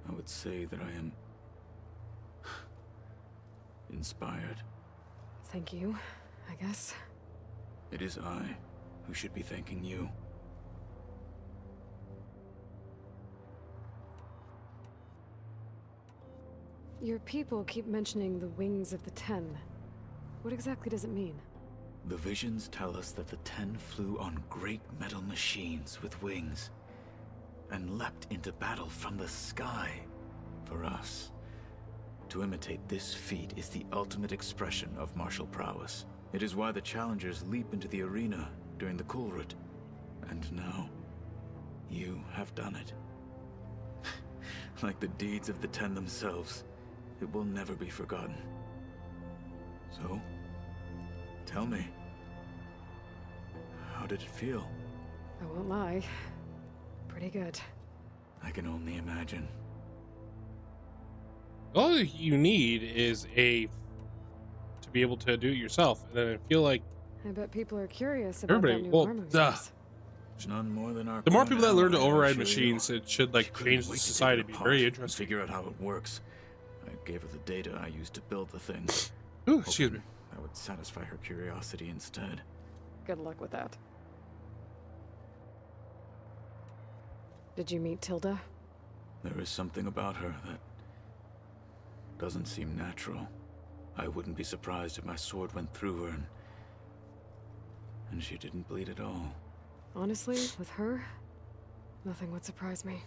I would say that I am inspired. Thank you, I guess. It is I who should be thanking you. Your people keep mentioning the wings of the Ten. What exactly does it mean? The visions tell us that the Ten flew on great metal machines with wings, and leapt into battle from the sky. For us, to imitate this feat is the ultimate expression of martial prowess. It is why the challengers leap into the arena during the Kulrut. And now, you have done it. Like the deeds of the Ten themselves, it will never be forgotten. So, tell me, how did it feel? I won't lie. Pretty good. I can only imagine. All you need is to be able to do it yourself. And then I feel like I bet people are curious about everybody, that new well, armor. None more than our the more common people that learn to ally, override I'll show machines, you. it should like She couldn't change the wait to take society. it Be apart very and interesting. figure out how it works. I gave her the data I used to build the thing. Ooh, excuse me. That would satisfy her curiosity instead. Good luck with that. Did you meet Tilda? There is something about her that doesn't seem natural. I wouldn't be surprised if my sword went through her and she didn't bleed at all. Honestly, with her, nothing would surprise me.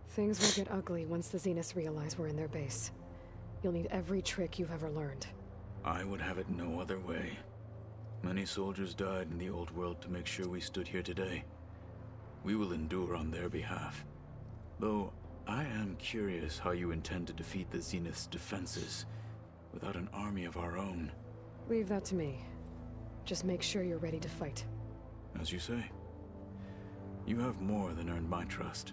Things will get ugly once the Zeniths realize we're in their base. You'll need every trick you've ever learned. I would have it no other way. Many soldiers died in the old world to make sure we stood here today. We will endure on their behalf. Though, I am curious how you intend to defeat the Zenith's defenses without an army of our own. Leave that to me. Just make sure you're ready to fight. As you say. You have more than earned my trust.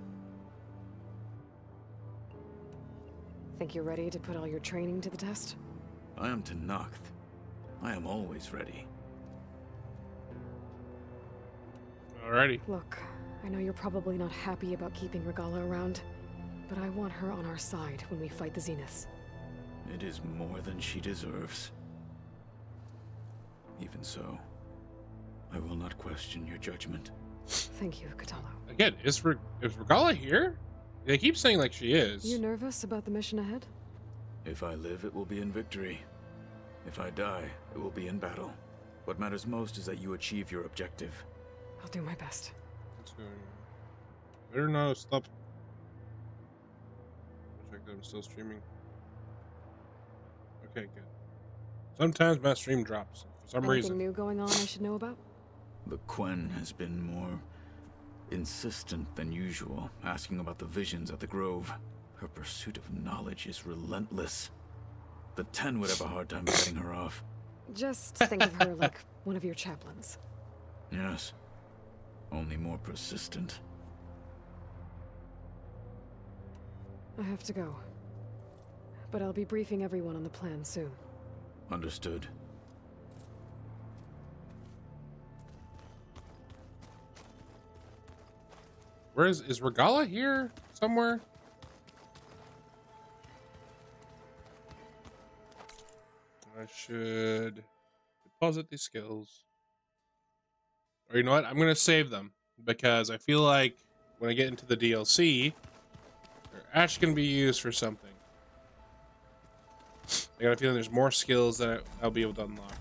Think you're ready to put all your training to the test? I am Tenakth. I am always ready. Alrighty. Look, I know you're probably not happy about keeping Regala around, but I want her on our side when we fight the Zeniths. It is more than she deserves. Even so, I will not question your judgment. Thank you, Katalo. Again, is Regala here? They keep saying like she is. You nervous about the mission ahead? If I live, it will be in victory. If I die, it will be in battle. What matters most is that you achieve your objective. I'll do my best. Better not stop. Check that I'm still streaming. Okay, good. Sometimes my stream drops for some Anything reason. new going on I should know about? The Quen has been more insistent than usual, asking about the visions at the Grove. Her pursuit of knowledge is relentless. The 10 would have a hard time getting her off. Just think of her like one of your chaplains. Yes, only more persistent. I have to go. But I'll be briefing everyone on the plan soon. Understood. Where is Regala here somewhere? I should deposit these skills. Or you know what? I'm gonna save them because I feel like when I get into the DLC, they're actually gonna be used for something. I got a feeling there's more skills that I'll be able to unlock.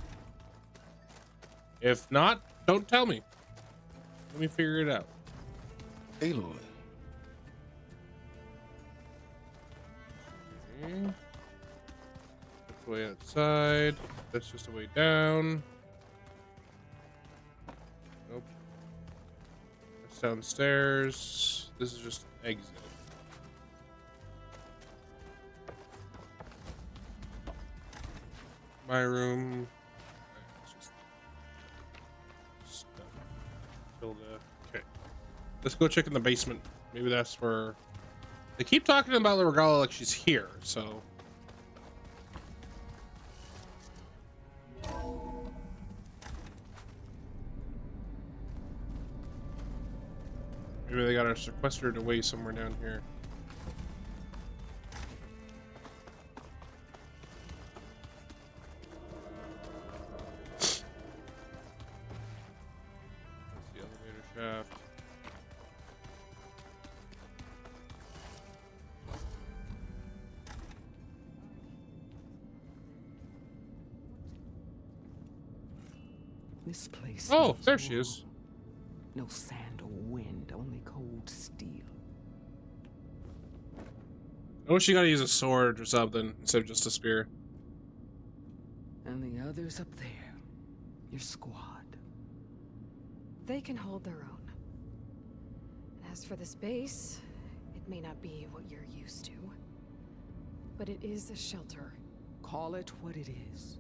If not, don't tell me. Let me figure it out. Aloy. Okay. That's way outside. That's just a way down. Nope. That's downstairs. This is just exit. My room. It's just stuff. Tilda. Okay. Let's go check in the basement. Maybe that's where they keep talking about the Regala like she's here, so. Maybe they got her sequestered away somewhere down here. That's the elevator shaft. This place. Oh, there she is. No sand or wind, only cold steel. I wish you gotta use a sword or something instead of just a spear. And the others up there. Your squad. They can hold their own. And as for this base, it may not be what you're used to. But it is a shelter. Call it what it is.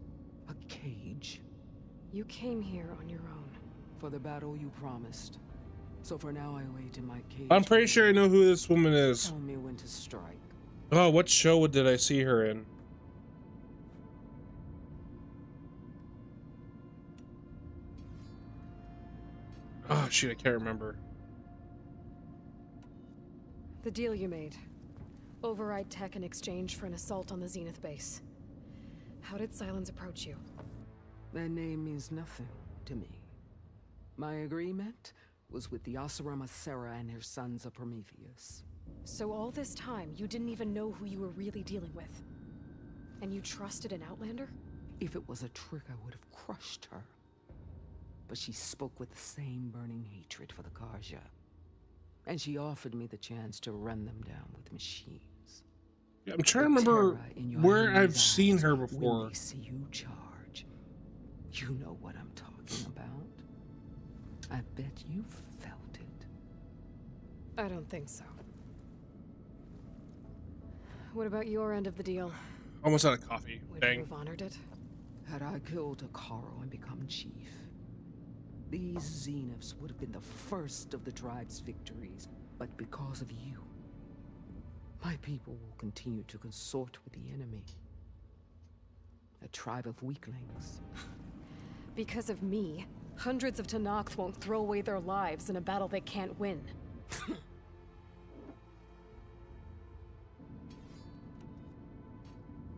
A cage. You came here on your own. For the battle you promised. So for now I wait in my cage. I'm pretty sure I know who this woman is. Tell me when to strike. Oh, what show did I see her in? Oh, shoot, I can't remember. The deal you made. Override tech in exchange for an assault on the Zenith base. How did Silence approach you? That name means nothing to me. My agreement was with the Osurama Sera and her sons of Prometheus. So all this time, you didn't even know who you were really dealing with? And you trusted an Outlander? If it was a trick, I would have crushed her. But she spoke with the same burning hatred for the Karja. And she offered me the chance to run them down with machines. Yeah, I'm trying to remember where I've seen her before. When they see you charge, you know what I'm talking about. I bet you felt it. I don't think so. What about your end of the deal? Almost out of coffee. Would you Dang. have honored it? Had I killed Akaro and become chief, these Zeniths would have been the first of the tribe's victories. But because of you, my people will continue to consort with the enemy. A tribe of weaklings. Because of me, hundreds of Tenakth won't throw away their lives in a battle they can't win.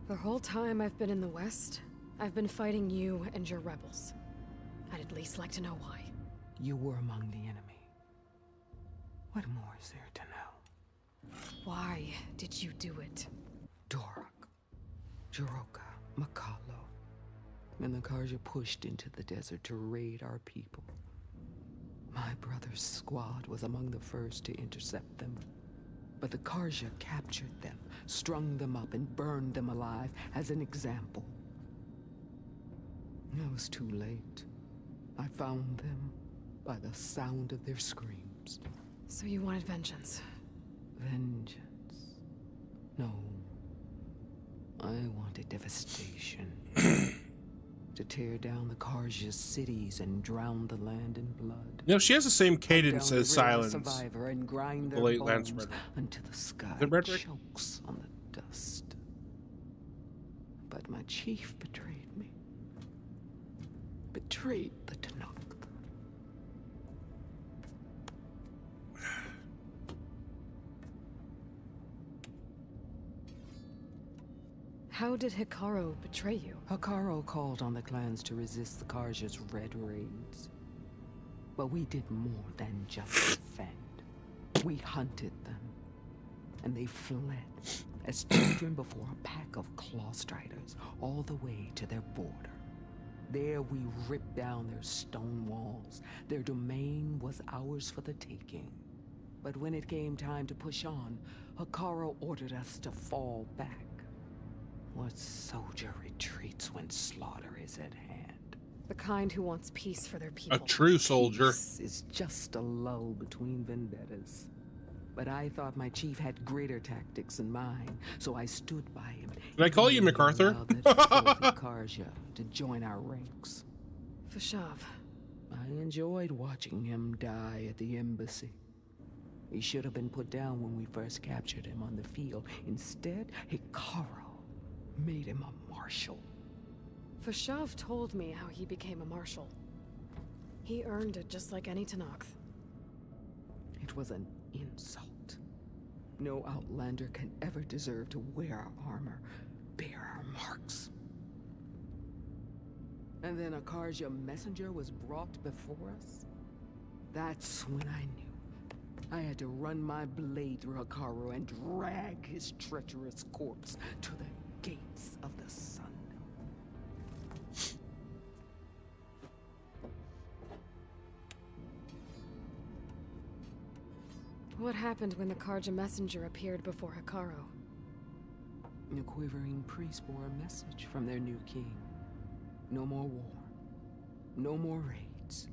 The whole time I've been in the West, I've been fighting you and your rebels. I'd at least like to know why. You were among the enemy. What more is there to know? Why did you do it? Dorak, Jiroka, Makalo, and the Karja pushed into the desert to raid our people. My brother's squad was among the first to intercept them. But the Karja captured them, strung them up, and burned them alive as an example. It was too late. I found them by the sound of their screams. So you wanted vengeance? Vengeance? No. I wanted devastation. To tear down the Karja's cities and drown the land in blood. You know, she has the same cadence as Silence. Survivor and grind The their late bones Lance Reddick. until the sky chokes on the dust. But my chief betrayed me. Betrayed the Tanakh. How did Hikaru betray you? Hikaru called on the clans to resist the Karja's red raids. But we did more than just defend. We hunted them. And they fled, as children before a pack of claw striders, all the way to their border. There we ripped down their stone walls. Their domain was ours for the taking. But when it came time to push on, Hikaru ordered us to fall back. What soldier retreats when slaughter is at hand? The kind who wants peace for their people. A true soldier. Peace is just a lull between vendettas. But I thought my chief had greater tactics than mine, so I stood by him. Did I call you MacArthur? Karja to join our ranks. Fashav. I enjoyed watching him die at the embassy. He should have been put down when we first captured him on the field. Instead, Hikaru made him a marshal. Fashav told me how he became a marshal. He earned it just like any Tanakh. It was an insult. No outlander can ever deserve to wear our armor, bear our marks. And then a Karja messenger was brought before us? That's when I knew. I had to run my blade through Hikaru and drag his treacherous corpse to the gates of the sun. What happened when the Karja messenger appeared before Hikaru? The quivering priests bore a message from their new king. No more war. No more raids.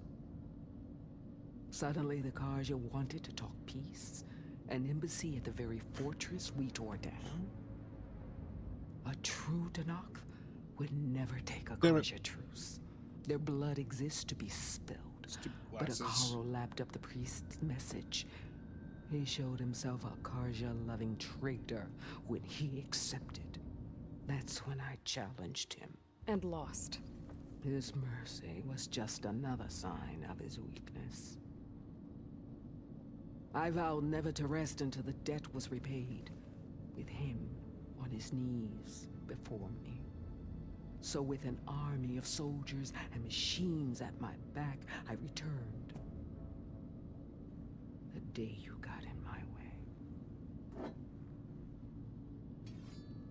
Suddenly the Karja wanted to talk peace. An embassy at the very fortress we tore down. A true Tanakh would never take a Karja truce. Their blood exists to be spilled. But Hikaru lapped up the priest's message. He showed himself a Karja-loving traitor when he accepted. That's when I challenged him. And lost. His mercy was just another sign of his weakness. I vowed never to rest until the debt was repaid, with him on his knees before me. So with an army of soldiers and machines at my back, I returned. The day you got in my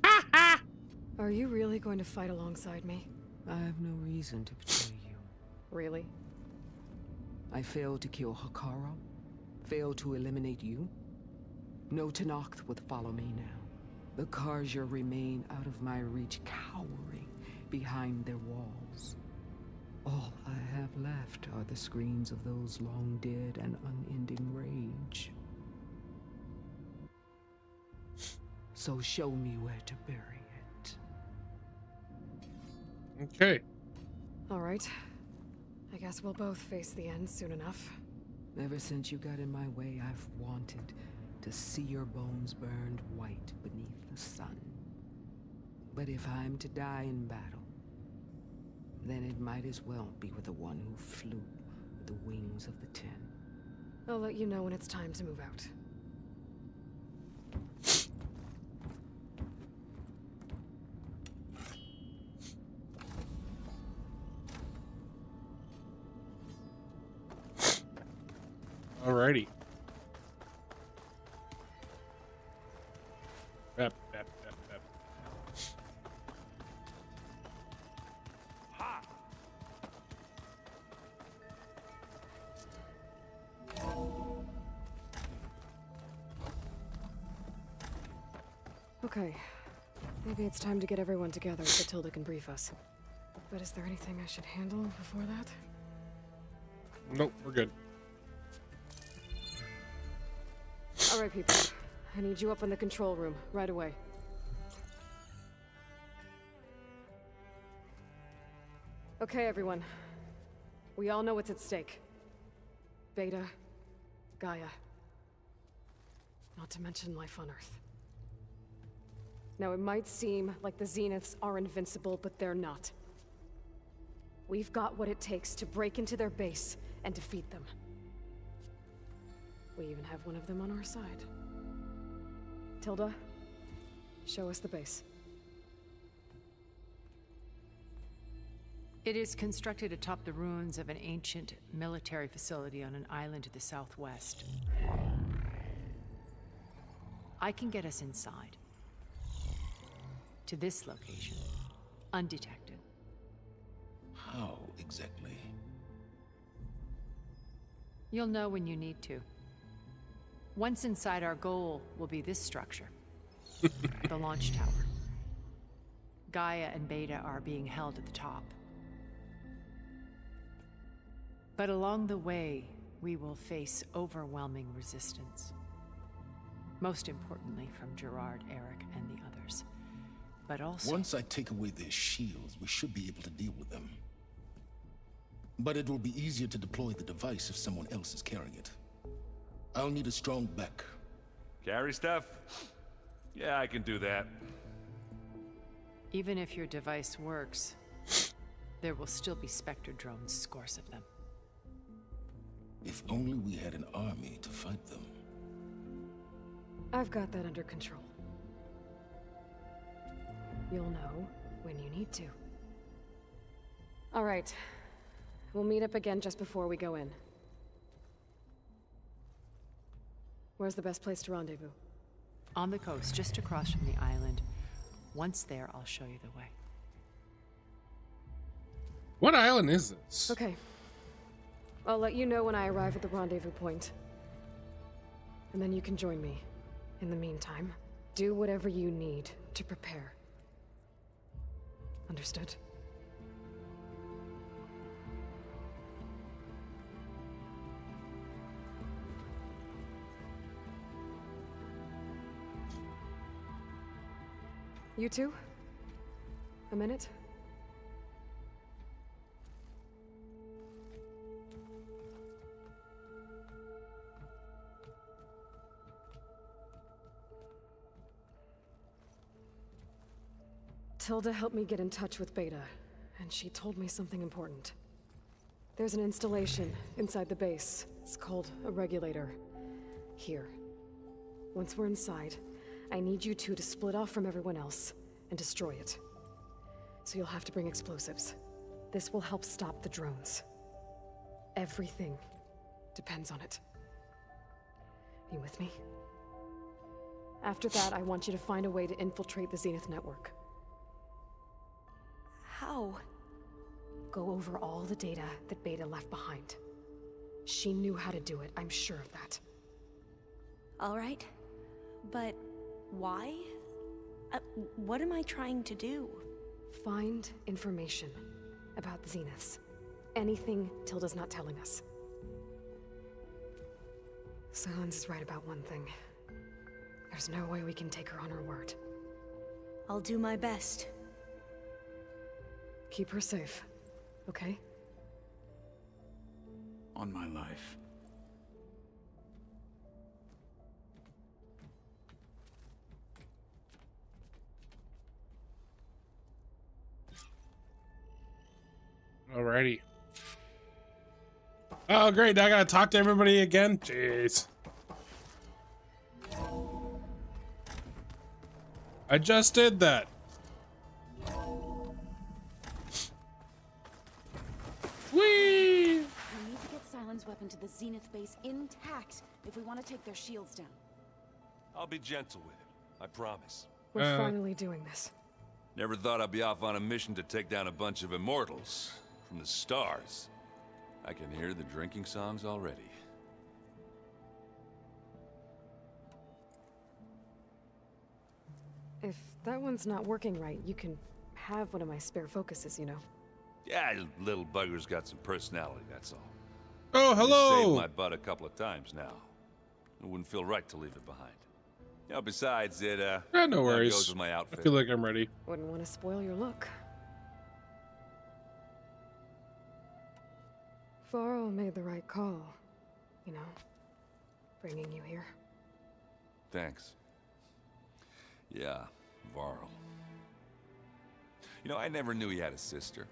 way. Are you really going to fight alongside me? I have no reason to betray you. Really? I failed to kill Hikaru, failed to eliminate you. No Tanakh would follow me now. The Karja remain out of my reach, cowering behind their walls. All I have left are the screams of those long dead and unending rage. So show me where to bury it. Okay. All right. I guess we'll both face the end soon enough. Ever since you got in my way, I've wanted to see your bones burned white beneath the sun. But if I'm to die in battle, then it might as well be with the one who flew with the wings of the 10. I'll let you know when it's time to move out. Pep, pep, pep, pep. Ha! Okay. Maybe it's time to get everyone together so Tilda can brief us. But is there anything I should handle before that? Nope, we're good. Alright, people. I need you up in the control room, right away. Okay, everyone. We all know what's at stake. Beta, Gaia. Not to mention life on Earth. Now, it might seem like the Zeniths are invincible, but they're not. We've got what it takes to break into their base and defeat them. We even have one of them on our side. Tilda, show us the base. It is constructed atop the ruins of an ancient military facility on an island to the southwest. I can get us inside. To this location, undetected. How exactly? You'll know when you need to. Once inside, our goal will be this structure. The launch tower. Gaia and Beta are being held at the top. But along the way, we will face overwhelming resistance. Most importantly from Gerard, Eric, and the others. But also... Once I take away their shields, we should be able to deal with them. But it will be easier to deploy the device if someone else is carrying it. I'll need a strong back. Carry stuff? Yeah, I can do that. Even if your device works, there will still be Spectre drones, scores of them. If only we had an army to fight them. I've got that under control. You'll know when you need to. All right. We'll meet up again just before we go in. Where's the best place to rendezvous? On the coast, just across from the island. Once there, I'll show you the way. What island is this? Okay. I'll let you know when I arrive at the rendezvous point. And then you can join me. In the meantime, do whatever you need to prepare. Understood? You two? A minute? Tilda helped me get in touch with Beta, and she told me something important. There's an installation inside the base. It's called a regulator. Here. Once we're inside, I need you two to split off from everyone else and destroy it. So you'll have to bring explosives. This will help stop the drones. Everything depends on it. You with me? After that, I want you to find a way to infiltrate the Zenith network. How? Go over all the data that Beta left behind. She knew how to do it, I'm sure of that. All right. But why? What am I trying to do? Find information about the Zeniths. Anything Tilda's not telling us. Silence is right about one thing. There's no way we can take her on her word. I'll do my best. Keep her safe, okay? On my life. Alrighty. Oh, great. Now I gotta talk to everybody again? Jeez. I just did that. Whee! We need to get Silent's weapon to the Zenith base intact if we want to take their shields down. I'll be gentle with him. I promise. We're finally doing this. Never thought I'd be off on a mission to take down a bunch of immortals from the stars. I can hear the drinking songs already. If that one's not working right, you can have one of my spare focuses, you know. Yeah, little bugger's got some personality, that's all. Oh, hello! Saved my butt a couple of times now. It wouldn't feel right to leave it behind. You know, besides, it, yeah, no worries. goes with my outfit. I feel like I'm ready. Wouldn't want to spoil your look. Varl made the right call. You know, bringing you here. Thanks. Yeah, Varl. You know, I never knew he had a sister.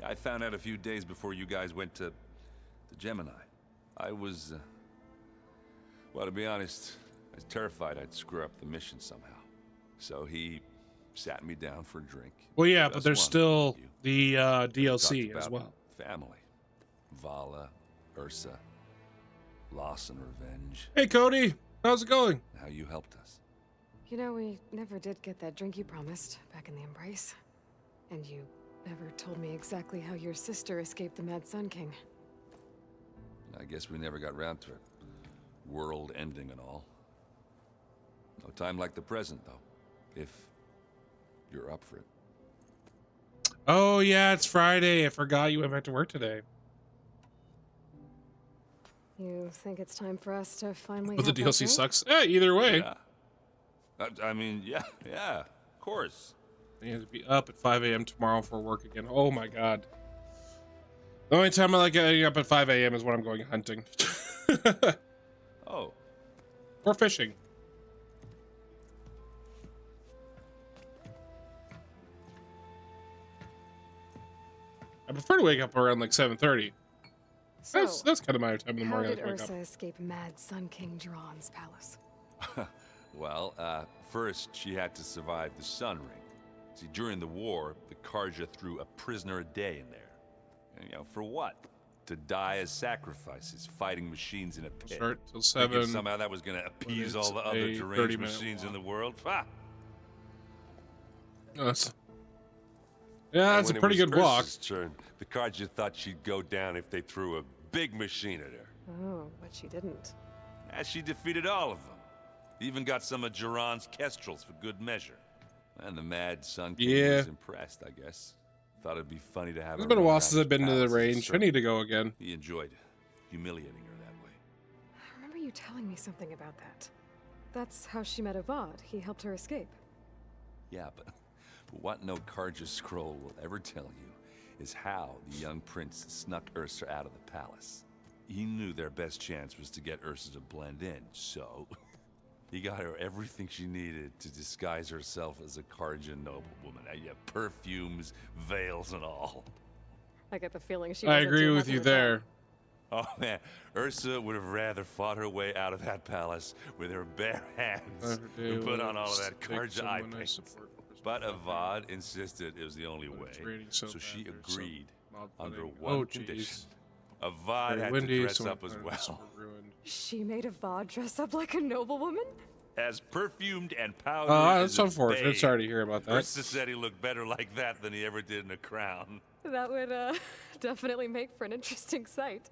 I found out a few days before you guys went to Gemini. I was, well, to be honest, I was terrified I'd screw up the mission somehow. So he sat me down for a drink. Well, yeah, but there's still the DLC as well. Family. Vala, Ursa, loss and revenge. Hey, Cody. How's it going? How you helped us. You know, we never did get that drink you promised back in the Embrace. And you never told me exactly how your sister escaped the Mad Sun King. I guess we never got round to it. World ending and all. No time like the present, though. If you're up for it. Oh, yeah, it's Friday. I forgot you went back to work today. You think it's time for us to finally But the have that DLC drink? sucks. Either way. Yeah. I mean, yeah, of course. I have to be up at 5 a.m. tomorrow for work again. Oh my god. The only time I like getting up at 5 a.m. is when I'm going hunting. Oh. Or fishing. I prefer to wake up around like 7:30. So, That's kind of my time in the how morning. did I wake Ursa up. escape Mad Sun King Jiran's palace? Well, first she had to survive the Sun Ring. See, during the war, the Karja threw a prisoner a day in there. And, you know, for what? To die as sacrifices, fighting machines in a pit. Start till Thinking 7. somehow that was going to appease all the it's other a deranged 30-minute machines in walk. the world. Ha! Yes. Yeah, that's a And when it pretty was good walk. Ursa's turn, the Karja thought she'd go down if they threw a big machine at her. Oh, but she didn't. And she defeated all of them. Even got some of Jiran's kestrels for good measure. And the Mad Sun King was impressed, I guess. Thought it'd be funny to have It's her been a run while around since I've his been to the palace as a range. I servant. need to go again. He enjoyed humiliating her that way. I remember you telling me something about that. That's how she met Avad. He helped her escape. Yeah, but what no Karja scroll will ever tell you is how the young prince snuck Ursa out of the palace. He knew their best chance was to get Ursa to blend in, so he got her everything she needed to disguise herself as a Karja noblewoman. Yeah, perfumes, veils, and all. I get the feeling she I wasn't agree too with happy you that. there. Oh man, Ursa would have rather fought her way out of that palace with her bare hands than put on all of that Karja eye paint. But Avad insisted it was the only way, so she agreed under one condition. Avad had to dress up as well. She made Avad dress up like a noblewoman? As perfumed and powdered That's as a unfortunate. babe. Sorry to hear about that. Ursa said he looked better like that than he ever did in a crown. That would definitely make for an interesting sight.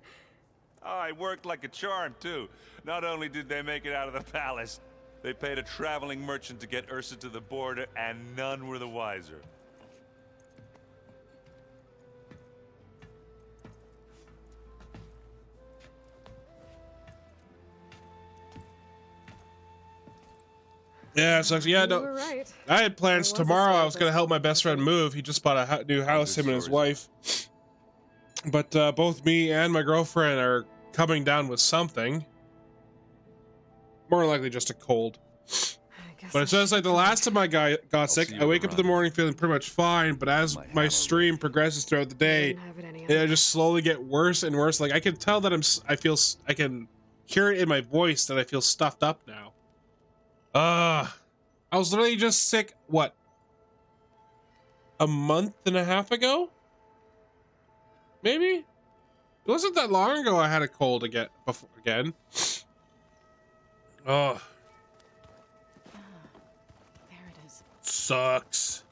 Oh, it worked like a charm, too. Not only did they make it out of the palace, they paid a traveling merchant to get Ursa to the border, and none were the wiser. Yeah, it sucks. Yeah, You no. were right. I had plans There was a tomorrow. I was scandal. going to help my best friend move. He just bought a new house, him and his wife. But both me and my girlfriend are coming down with something. More likely just a cold. But it's just like the last time I got sick, I wake up in the morning feeling pretty much fine, but as my stream progresses throughout the day, it just slowly get worse and worse. Like I can tell that I can hear it in my voice that I feel stuffed up now. I was literally just sick, what? A month and a half ago? Maybe? It wasn't that long ago I had a cold again. Oh. sucks.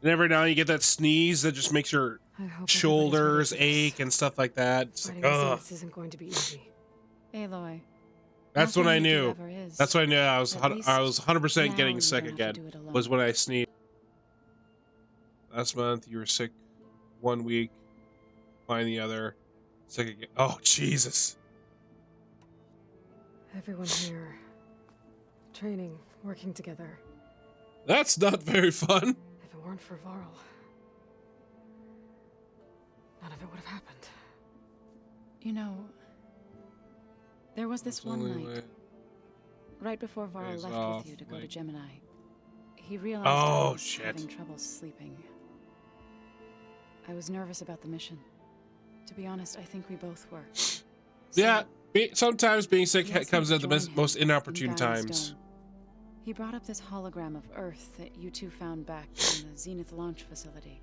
And every now and then you get that sneeze that just makes your shoulders ache and stuff like that. It's like, ugh. This isn't going to be easy. Aloy. That's when I knew. Ever is. That's when I knew I was At least 100% now getting you sick don't have to again. do it alone. Was when I sneezed. Last month you were sick 1 week, fine the other, sick again. Oh Jesus! Everyone here, training, working together. That's not very fun. If it weren't for Varl, none of it would have happened. You know, there was this one night, right before Varl left with you to go to Gemini. He realized I was having trouble sleeping. I was nervous about the mission. To be honest, I think we both were. So Yeah, sometimes being sick comes at the join him most in inopportune Gaia's times. dome. He brought up this hologram of Earth that you two found back in the Zenith launch facility.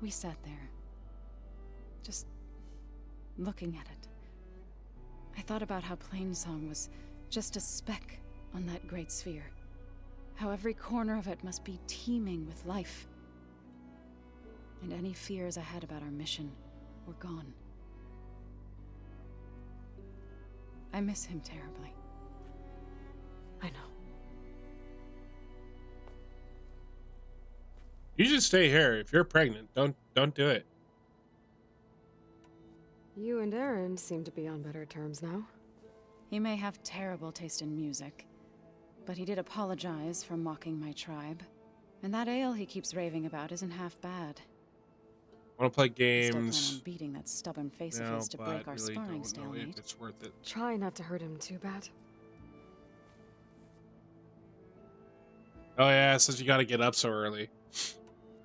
We sat there, just looking at it. I thought about how Plainsong was just a speck on that great sphere. How every corner of it must be teeming with life. And any fears I had about our mission were gone. I miss him terribly. I know. You should stay here. If you're pregnant, don't do it. You and Aaron seem to be on better terms now. He may have terrible taste in music, but he did apologize for mocking my tribe. And that ale he keeps raving about isn't half bad. I want to play I still plan games. on beating that stubborn face of No, his to but break our really sparring don't know stalemate. if it's worth it. Try not to hurt him too bad. Oh yeah, since you got to get up so early.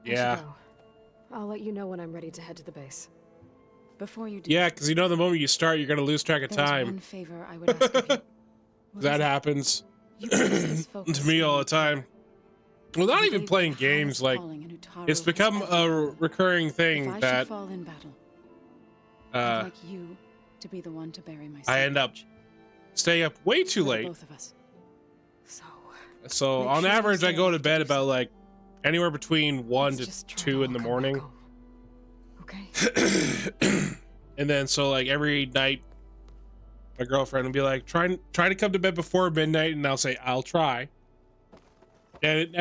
Yeah. I should go. I'll let you know when I'm ready to head to the base. Before you do, Yeah, because you know the moment you start, you're gonna lose track of there's time. one favor I would ask of you. That happens You place this focus to me on all me. the time. Well, not You even gave playing the highest games, like calling in Utaru it's has become ever a known. recurring If thing I that should fall in battle, I'd uh, like you to be the one to bury my I end up staying up way too for late. both of us. So Make on sure you average, I stay go to after bed you about like anywhere between 1 Let's to just try 2 in the all come morning. back home. Okay? And then so like every night, my girlfriend will be like, try to come to bed before midnight, and I'll say I'll try. And it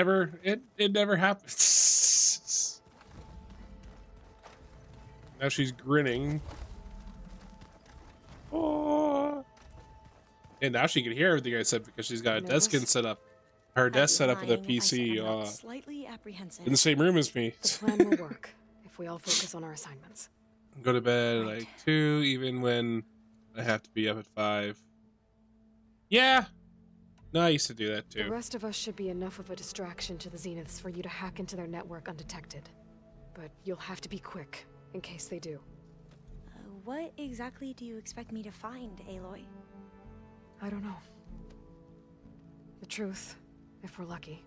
never happens. Now she's grinning. Oh. And now she can hear everything I said because she's got a desk set up. Her desk set up with a PC slightly apprehensive. in the same room as me. The plan will work if we all focus on our assignments. Go to bed at like 2, even when I have to be up at 5. Yeah. No, I used to do that The too. rest of us should be enough of a distraction to the Zeniths for you to hack into their network undetected. But you'll have to be quick, in case they do. What exactly do you expect me to find, Aloy? I don't know. The truth, if we're lucky.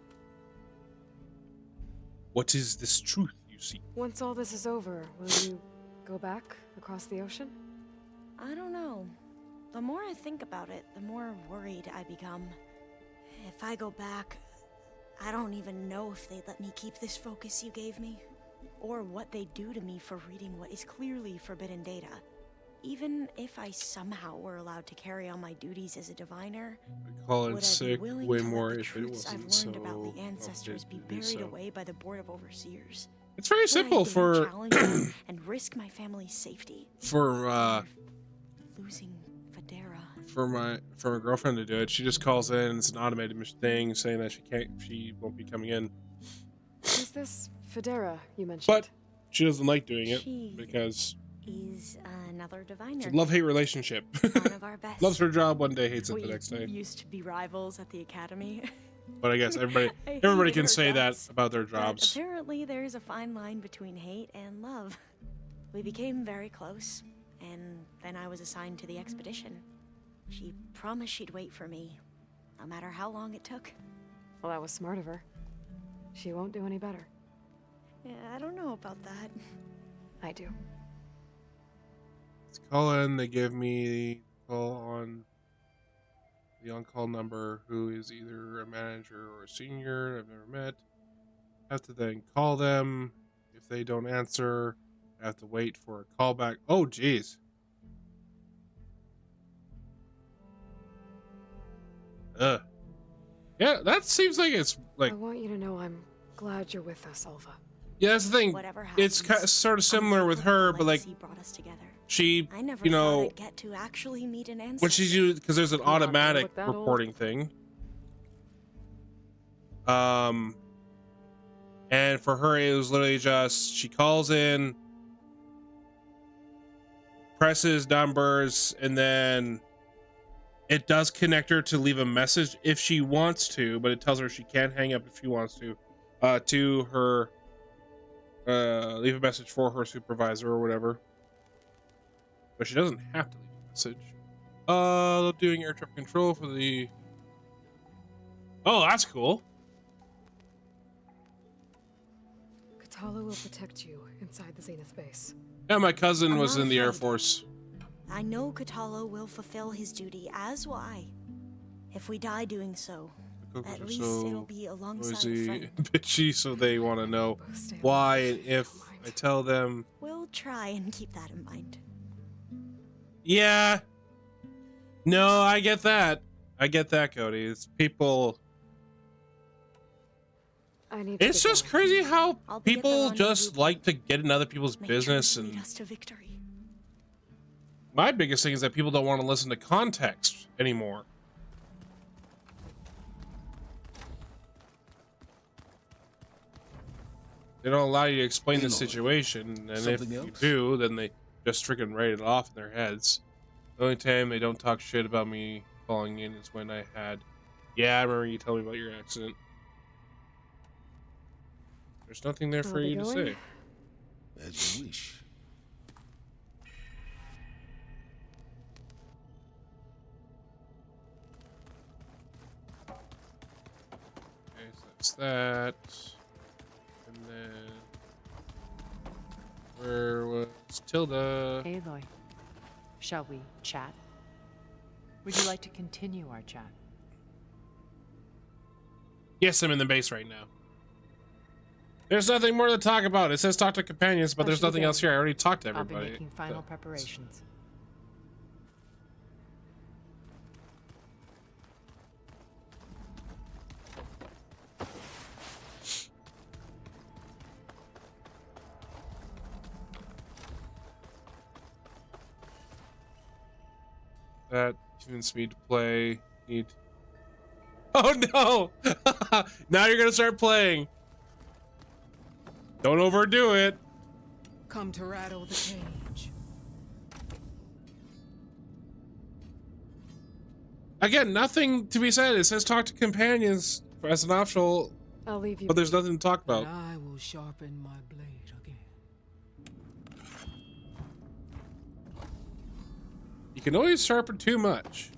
What is this truth you see? Once all this is over, will you go back across the ocean? I don't know. The more I think about it, the more worried I become. If I go back, I don't even know if they'd let me keep this focus you gave me, or what they'd do to me for reading what is clearly forbidden data. Even if I somehow were allowed to carry on my duties as a diviner, Call would it I be sick willing way to let more the if it truths I've wasn't learned about so the ancestors be complicated to do buried so. away by the Board of Overseers? It's very Would I simple dare for challenge them and risk my family's safety? Losing Federa. For my girlfriend to do it. She just calls in. It's an automated thing saying that she won't be coming in. Is this Federa you mentioned? But she doesn't like doing it She because is another diviner. it's a love-hate relationship. One of our best. Loves her job one day, hates it We the next day. used to be rivals at the academy. But I guess everybody I everybody hated can her say guts. that about their But jobs. apparently, there's a fine line between hate and love. We became very close, and then I was assigned to the expedition. She promised she'd wait for me, no matter how long it took. Well, that was smart of her. She won't do any better. Yeah, I don't know about that. I do. Let's call in. They give me the call on the on-call number, who is either a manager or a senior I've never met. I have to then call them. If they don't answer, I have to wait for a callback. Oh, geez. Yeah, that seems like it's like. I want you to know I'm glad you're with us, Alva. Yeah, that's the thing. It's sort of similar with her, but like brought us together. she, I never you thought know, I'd get to actually meet an ancestor. when she's used, because there's an Come on, automatic look that reporting thing. And for her, it was literally just she calls in, presses numbers, and then it does connect her to leave a message if she wants to, but it tells her she can't hang up if she wants to her, leave a message for her supervisor or whatever. But she doesn't have to leave a message. Doing air traffic control for the. Oh, that's cool. Katala will protect you inside the Zenith base. Yeah, my cousin I'm was not in the Air afraid. Force. I know Katala will fulfill his duty, as will I. If we die doing so, at least it'll be alongside a noisy friend. and bitchy, so they want to know why and if I tell them. We'll try and keep that in mind. Yeah. No, I get that. I get that, Cody. It's people. I need It's to get just going. crazy how I'll be at the people rendezvous just like to get in other people's Make sure business, to lead and us to victory. my biggest thing is that people don't want to listen to context anymore. They don't allow you to explain the situation, and if Something you else? do, then they just freaking write it off in their heads. The only time they don't talk shit about me calling in is when I had. Yeah, I remember you telling me about your accident. There's nothing there for Are they you to going? say. As you wish. Okay, so that's that. And then where was Tilda? Aloy, shall we chat? Would you like to continue our chat? Yes, I'm in the base right now. There's nothing more to talk about. It says talk to companions, but there's nothing else here. I already talked to I'll be everybody. making final preparations. That convinced me to play. Oh no! Now you're gonna start playing. Don't overdo it. Come to rattle the cage. Again, nothing to be said. It says talk to companions as an optional, I'll leave you. but there's nothing to talk about. And I will sharpen my blade again. You can always sharpen too much.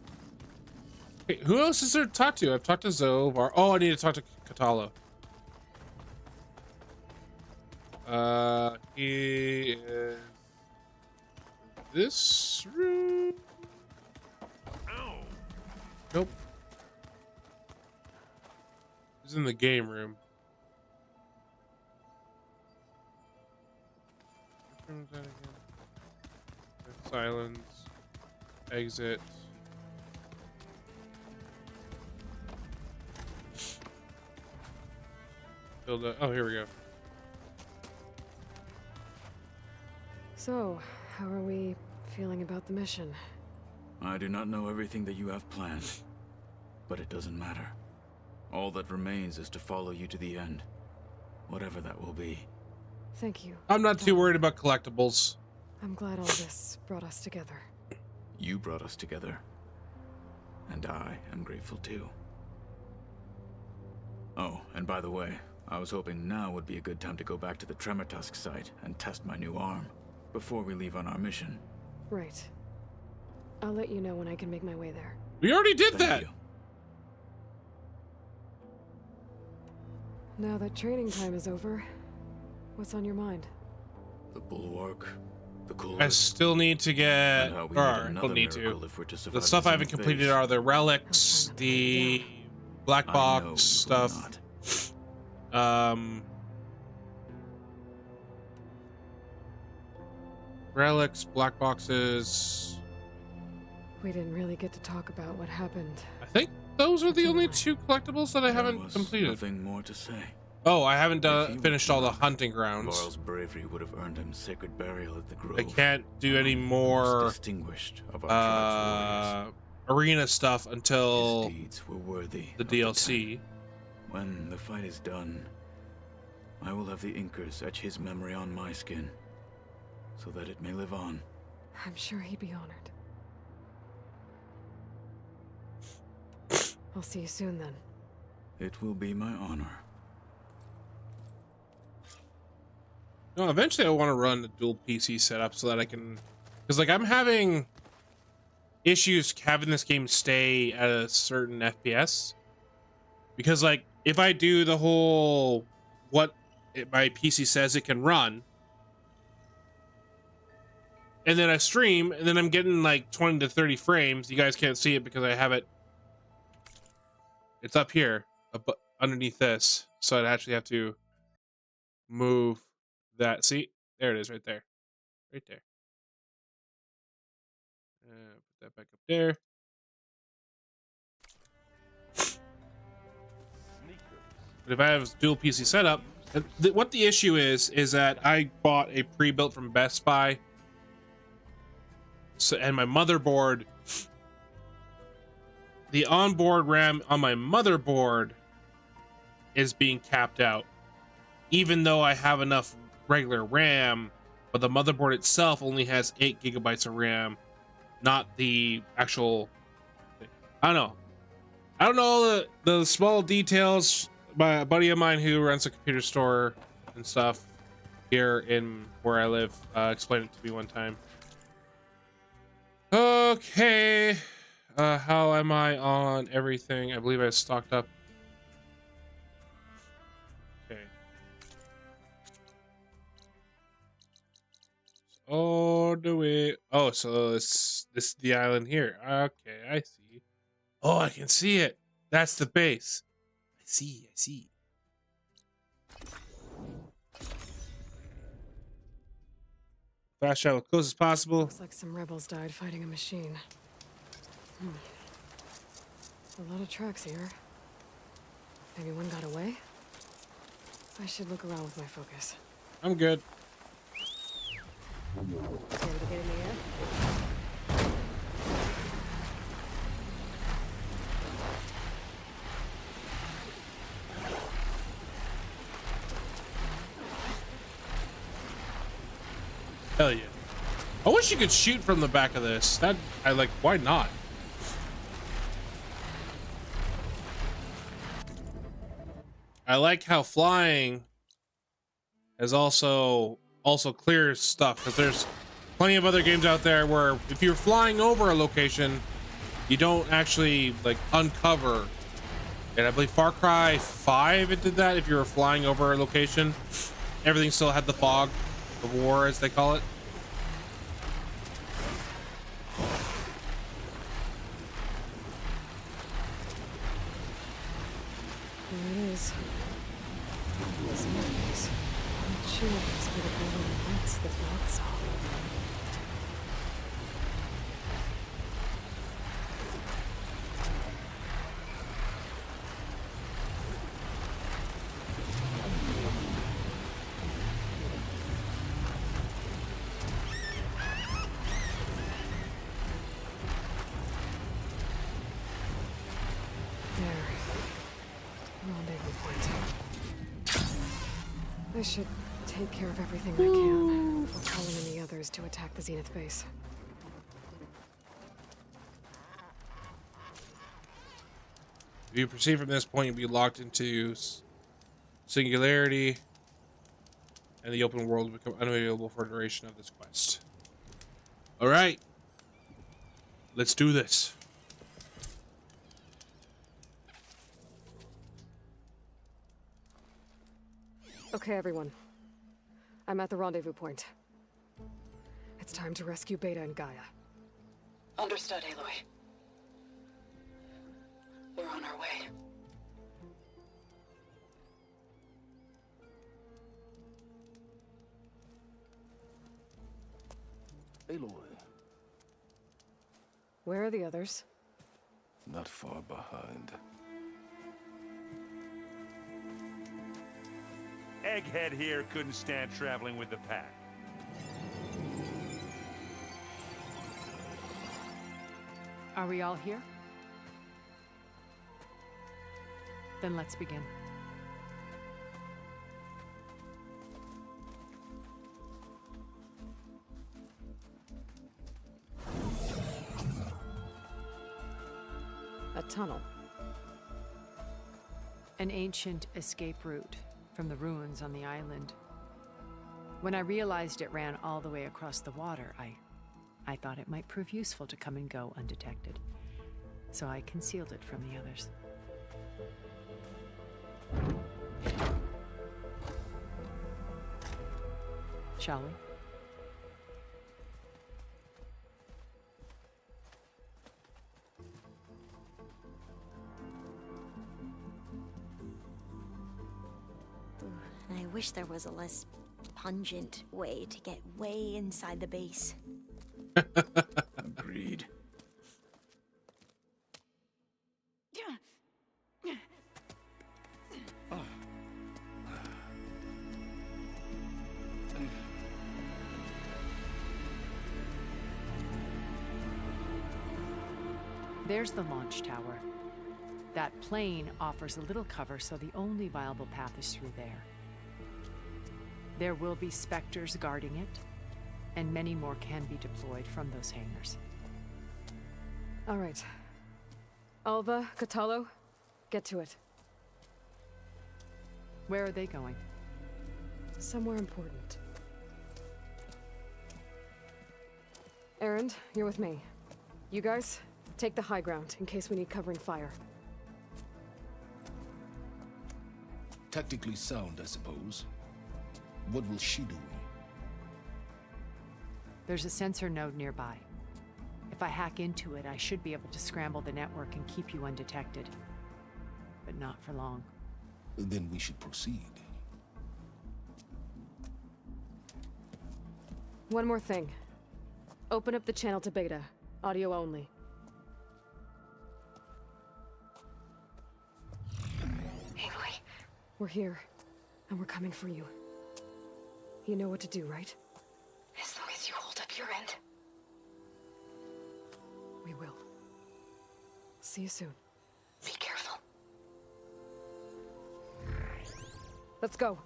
Hey, who else is there to talk to? I've talked to Zoe. Oh, I need to talk to Katala. He is this room. Nope. He's in the game room. Which room is that again? Silence. Exit. Tilda. Oh, here we go. So, how are we feeling about the mission? I do not know everything that you have planned, but it doesn't matter. All that remains is to follow you to the end, whatever that will be. Thank you. I'm not too worried about collectibles. I'm glad all this brought us together. You brought us together, and I am grateful too. Oh, and by the way, I was hoping now would be a good time to go back to the Tremortusk site and test my new arm, before we leave on our mission. Right. I'll let you know when I can make my way there. We already did Thank that. you. Now that training time is over, what's on your mind? The Bulwark, core. I still need to get, or I don't need to. The stuff I haven't completed are the relics, the black box stuff. Relics, black boxes. We didn't really get to talk about what happened. I think those are the only two collectibles that I haven't completed. Nothing more to say. Oh, I haven't finished all the hunting grounds. Varl's bravery would have earned him sacred burial at the grove. I can't do any more distinguished of our arena stuff until his deeds were worthy the DLC. When the fight is done, I will have the Inkers etch his memory on my skin, so that it may live on. I'm sure he'd be honored. I'll see you soon then. It will be my honor. No, eventually I want to run the dual PC setup so that I can, because like I'm having issues having this game stay at a certain FPS, because like if I do the whole my PC says it can run, and then I stream, and then I'm getting like 20 to 30 frames. You guys can't see it because I have it. It's up here, underneath this, so I'd actually have to move that. See, there it is, right there, right there. Put that back up there. But if I have dual PC setup, what the issue is that I bought a pre-built from Best Buy, so, and my motherboard, the onboard RAM on my motherboard is being capped out, even though I have enough regular RAM, but the motherboard itself only has 8 gigabytes of RAM, not the actual thing. I don't know the small details. A buddy of mine who runs a computer store and stuff here in where I live explained it to me one time. Okay, how am I on everything? I believe I stocked up. Okay. Oh, do it. Oh, so this is the island here. Okay, I see. Oh, I can see it. That's the base. I see. Fast travel close as possible. Looks like some rebels died fighting a machine. A lot of tracks here. Maybe one got away? I should look around with my focus. I'm good. Able to get in the air? Hell yeah. I wish you could shoot from the back of this. That I like, why not? I like how flying is also clears stuff, because there's plenty of other games out there where if you're flying over a location, you don't actually like uncover. And I believe Far Cry 5 it did that. If you were flying over a location, everything still had the fog of war, as they call it. There it is. This maze. I'm sure there's a bit of golden lights that not saw. I should take care of everything I can before calling in the others to attack the Zenith base. If you proceed from this point, you'll be locked into singularity, and the open world will become unavailable for the duration of this quest. All right, let's do this. Okay, everyone. I'm at the rendezvous point. It's time to rescue Beta and Gaia. Understood, Aloy. We're on our way. Aloy, Where are the others? not far behind. Egghead here couldn't stand traveling with the pack. Are we all here? Then let's begin. A tunnel. An ancient escape route from the ruins on the island. When I realized it ran all the way across the water, I thought it might prove useful to come and go undetected. So I concealed it from the others. Shall we? I wish there was a less pungent way to get way inside the base. Agreed. There's the launch tower. That plane offers a little cover, so the only viable path is through there. There will be Spectres guarding it, and many more can be deployed from those hangars. All right. Alva, Catalo, get to it. Where are they going? Somewhere important. Erend, you're with me. You guys, take the high ground in case we need covering fire. Tactically sound, I suppose. What will she do? There's a sensor node nearby. If I hack into it, I should be able to scramble the network and keep you undetected. But not for long. Then we should proceed. One more thing. Open up the channel to Beta. Audio only. Aloy. We're here, and we're coming for you. You know what to do, right? As long as you hold up your end. We will. See you soon. Be careful. Let's go.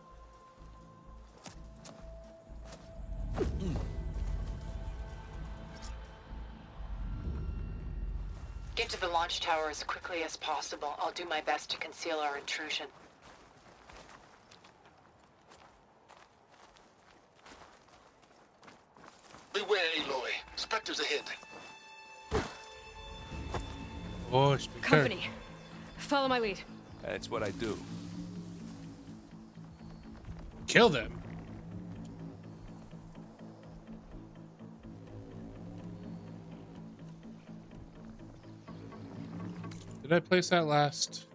Get to the launch tower as quickly as possible. I'll do my best to conceal our intrusion. Beware, Aloy. Spectres ahead. Oh, Company. Follow my lead. That's what I do. Kill them. Did I place that last?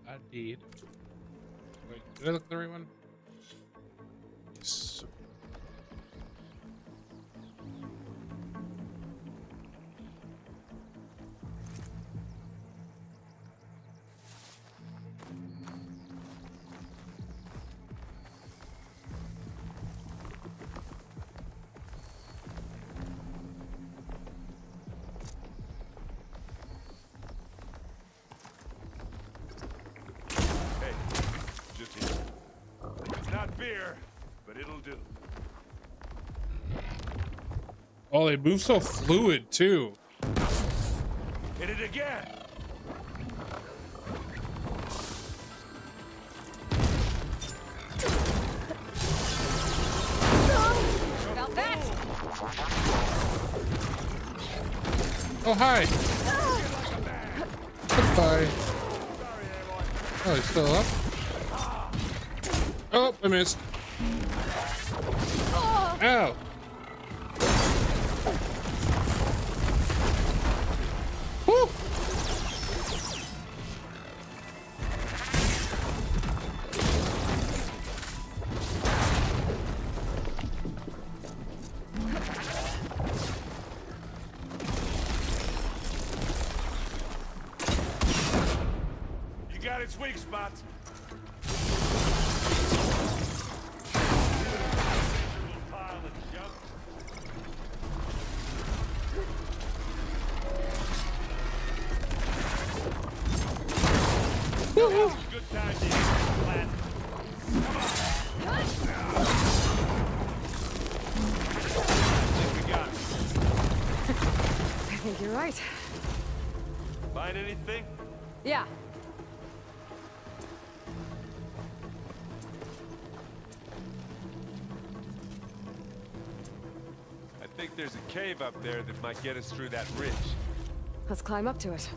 I did. Wait, did I look at the right one? Yes. Not beer, but it'll do. Oh, they move so fluid too. Hit it again. About that. Oh, hi. Goodbye. Oh, he's still up? Oh, I missed. Ow. got its weak spots. Pile of junk. Good time to use the plan. Come on. I think we got it. I think you're right. Find anything? Yeah. I think there's a cave up there that might get us through that ridge. Let's climb up to it.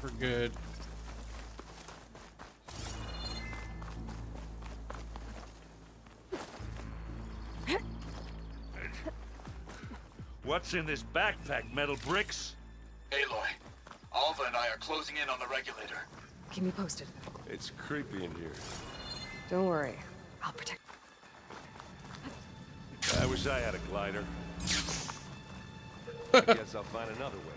We're good. What's in this backpack, metal bricks? Aloy, Alva and I are closing in on the regulator. Keep me posted. It's creepy in here. Don't worry. I'll protect. I wish I had a glider. I guess I'll find another way.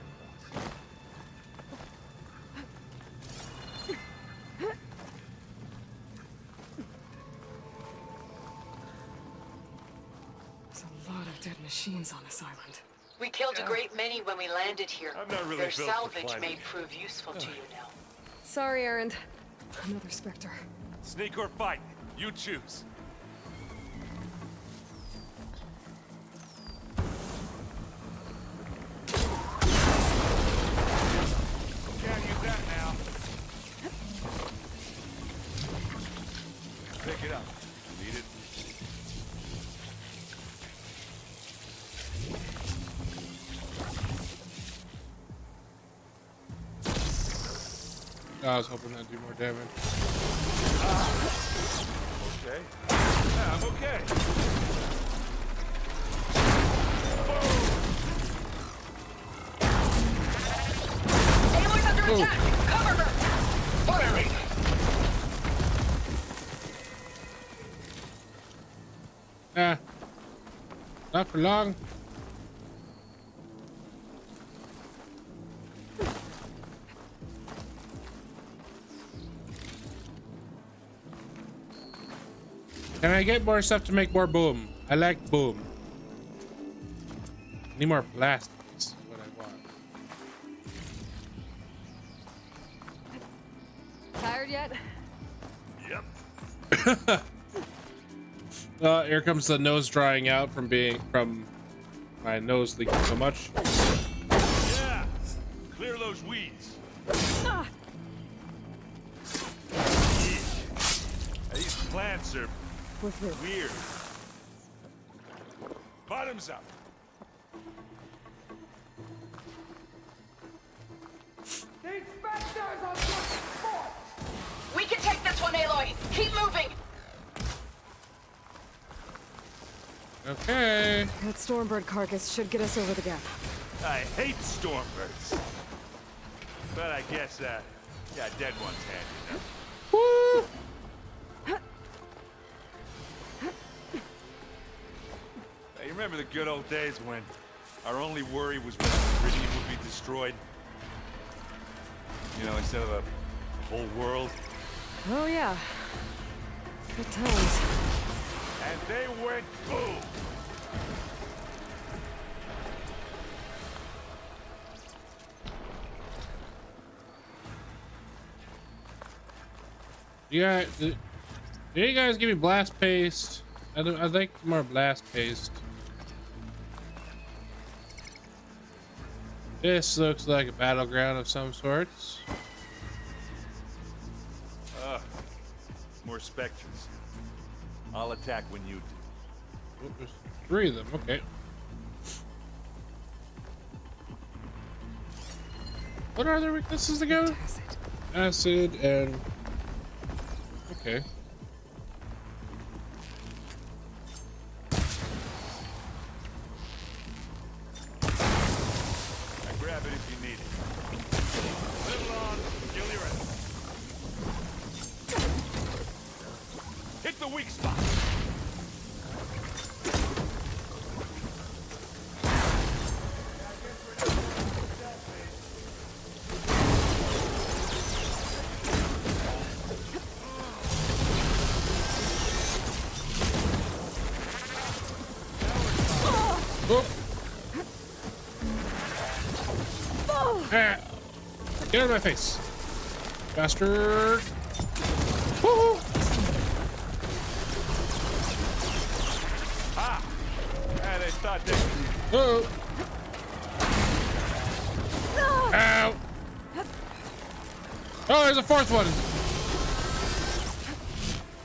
There's a lot of dead machines on this island. We killed a great many when we landed here. I'm not really Their built for salvage climbing. may prove useful to you now. Sorry, Erend. Another Spectre. Sneak or fight, you choose. Can't use that now. Pick it up. Need it? I was hoping that'd do more damage. Okay. Yeah, I'm okay. Aloy's under attack! Cover her! Firing! Not for long. Can I get more stuff to make more boom? I like boom. Need more blast. Is what I want. Tired yet? Yep. Here comes the nose drying out from my nose leaking so much. Yeah. Clear those weeds. These plants are weird. Bottoms up. We can take this one, Aloy! Keep moving! Okay. That Stormbird carcass should get us over the gap. I hate stormbirds. But I guess, yeah, dead one's handy, Woo! Hey, you remember the good old days when our only worry was when Meridian would be destroyed? You know, instead of the whole world? Oh, yeah. Good times. And they went boom! Yeah, do you guys give me blast paste? I'd like more blast paste. This looks like a battleground of some sorts. More specters. I'll attack when you do. Oh, there's 3 of them, okay. What are their weaknesses again? Acid and... Okay. I grab it if you need it. Live long, kill your enemy. Ah. Get out of my face. Bastard. Woohoo! Ah! Yeah, they thought they... Uh-oh. Ow! Oh, there's a fourth one.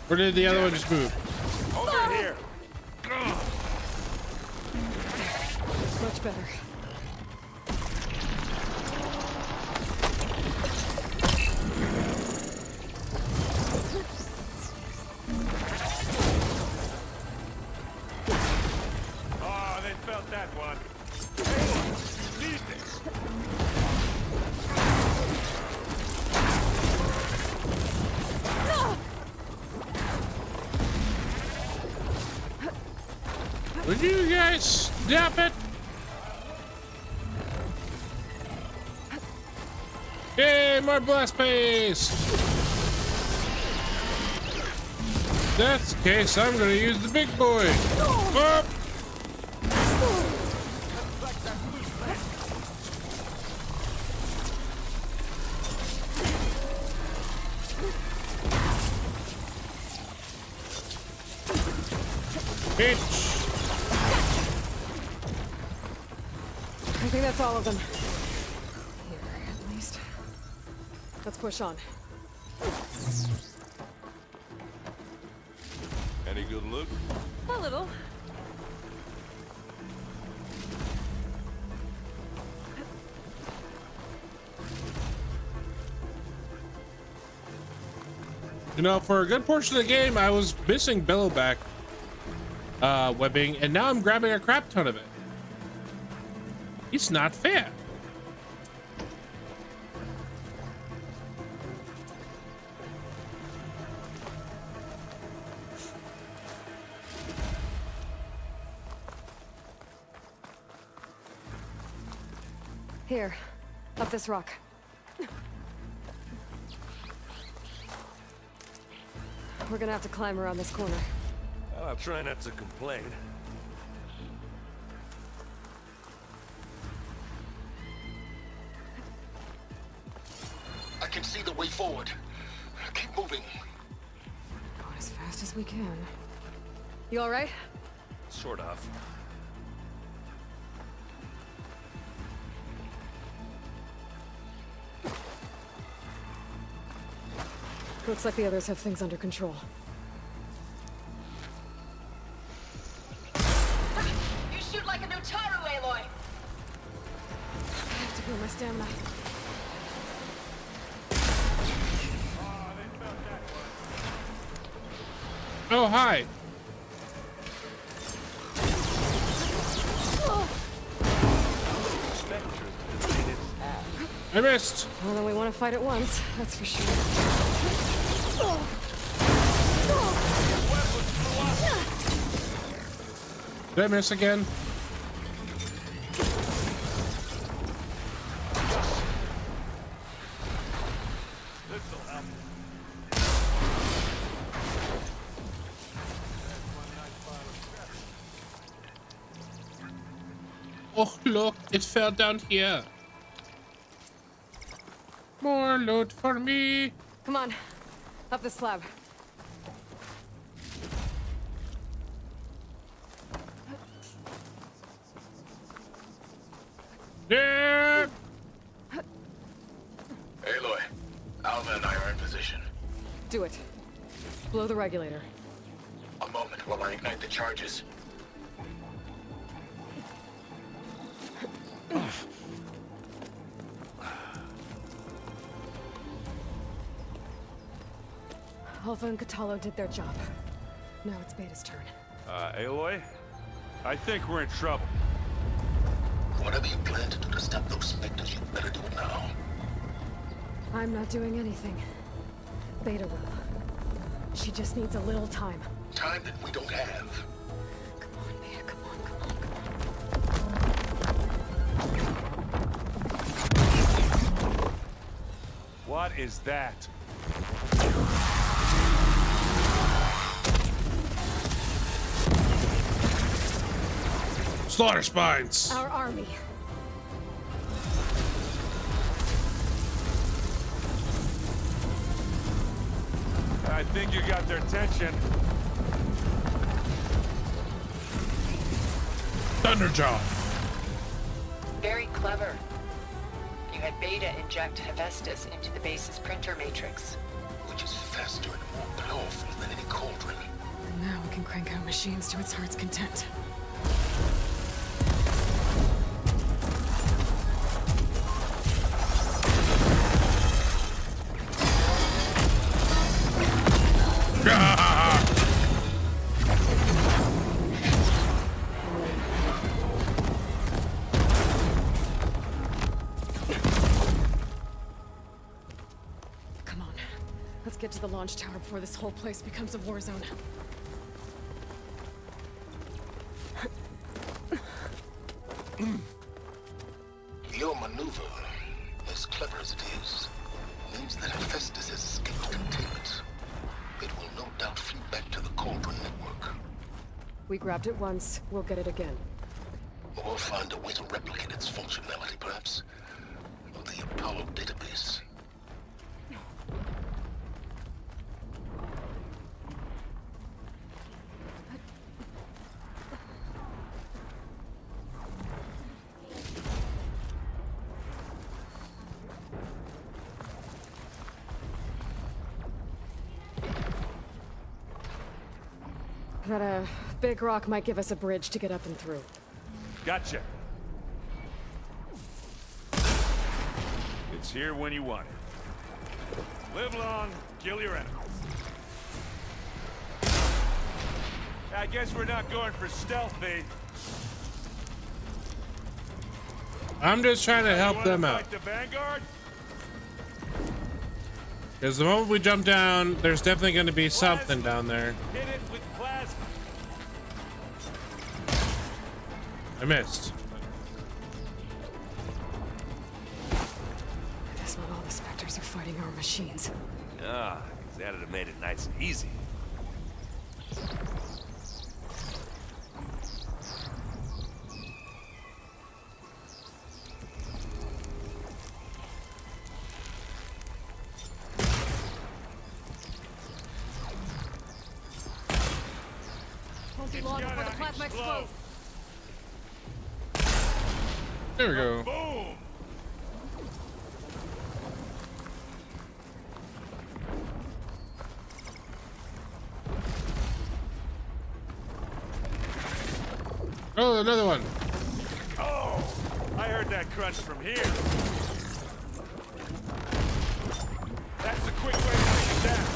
Or did the other one just move? Over here. Much better. Oh, they felt that one. Hey, you need this. Would you guys stop it? Yay, more blast paste! If that's the case, I'm gonna use the big boy. Up. Bitch. I think that's all of them. Here, at least. Let's push on. Any good loot? A little. You know, for a good portion of the game, I was missing billowback webbing, and now I'm grabbing a crap ton of it. It's not fair. Here, up this rock. We're gonna have to climb around this corner. Well, I'll try not to complain. I can see the way forward. Keep moving. Going as fast as we can. You all right? Sort of. Looks like the others have things under control. You shoot like a Notaru, Aloy! I have to build my stamina. Oh, hi. I missed. Well, then we want to fight at once, that's for sure. Did I miss again? Oh, look, it fell down here. More loot for me. Come on, up the slab. Yeah. Aloy, Alva and I are in position. Do it. Blow the regulator. A moment while I ignite the charges. Alpha and Catalo did their job. Now it's Beta's turn. Aloy? I think we're in trouble. Whatever you plan to do to stop those specters, you better do it now. I'm not doing anything. Beta will. She just needs a little time. Time that we don't have. Come on, Beta, come on, come on. What is that? Slaughter spines. Our army. think you got their attention. Thunderjaw. Very clever. You had Beta inject Hephaestus into the base's printer matrix. Which is faster and more powerful than any cauldron. And now we can crank out machines to its heart's content. Come on. Let's get to the launch tower before this whole place becomes a war zone. Your maneuver, as clever as it is, means that Hephaestus has escaped containment. It will no doubt flee back to the Cauldron network. We grabbed it once, we'll get it again. Or find a way to replicate its functionality, perhaps. The Apollo database. That big rock might give us a bridge to get up and through. Gotcha. It's here when you want it. Live long, kill your enemies. I guess we're not going for stealthy. I'm just trying to help them out. Fight the Vanguard? Because the moment we jump down, there's definitely going to be something down there. Hit it with plasma. I missed. That's not all the Spectres are fighting our machines. Ah, that'd have made it nice and easy. Won't be long before the plasma explodes. There we go. Boom! Oh, another one. Oh, I heard that crunch from here. That's a quick way to bring it down.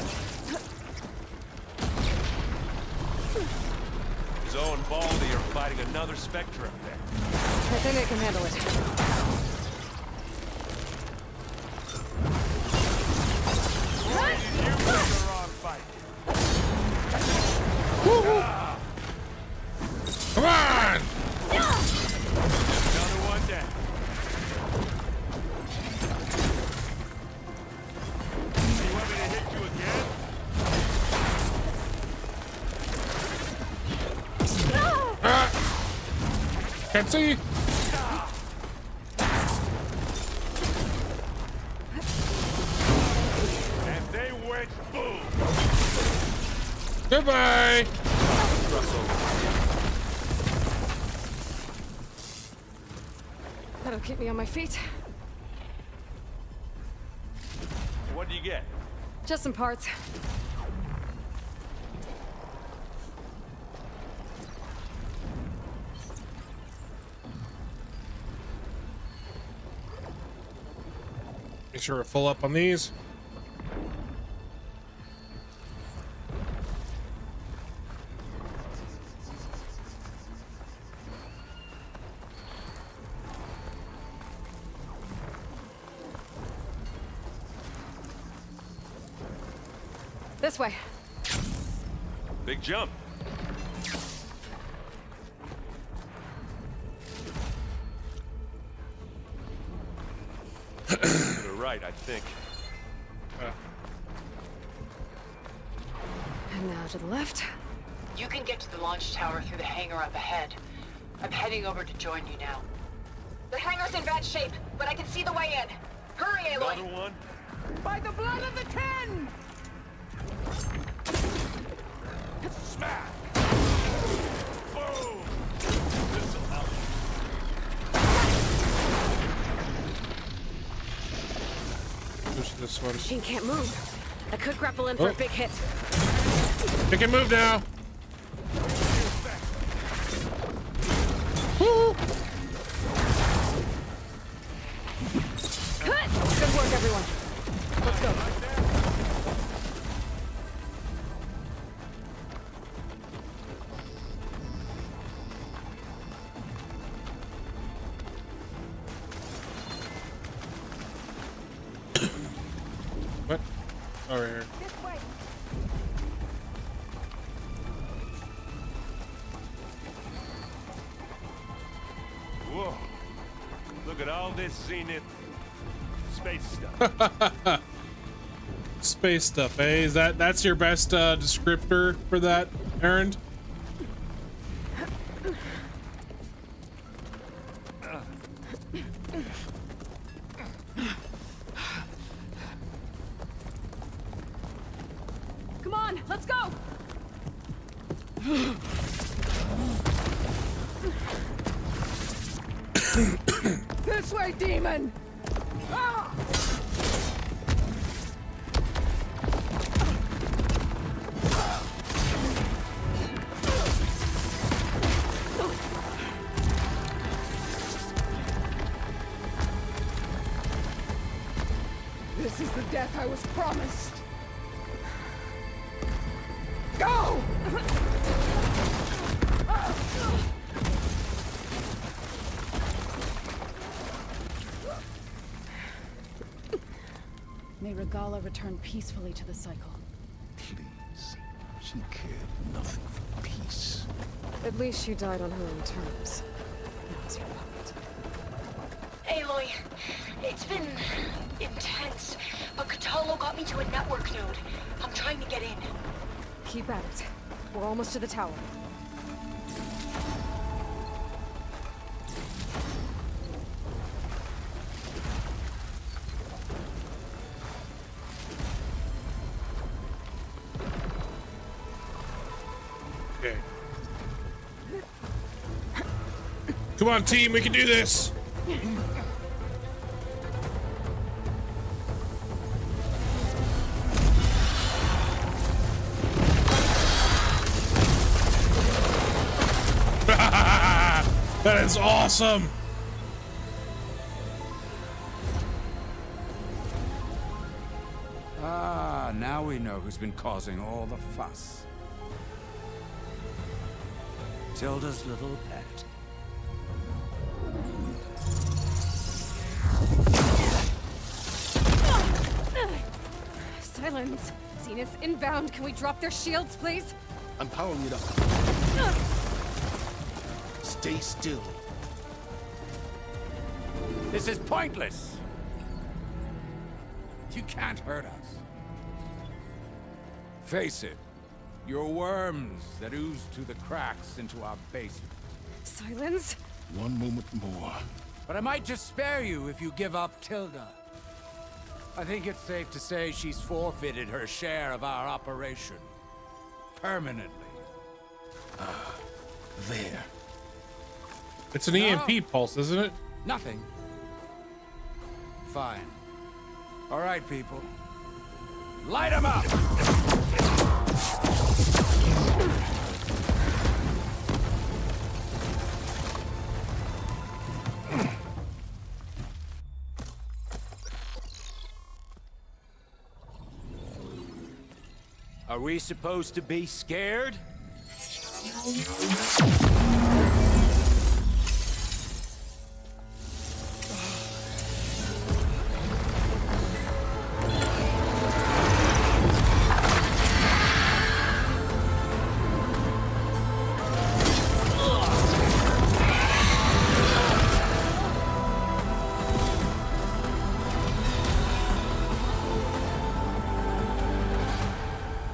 Zoe and Baldy are fighting another Spectre up there. I think I can handle it. You picked the wrong fight. Come on! Another one down. You want me to hit you again? Can't see. And they went boom. Goodbye. That'll keep me on my feet. What do you get? Just some parts. Make sure we're full up on these. This way. Big jump. To the right, I think. And now to the left. You can get to the launch tower through the hangar up ahead. I'm heading over to join you now. The hangar's in bad shape, but I can see the way in. Hurry, Aloy! Another one? By the blood of the Ten! Smack! Boom! This'll help. Push this one. Machine can't move. I could grapple in for a big hit. It can move now. Woo! Good work, everyone. Let's go. What? Oh, right here. Whoa. Look at all this Zenith space stuff. Space stuff, eh? That's your best descriptor for that errand? Come on, let's go. This way, demon! Ah! This is the death I was promised. Go! May Regala return peacefully to the cycle. Please. She cared nothing for peace. At least she died on her own terms. Now's your moment. Aloy, it's been intense, but Catalo got me to a network node. I'm trying to get in. Keep at it. We're almost to the tower. Okay. Come on, team, we can do this. That is awesome. Ah, now we know who's been causing all the fuss. Tilda's little pet. Silence. Zenith inbound. Can we drop their shields, please? I'm powering it up. Stay still. This is pointless. You can't hurt us. Face it, you're worms that ooze through the cracks into our basement. Silence. One moment more. But I might just spare you if you give up Tilda. I think it's safe to say she's forfeited her share of our operation. Permanently. There. It's an EMP pulse, isn't it? Nothing. Fine. All right, people. Light 'em up! Are we supposed to be scared?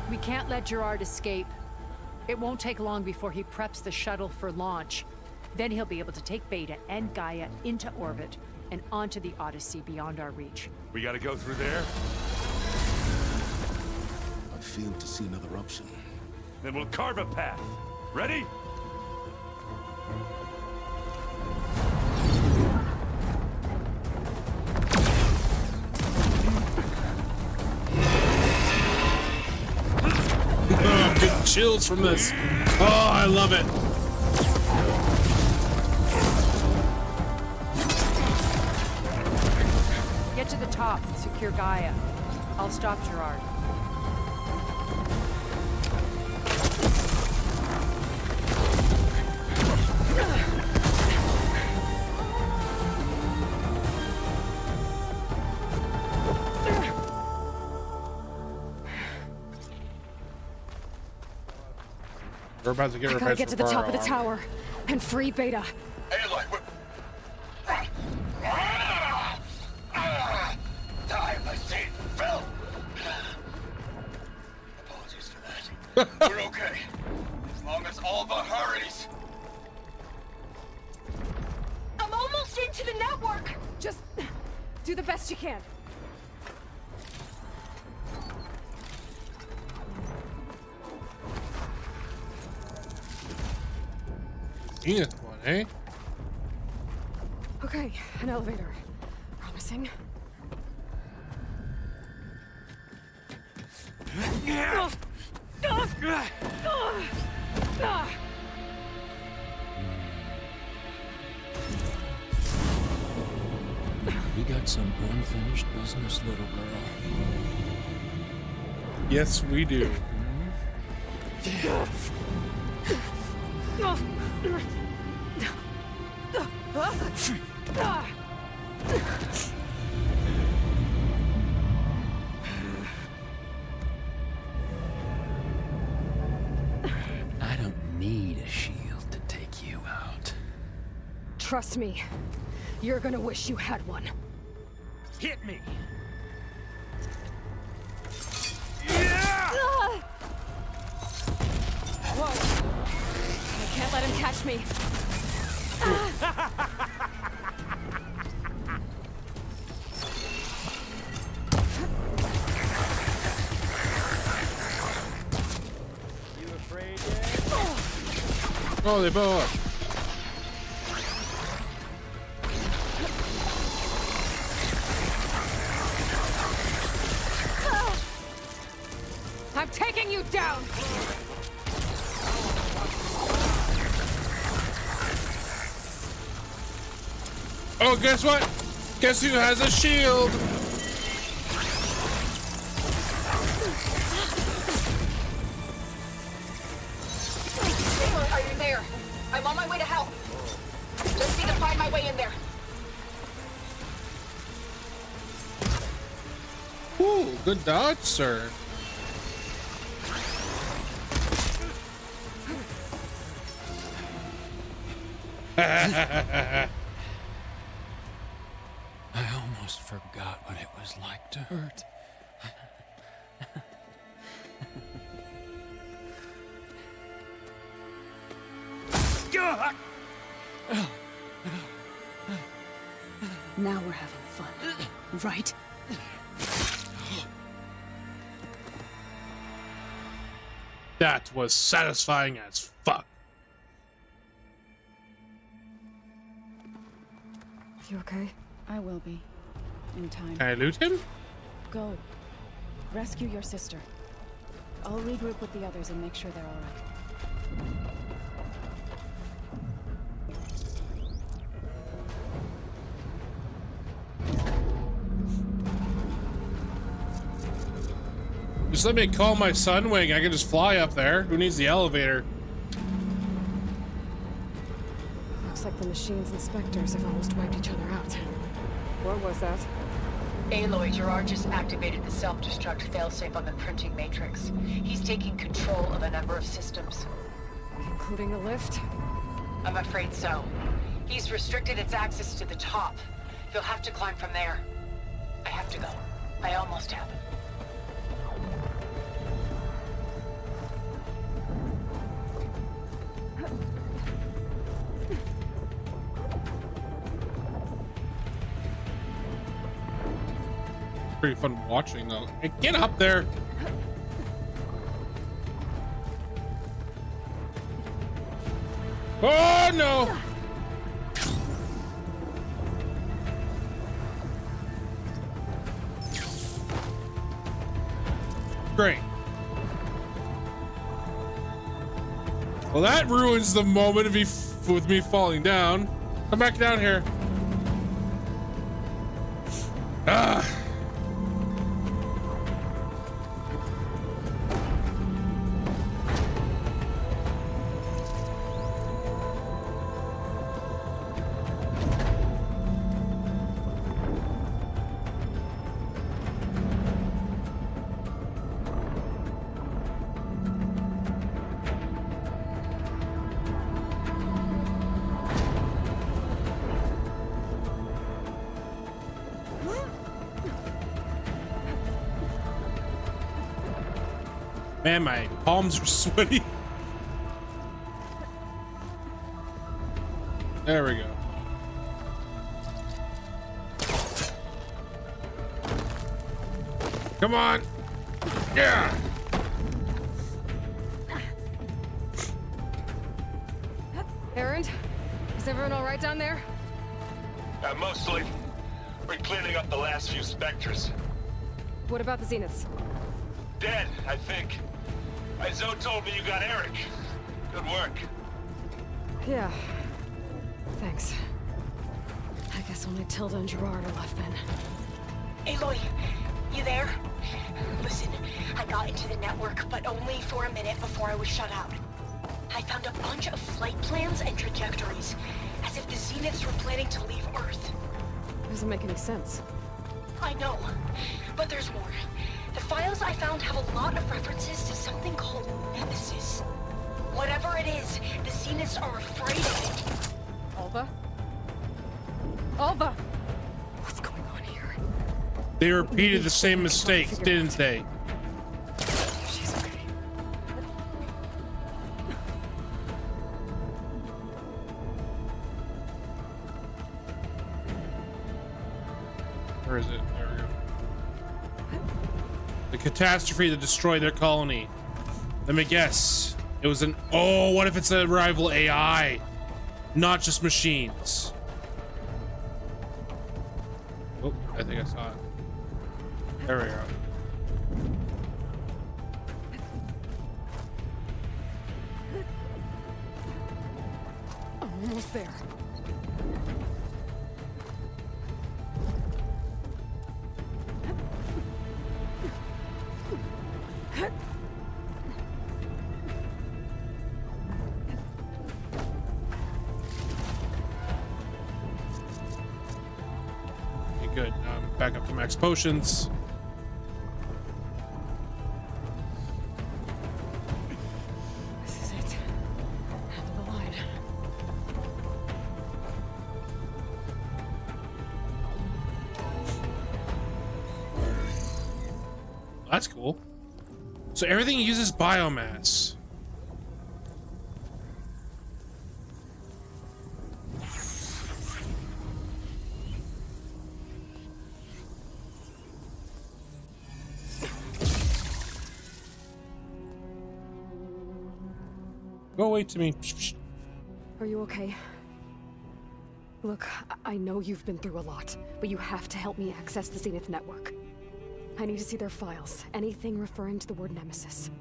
We can't let Gerard escape. It won't take long before he preps the shuttle for launch. Then he'll be able to take Beta and Gaia into orbit and onto the Odyssey beyond our reach. We gotta go through there? I failed to see another option. Then we'll carve a path. Ready? Oh, I'm getting chills from this. Oh, I love it. Get to the top and secure Gaia. I'll stop Gerard. We're about to get I gotta get to the top of the tower and free Beta. Aloy, time machine fell. Apologies for that. We're okay. As long as Alva hurries. I'm almost into the network! Just do the best you can. Zenith one, eh? Okay, an elevator. Promising. We got some unfinished business, little girl. Yes, we do. I don't need a shield to take you out. Trust me, you're gonna wish you had one. Hit me! Whoa! I can't let him catch me. You afraid yet? Oh, they blow up. I'm taking you down! Oh, guess what? Guess who has a shield? Are you there? I'm on my way to help. Just need to find my way in there. Ooh, good dodge, sir. I almost forgot what it was like to hurt. Now we're having fun, right? That was satisfying as fuck. You okay? I will be. In time. Can I loot him? Go. Rescue your sister. I'll regroup with the others and make sure they're all right. Just let me call my Sunwing. I can just fly up there. Who needs the elevator? Looks like the machine's inspectors have almost wiped each other out. What was that? Aloy, Gerard just activated the self-destruct failsafe on the printing matrix. He's taking control of a number of systems. Including the lift? I'm afraid so. He's restricted its access to the top. You'll have to climb from there. I have to go. I almost have it. Pretty fun watching though. Hey, get up there. Oh no! Great. Well, that ruins the moment of with me falling down. Come back down here. Ah. Man, my palms are sweaty. There we go. Come on. Yeah. Aaron, is everyone all right down there? Mostly. We're cleaning up the last few specters. What about the Zeniths? Dead, I think. Zoe told me you got Eric. Good work. Yeah. Thanks. I guess only Tilda and Gerard are left then. Aloy, you there? Listen, I got into the network, but only for a minute before I was shut out. I found a bunch of flight plans and trajectories, as if the Zeniths were planning to leave Earth. Doesn't make any sense. I know, but there's more. The files I found have a lot of references to something called Nemesis. Whatever it is, the Zeniths are afraid of it. Alva? Alva! What's going on here? They repeated the same mistakes, didn't they? She's okay. Where is it? There we go. The catastrophe that destroyed their colony. Let me guess. It was an... Oh, what if it's a rival AI? Not just machines. Oh, I think I saw it. There we go. I'm almost there. Okay, good. Back up to max potions. This is it. End of the line. That's cool. So everything uses biomass. Go away to me. Are you okay? Look, I know you've been through a lot, but you have to help me access the Zenith network. I need to see their files. Anything referring to the word Nemesis.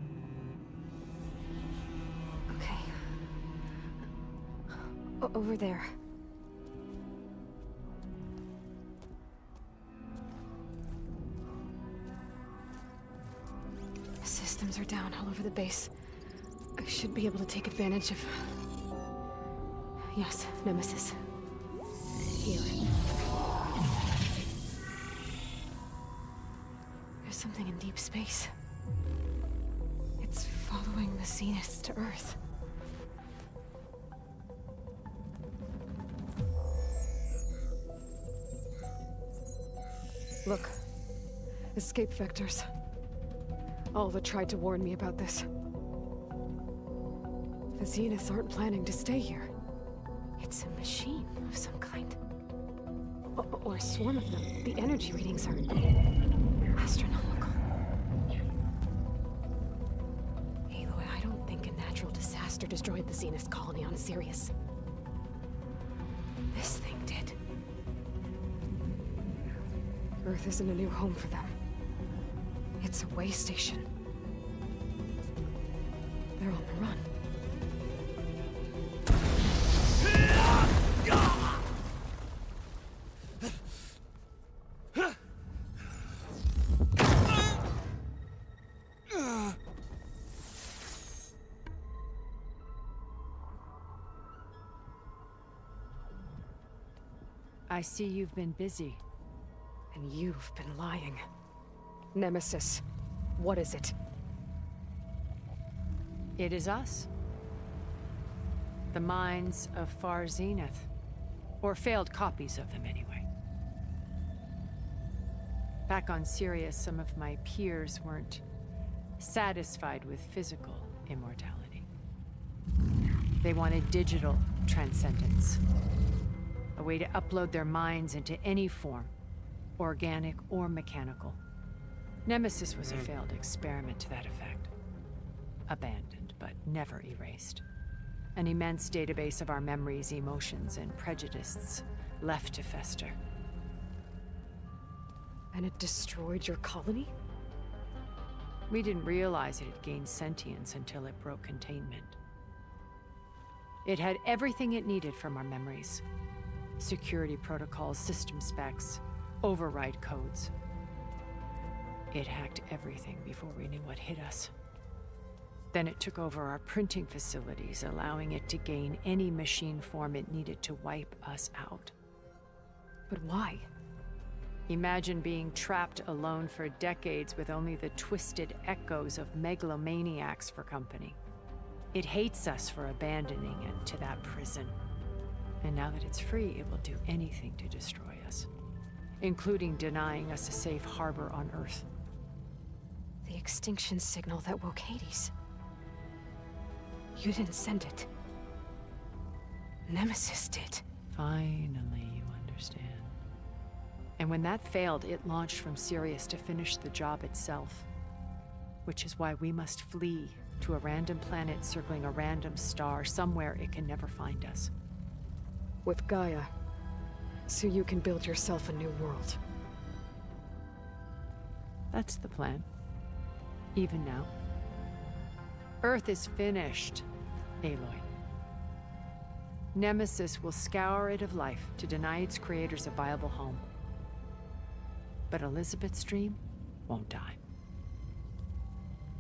Okay. Over there. Systems are down all over the base. I should be able to take advantage of... Yes, Nemesis. Here. There's something in deep space. It's following the Zeniths to Earth. Look. Escape vectors. Alva tried to warn me about this. The Zeniths aren't planning to stay here. It's a machine of some kind. Or a swarm of them. The energy readings are astronomical. Aloy, I don't think a natural disaster ancestor destroyed the Zenith colony on Sirius. This thing did. Earth isn't a new home for them. It's a way station. They're on the run. I see you've been busy. And you've been lying. Nemesis, what is it? It is us. The minds of Far Zenith. Or failed copies of them, anyway. Back on Sirius, some of my peers weren't satisfied with physical immortality. They wanted digital transcendence. A way to upload their minds into any form, organic or mechanical. Nemesis was a failed experiment to that effect. Abandoned, but never erased. An immense database of our memories, emotions, and prejudices left to fester. And it destroyed your colony? We didn't realize it had gained sentience until it broke containment. It had everything it needed from our memories. Security protocols, system specs, override codes. It hacked everything before we knew what hit us. Then it took over our printing facilities, allowing it to gain any machine form it needed to wipe us out. But why? Imagine being trapped alone for decades with only the twisted echoes of megalomaniacs for company. It hates us for abandoning it to that prison. And now that it's free, it will do anything to destroy us, including denying us a safe harbor on Earth. The extinction signal that woke Hades. You didn't send it. Nemesis did. Finally, you understand. And when that failed, it launched from Sirius to finish the job itself. Which is why we must flee to a random planet circling a random star, somewhere it can never find us. With Gaia, so you can build yourself a new world. That's the plan. Even now. Earth is finished, Aloy. Nemesis will scour it of life to deny its creators a viable home. But Elizabeth's dream won't die.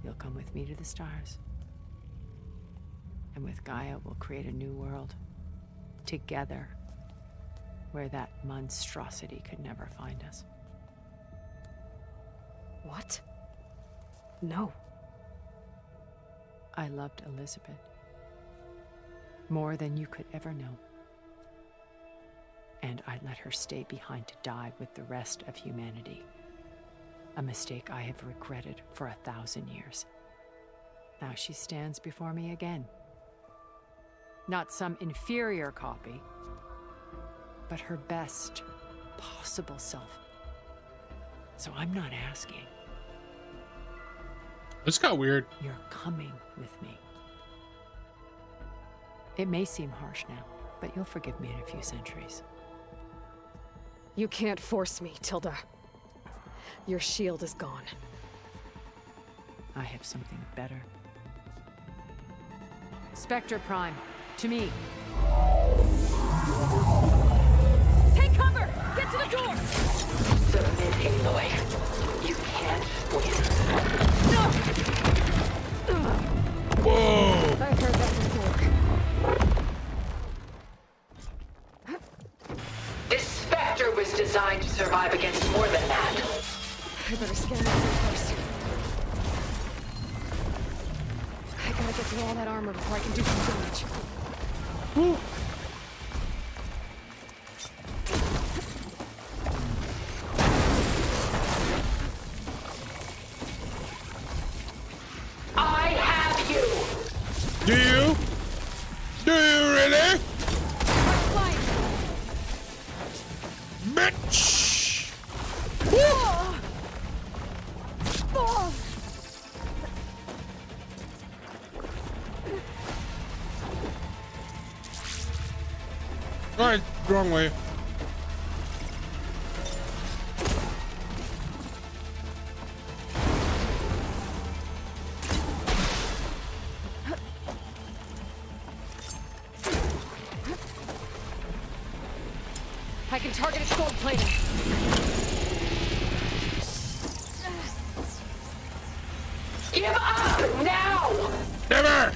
You'll come with me to the stars. And with Gaia, we'll create a new world. Together, where that monstrosity could never find us. What? No. I loved Elizabeth. More than you could ever know. And I let her stay behind to die with the rest of humanity. A mistake I have regretted for 1,000 years. Now she stands before me again. Not some inferior copy, but her best possible self. So I'm not asking. This got weird. You're coming with me. It may seem harsh now, but you'll forgive me in a few centuries. You can't force me, Tilda. Your shield is gone. I have something better. Spectre Prime, to me. Take cover! Get to the door! Submit, Aloy. You can't win. No! Whoa! I've heard that before. This Spectre was designed to survive against more than that. I better scan this thing first. I gotta get through all that armor before I can do some damage. Woo. I have you! Do you? Do you really? Bitch! Oh. Wrong way. I can target its gold plating. Give up now! Never!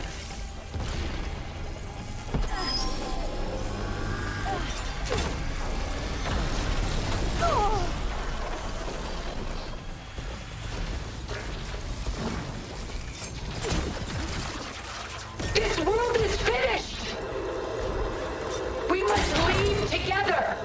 This world is finished! We must leave together!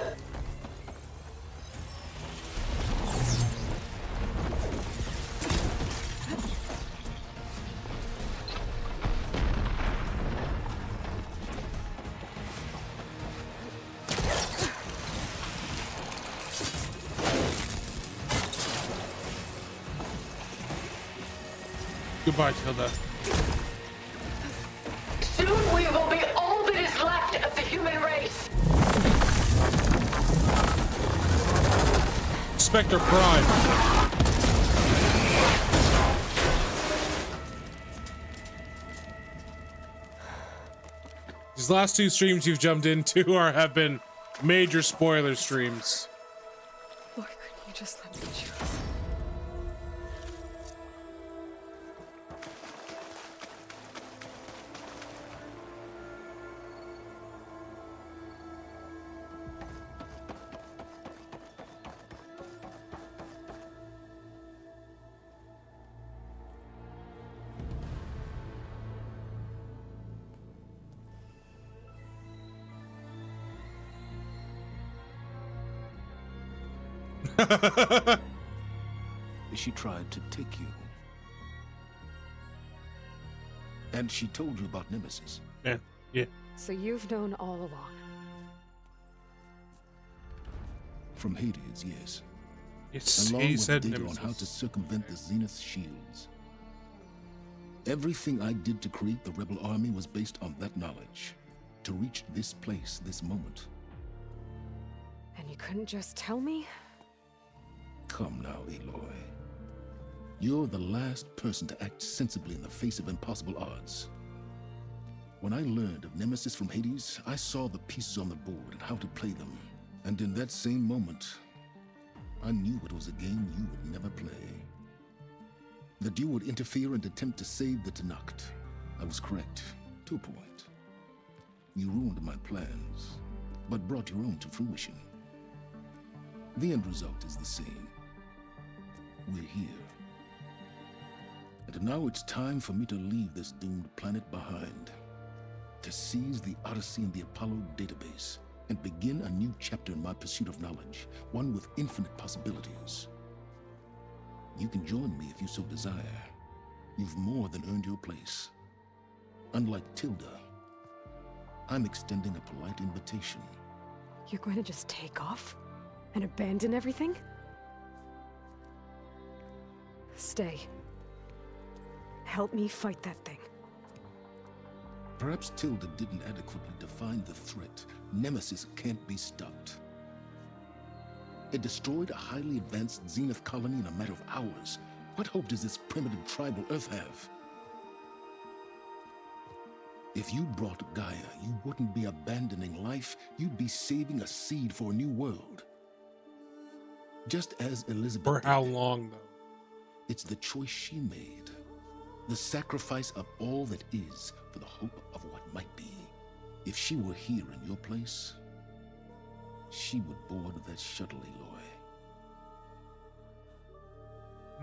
Goodbye, Tilda. Soon we will be all that is left of the human race! Spectre Prime. These last two streams you've jumped into have been major spoiler streams. Lord, couldn't you just let me choose? She tried to take you. And she told you about Nemesis. Yeah, yeah. So you've known all along. From Hades, yes. Yes, along he with said data Nemesis. on how to circumvent the Zenith shields. Everything I did to create the rebel army was based on that knowledge. To reach this place, this moment. And you couldn't just tell me? Come now, Aloy. You're the last person to act sensibly in the face of impossible odds. When I learned of Nemesis from Hades, I saw the pieces on the board and how to play them. And in that same moment, I knew it was a game you would never play. That you would interfere and attempt to save the Tenakth. I was correct, to a point. You ruined my plans, but brought your own to fruition. The end result is the same. We're here. And now it's time for me to leave this doomed planet behind. To seize the Odyssey and the Apollo database, and begin a new chapter in my pursuit of knowledge, one with infinite possibilities. You can join me if you so desire. You've more than earned your place. Unlike Tilda, I'm extending a polite invitation. You're going to just take off? And abandon everything? Stay. Help me fight that thing. Perhaps Tilda didn't adequately define the threat. Nemesis can't be stopped. It destroyed a highly advanced Zenith colony in a matter of hours. What hope does this primitive tribal Earth have? If you brought Gaia, you wouldn't be abandoning life, you'd be saving a seed for a new world. Just as Elizabeth For how long, though? It's the choice she made. The sacrifice of all that is for the hope of what might be. If she were here in your place, she would board that shuttle, Aloy.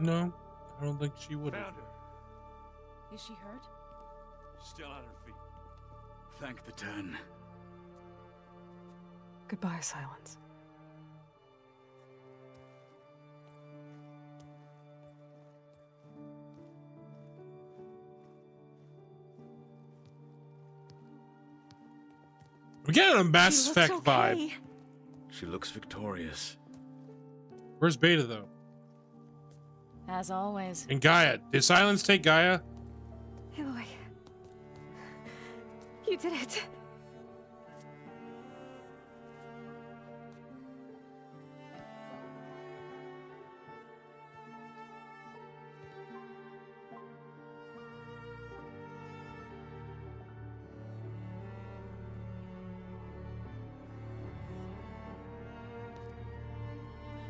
No, I don't think she would. Found her. Is she hurt? Still on her feet. Thank the 10. Goodbye, Silence. We're getting a Mass Effect vibe. She looks victorious. Where's Beta, though? As always. And Gaia. Did Silence take Gaia? Aloy. You did it.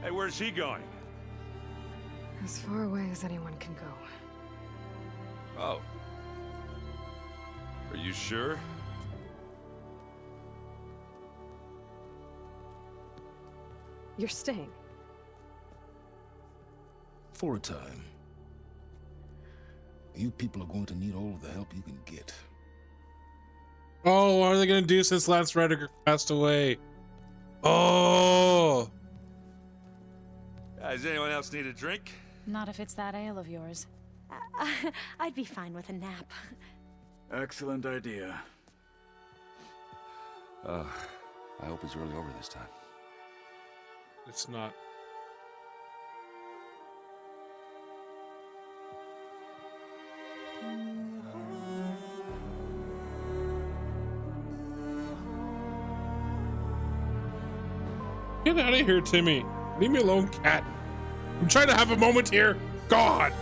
Hey, where's he going? As far away as anyone can go. Oh. Are you sure? You're staying. For a time. You people are going to need all of the help you can get. Oh, what are they gonna do since Lance Reddick passed away? Oh. Does anyone else need a drink? Not if it's that ale of yours. I'd be fine with a nap. Excellent idea. I hope it's really over this time. It's not. Get out of here, Timmy. Leave me alone, cat. I'm trying to have a moment here. God.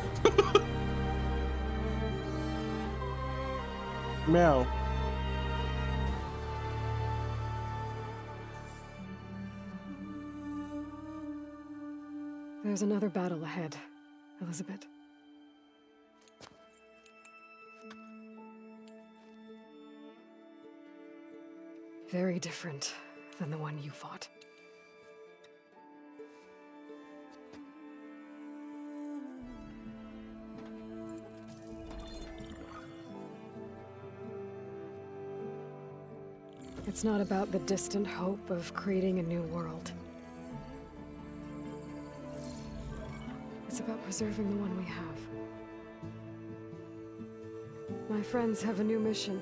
Meow. There's another battle ahead, Elizabeth. Very different than the one you fought. It's not about the distant hope of creating a new world. It's about preserving the one we have. My friends have a new mission.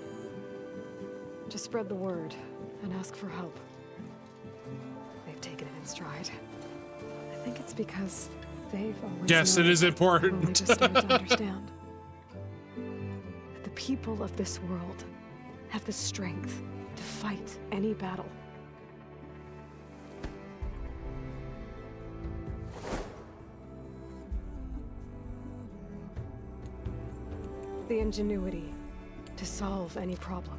To spread the word and ask for help. They've taken it in stride. I think it's because they've always Yes, it known, is important. only just started to understand. That the people of this world have the strength to fight any battle. The ingenuity to solve any problem.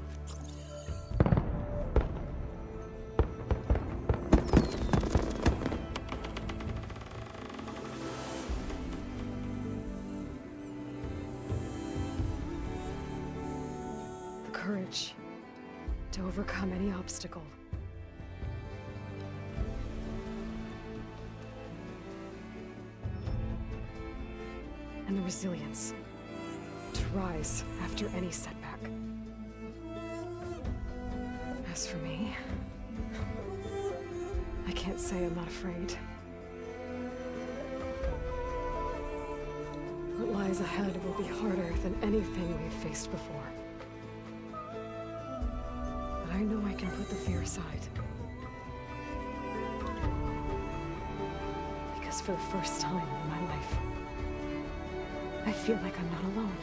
The courage to overcome any obstacle. And the resilience to rise after any setback. As for me, I can't say I'm not afraid. What lies ahead will be harder than anything we've faced before. But I know I can put the fear aside. Because for the first time in my life, I feel like I'm not alone.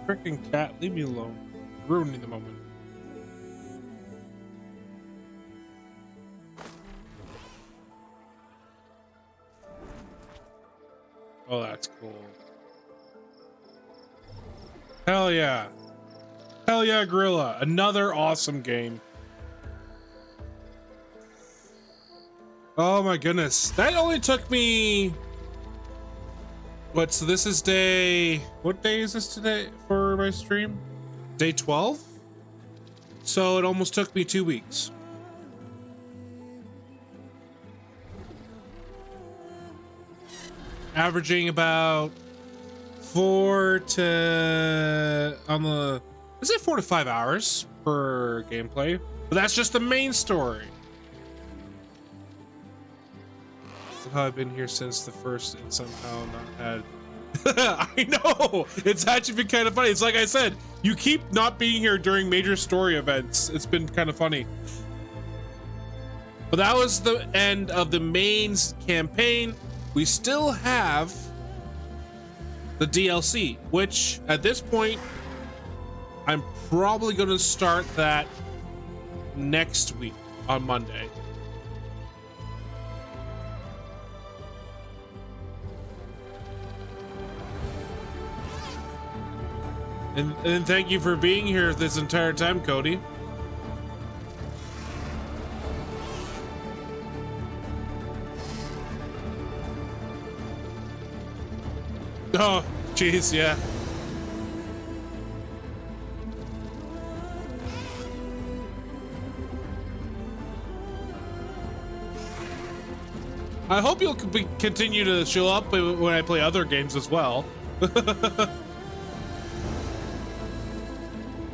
Freaking cat, leave me alone. Ruining the moment. Oh, that's cool. Hell yeah. Hell yeah, Gorilla. Another awesome game. Oh my goodness. That only took me... What, so this is day... What day is this today for my stream? Day 12? So it almost took me 2 weeks. Averaging about 4 to... Is it 4 to 5 hours per gameplay? But that's just the main story. How I've been here since the first and somehow not had... I know! It's actually been kind of funny. It's like I said, you keep not being here during major story events. It's been kind of funny. But that was the end of the main campaign. We still have the DLC, which at this point, I'm probably going to start that next week on Monday. And thank you for being here this entire time, Cody. Oh, jeez, yeah. I hope you'll continue to show up when I play other games as well. I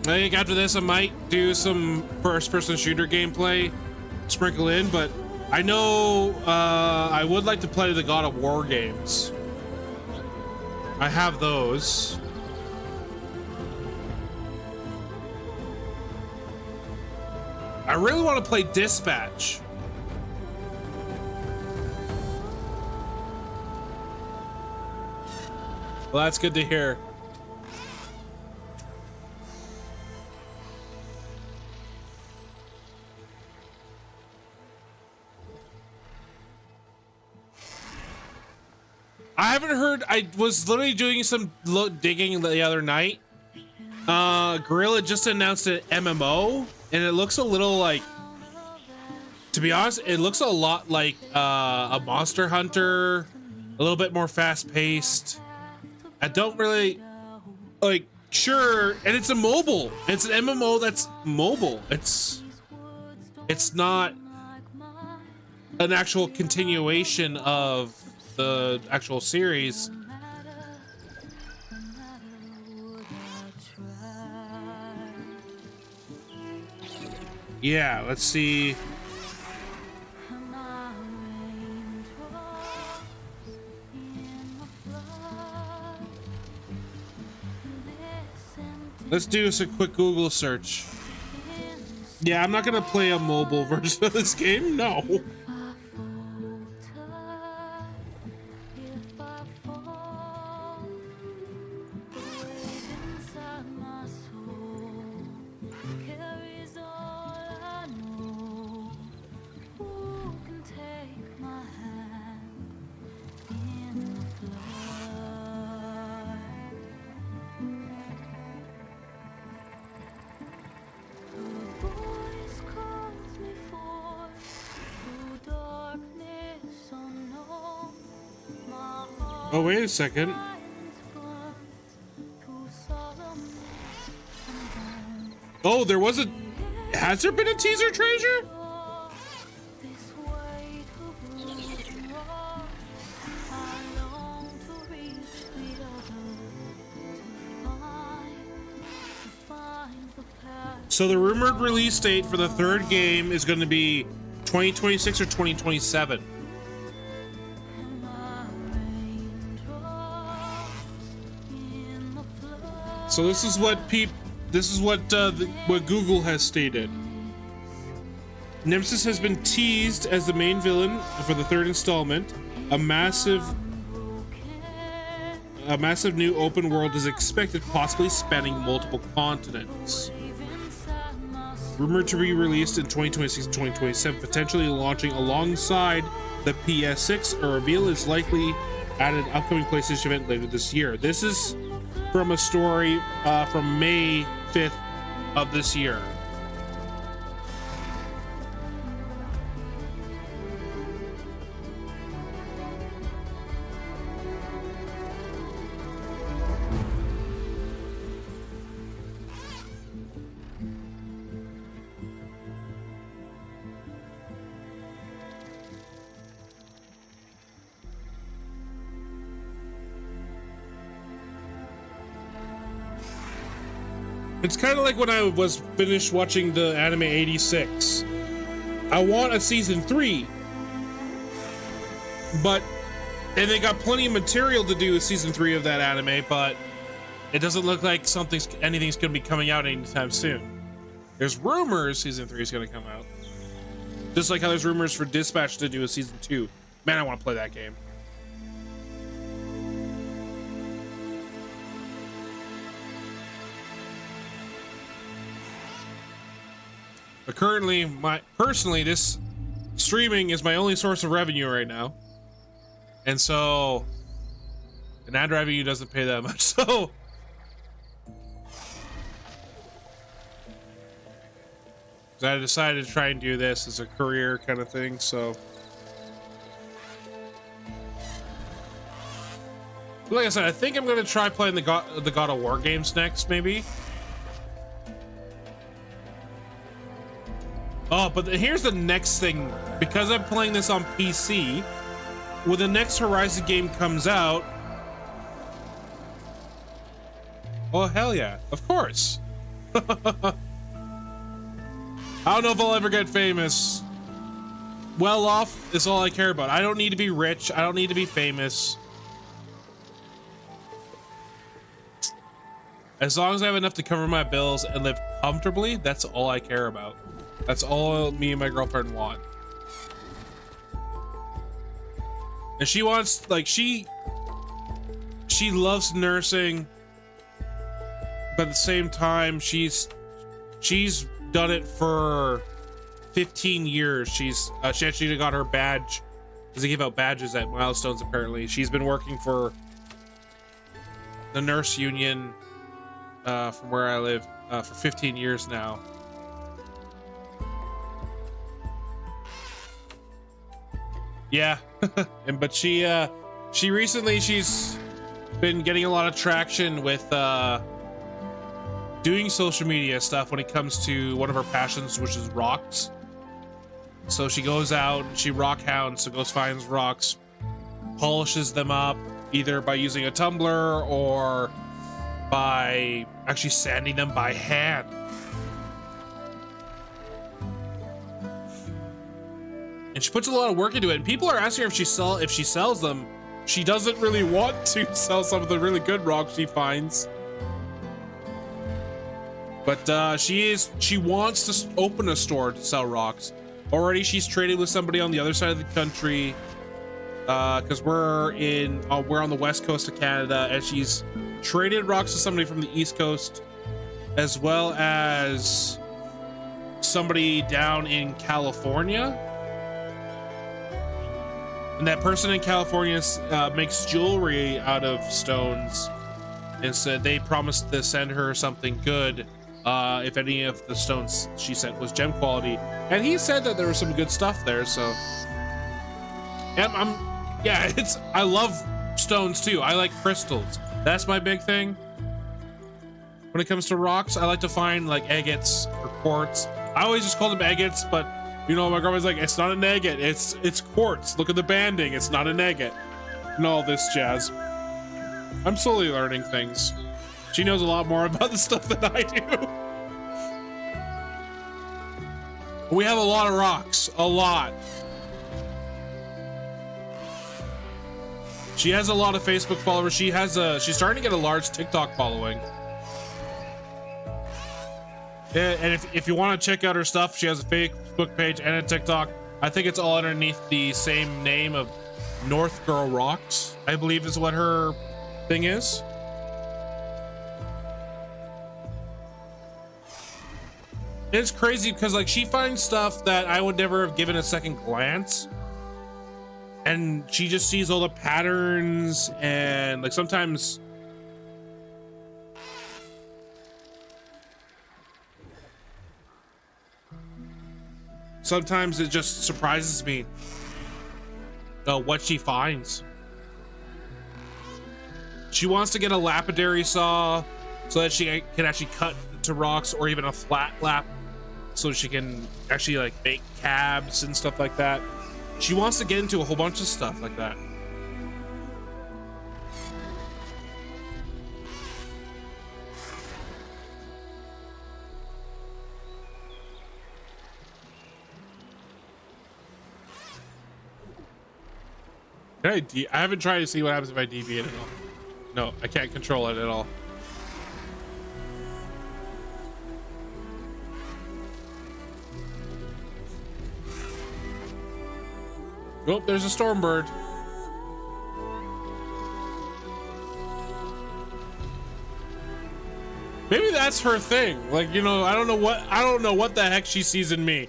think after this I might do some first-person shooter gameplay, sprinkle in, but I know I would like to play the God of War games. I have those. I really want to play Dispatch. Well, that's good to hear. I haven't heard. I was literally doing some digging the other night. Guerrilla just announced an MMO, and it looks a little like, to be honest, it looks a lot like a Monster Hunter, a little bit more fast-paced. I don't really like, sure, and it's a mobile. It's an MMO that's mobile. It's not an actual continuation of the actual series. Yeah, let's see. Let's do a quick Google search. Yeah, I'm not gonna play a mobile version of this game. No. Oh, wait a second. Oh, there was a... Has there been a teaser treasure? So the rumored release date for the third game is going to be 2026 or 2027. So this is what what Google has stated. Nemesis has been teased as the main villain for the third installment. A massive new open world is expected, possibly spanning multiple continents. Rumored to be released in 2026 and 2027, potentially launching alongside the PS6. A reveal is likely at an upcoming PlayStation event later this year. This is from a story from May 5th of this year. It's kind of like when I was finished watching the anime 86. I want a season 3, and they got plenty of material to do a season 3 of that anime, but it doesn't look like anything's going to be coming out anytime soon. There's rumors season 3 is going to come out, just like how there's rumors for Dispatch to do a season 2. Man, I want to play that game. But currently, personally, this streaming is my only source of revenue right now. And so, an ad revenue doesn't pay that much, so. I decided to try and do this as a career kind of thing, so. Like I said, I think I'm gonna try playing the God of War games next, maybe. Oh, but here's the next thing. Because I'm playing this on PC, when the next Horizon game comes out, oh hell yeah, of course. I don't know if I'll ever get famous. Well off is all I care about. I don't need to be rich. I don't need to be famous. As long as I have enough to cover my bills and live comfortably, that's all I care about. That's all me and my girlfriend want. And she wants, like, she loves nursing, but at the same time, she's done it for 15 years. She actually got her badge, because they give out badges at milestones, apparently. She's been working for the nurse union from where I live for 15 years now. Yeah. But she recently, she's been getting a lot of traction with doing social media stuff when it comes to one of her passions, which is rocks. So she goes out and she rock hounds, so goes finds rocks, polishes them up either by using a tumbler or by actually sanding them by hand. And she puts a lot of work into it, and people are asking her if she sells them. She doesn't really want to sell some of the really good rocks she finds, but she wants to open a store to sell rocks. Already she's traded with somebody on the other side of the country, because we're on the west coast of Canada, and she's traded rocks to somebody from the east coast, as well as somebody down in California. And that person in California makes jewelry out of stones, and said they promised to send her something good if any of the stones she sent was gem quality. And he said that there was some good stuff there, so I love stones too. I like crystals. That's my big thing. When it comes to rocks, I like to find like agates or quartz. I always just call them agates, but you know, my grandma's like, it's not an agate, it's quartz. Look at the banding, it's not an agate. And all this jazz. I'm slowly learning things. She knows a lot more about the stuff than I do. We have a lot of rocks, a lot. She has a lot of Facebook followers. She's starting to get a large TikTok following. And if you want to check out her stuff, she has a Facebook page and a TikTok. I think it's all underneath the same name of North Girl Rocks, I believe is what her thing is. It's crazy because like she finds stuff that I would never have given a second glance, and she just sees all the patterns, and like sometimes it just surprises me what she finds. She wants to get a lapidary saw so that she can actually cut to rocks, or even a flat lap so she can actually like make cabs and stuff like that. She wants to get into a whole bunch of stuff like that. I haven't tried to see what happens if I deviate at all. No, I can't control it at all. Oh, there's a storm bird. Maybe that's her thing. Like, you know, I don't know what the heck she sees in me.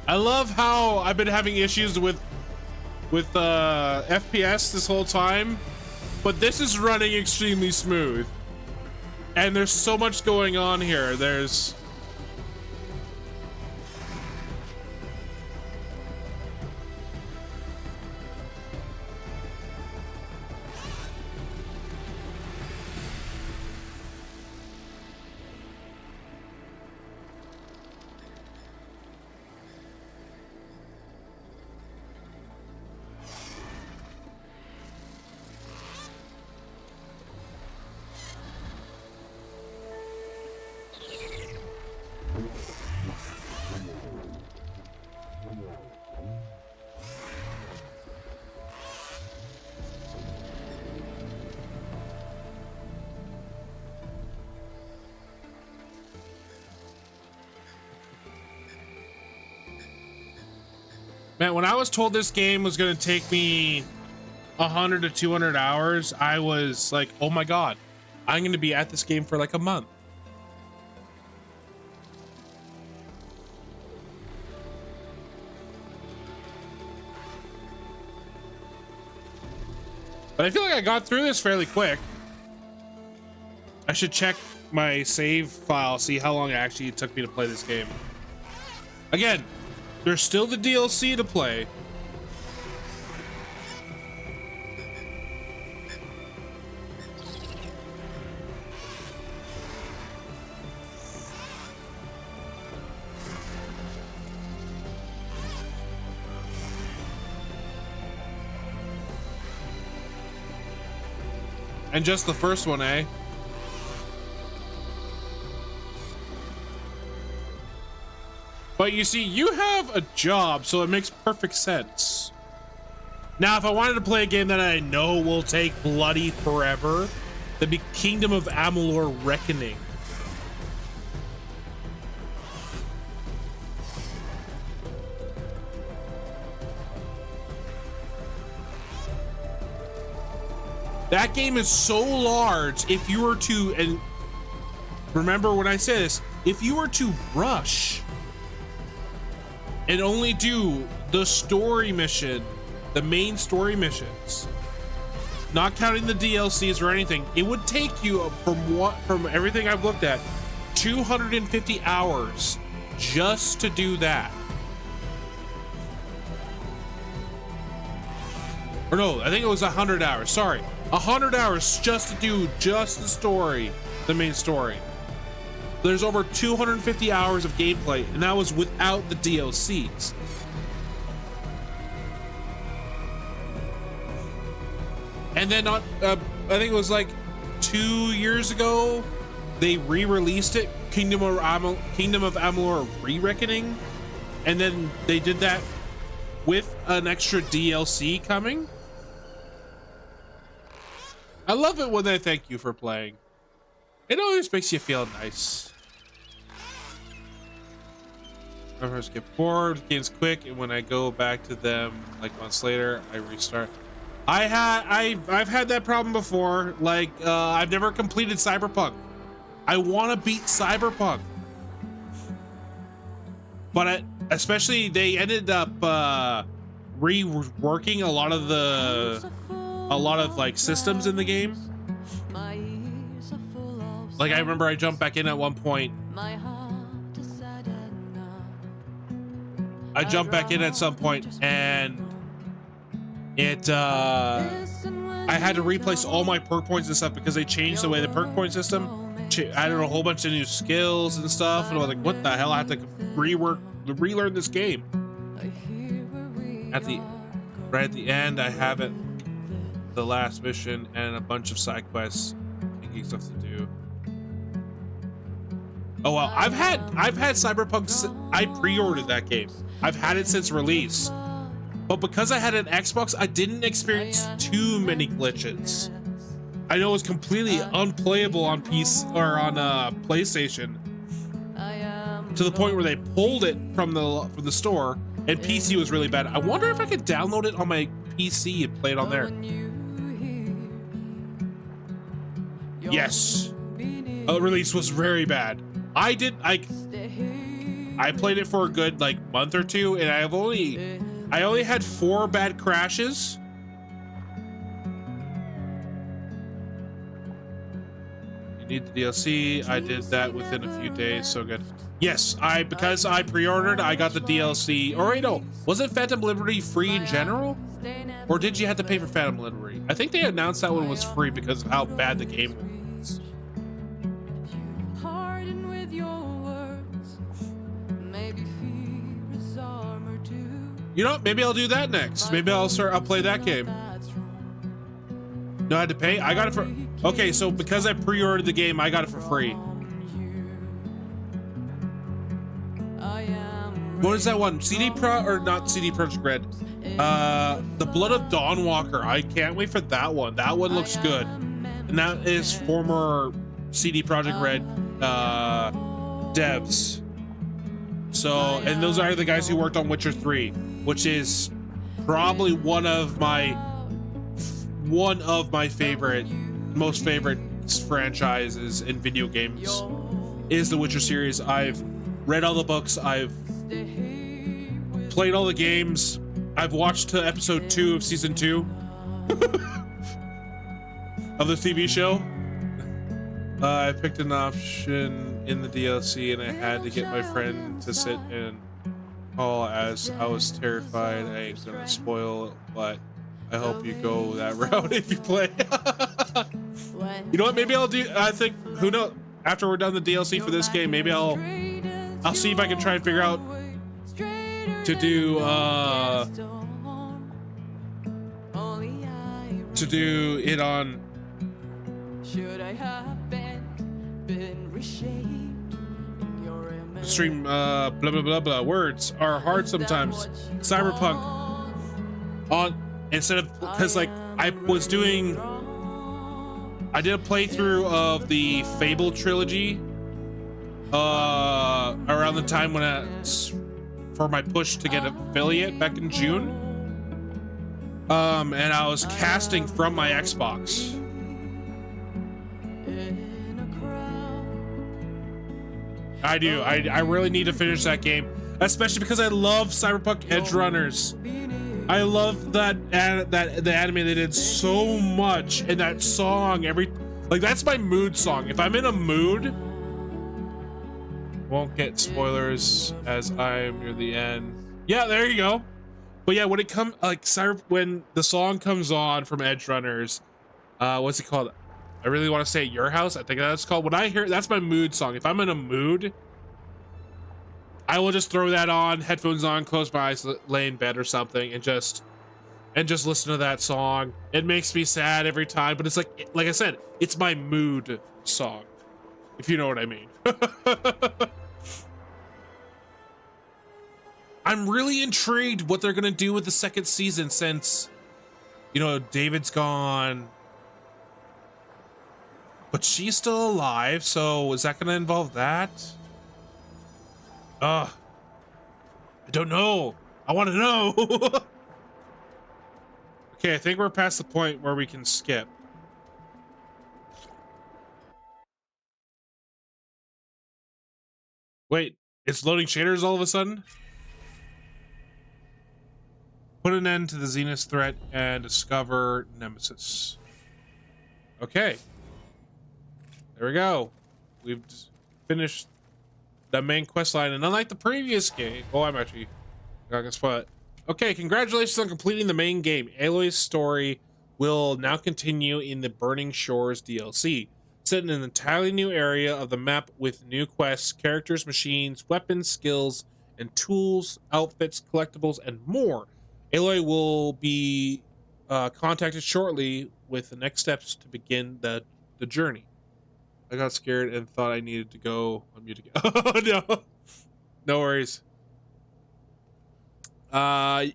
I love how I've been having issues with FPS this whole time, but this is running extremely smooth. And there's so much going on here. There's... Man, when I was told this game was going to take me 100 to 200 hours, I was like, oh my God, I'm going to be at this game for like a month. But I feel like I got through this fairly quick. I should check my save file, see how long it actually took me to play this game. Again, there's still the DLC to play. And just the first one, eh? But you see, you have a job, so it makes perfect sense. Now, if I wanted to play a game that I know will take bloody forever, that'd be Kingdom of Amalur Reckoning. That game is so large, if you were to, and remember when I say this, if you were to rush and only do the story mission, the main story missions, not counting the DLCs or anything, it would take you, from everything I've looked at, 250 hours just to do that. Or no, I think it was 100 hours, sorry. 100 hours just to do just the story, the main story. There's over 250 hours of gameplay, and that was without the DLCs. And then I think it was like 2 years ago, they re-released it, Kingdom of Amalur Re-Reckoning, and then they did that with an extra DLC coming. I love it when they thank you for playing. It always makes you feel nice. I first get bored, game's quick, and when I go back to them like months later, I restart. I've had that problem before. Like I've never completed Cyberpunk. I want to beat Cyberpunk, but especially they ended up reworking a lot of like systems in the game. Like I remember I jumped back in at one point. I jumped back in at some point and it I had to replace all my perk points and stuff because they changed the way the perk point system added a whole bunch of new skills and stuff, and I was like, what the hell? I have to relearn this game. Right at the end, I have it, the last mission and a bunch of side quests and stuff to do. Oh well, I've had Cyberpunk. I pre-ordered that game. I've had it since release, but because I had an Xbox, I didn't experience too many glitches. I know it was completely unplayable on PC or on PlayStation, to the point where they pulled it from the store, and PC was really bad. I wonder if I could download it on my PC and play it on there. Yes, the release was very bad. I played it for a good like month or two, and I only had 4 bad crashes. You need the DLC. I did that within a few days. So good. Yes, because I pre-ordered, I got the DLC. Or wait, no, wasn't Phantom Liberty free in general? Or did you have to pay for Phantom Liberty? I think they announced that one was free because of how bad the game was. You know what? Maybe I'll do that next. Maybe I'll play that game. No, I had to pay? I got it for... Okay, so because I pre-ordered the game, I got it for free. What is that one? CD Pro or not CD Projekt Red? The Blood of Dawnwalker. I can't wait for that one. That one looks good. And that is former CD Projekt Red devs. So, and those are the guys who worked on Witcher 3, which is probably one of my most favorite franchises in video games is the Witcher series. I've read all the books. I've played all the games. I've watched to episode 2 of season 2 of the TV show. I picked an option in the DLC and I had to get my friend to sit and call as I was terrified. I ain't gonna spoil it, but I hope you go that route if you play. You know what? Maybe I'll do. I think, who knows? After we're done the DLC for this game, maybe I'll see if I can try and figure out to do it on stream. Blah blah blah blah. Words are hard sometimes. Cyberpunk on instead of, because like I did a playthrough of the Fable trilogy around the time when for my push to get affiliate back in June. And I was casting from my Xbox. I do. I really need to finish that game, especially because I love Cyberpunk Edge Runners. I love that the anime they did so much, and that song that's my mood song. If I'm in a mood, won't get spoilers as I'm near the end. Yeah, there you go. But yeah, when it comes when the song comes on from Edge Runners, what's it called? I really want to say Your House. I think that's called. When I hear, that's my mood song. If I'm in a mood, I will just throw that on, headphones on, close my eyes, lay in bed or something, and just listen to that song. It makes me sad every time, but it's like I said, it's my mood song, if you know what I mean. I'm really intrigued what they're gonna do with the second season, since, you know, David's gone, but she's still alive. So is that gonna involve that? I don't know. I want to know. Okay, I think we're past the point where we can skip. Wait, it's loading shaders all of a sudden? Put an end to the Zenith threat and discover Nemesis. Okay. There we go. We've finished the main quest line, and unlike the previous game, I'm actually not gonna spoil it. Okay, congratulations on completing the main game. Aloy's story will now continue in the Burning Shores DLC, set in an entirely new area of the map with new quests, characters, machines, weapons, skills, and tools, outfits, collectibles, and more. Aloy will be contacted shortly with the next steps to begin the journey. I got scared and thought I needed to go on mute again. Oh no, no worries. You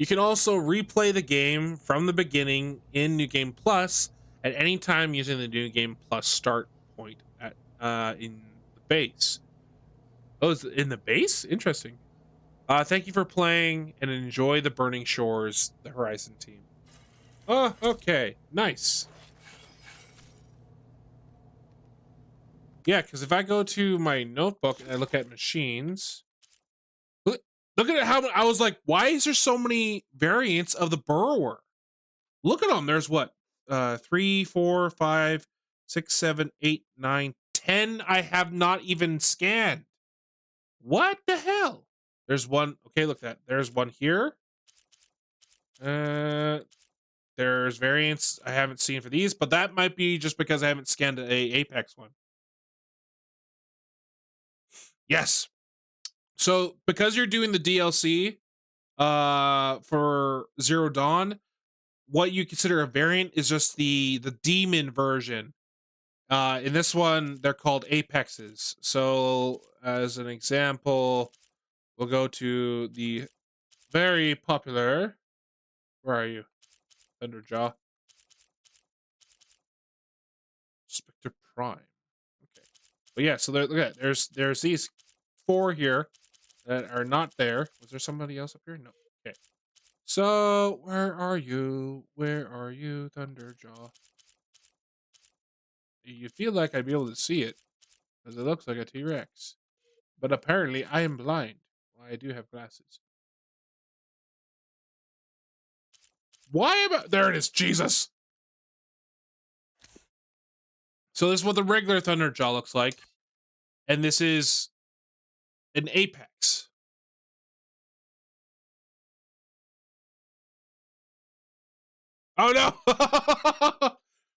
can also replay the game from the beginning in New Game Plus at any time using the New Game Plus start point at in the base. Oh, is it in the base? Interesting. Thank you for playing and enjoy the Burning Shores, the Horizon team. Oh, okay, nice. Yeah, because if I go to my notebook and I look at machines, Look at how I was like, why is there so many variants of the burrower? Look at them. There's what? 3, 4, 5, 6, 7, 8, 9, 10. I have not even scanned. What the hell? There's one. Okay, look at that. There's one here. There's variants I haven't seen for these, but that might be just because I haven't scanned a Apex one. Yes. So because you're doing the DLC for Zero Dawn, what you consider a variant is just the demon version. In this one, they're called Apexes. So as an example, we'll go to the very popular. Where are you? Thunderjaw. Spectre Prime. Okay. But yeah, so there, look at it. There's these 4 here that are not there. Was there somebody else up here? No. Okay. So where are you? Where are you, Thunderjaw? You feel like I'd be able to see it because it looks like a T-Rex. But apparently I am blind. Well, I do have glasses. Why am I? There it is. Jesus. So this is what the regular Thunderjaw looks like. And this is an Apex. Oh no!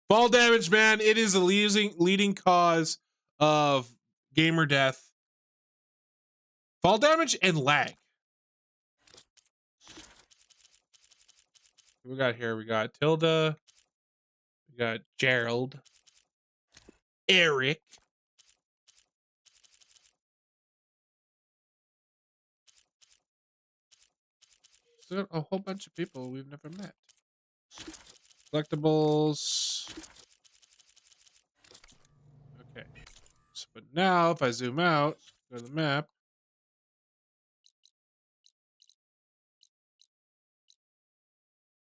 Fall damage, man. It is a leading cause of gamer death. Fall damage and lag. What we got here? We got Tilda. We got Gerald. Eric. Still a whole bunch of people we've never met. Collectibles. Okay. So, but now if I zoom out, go to the map.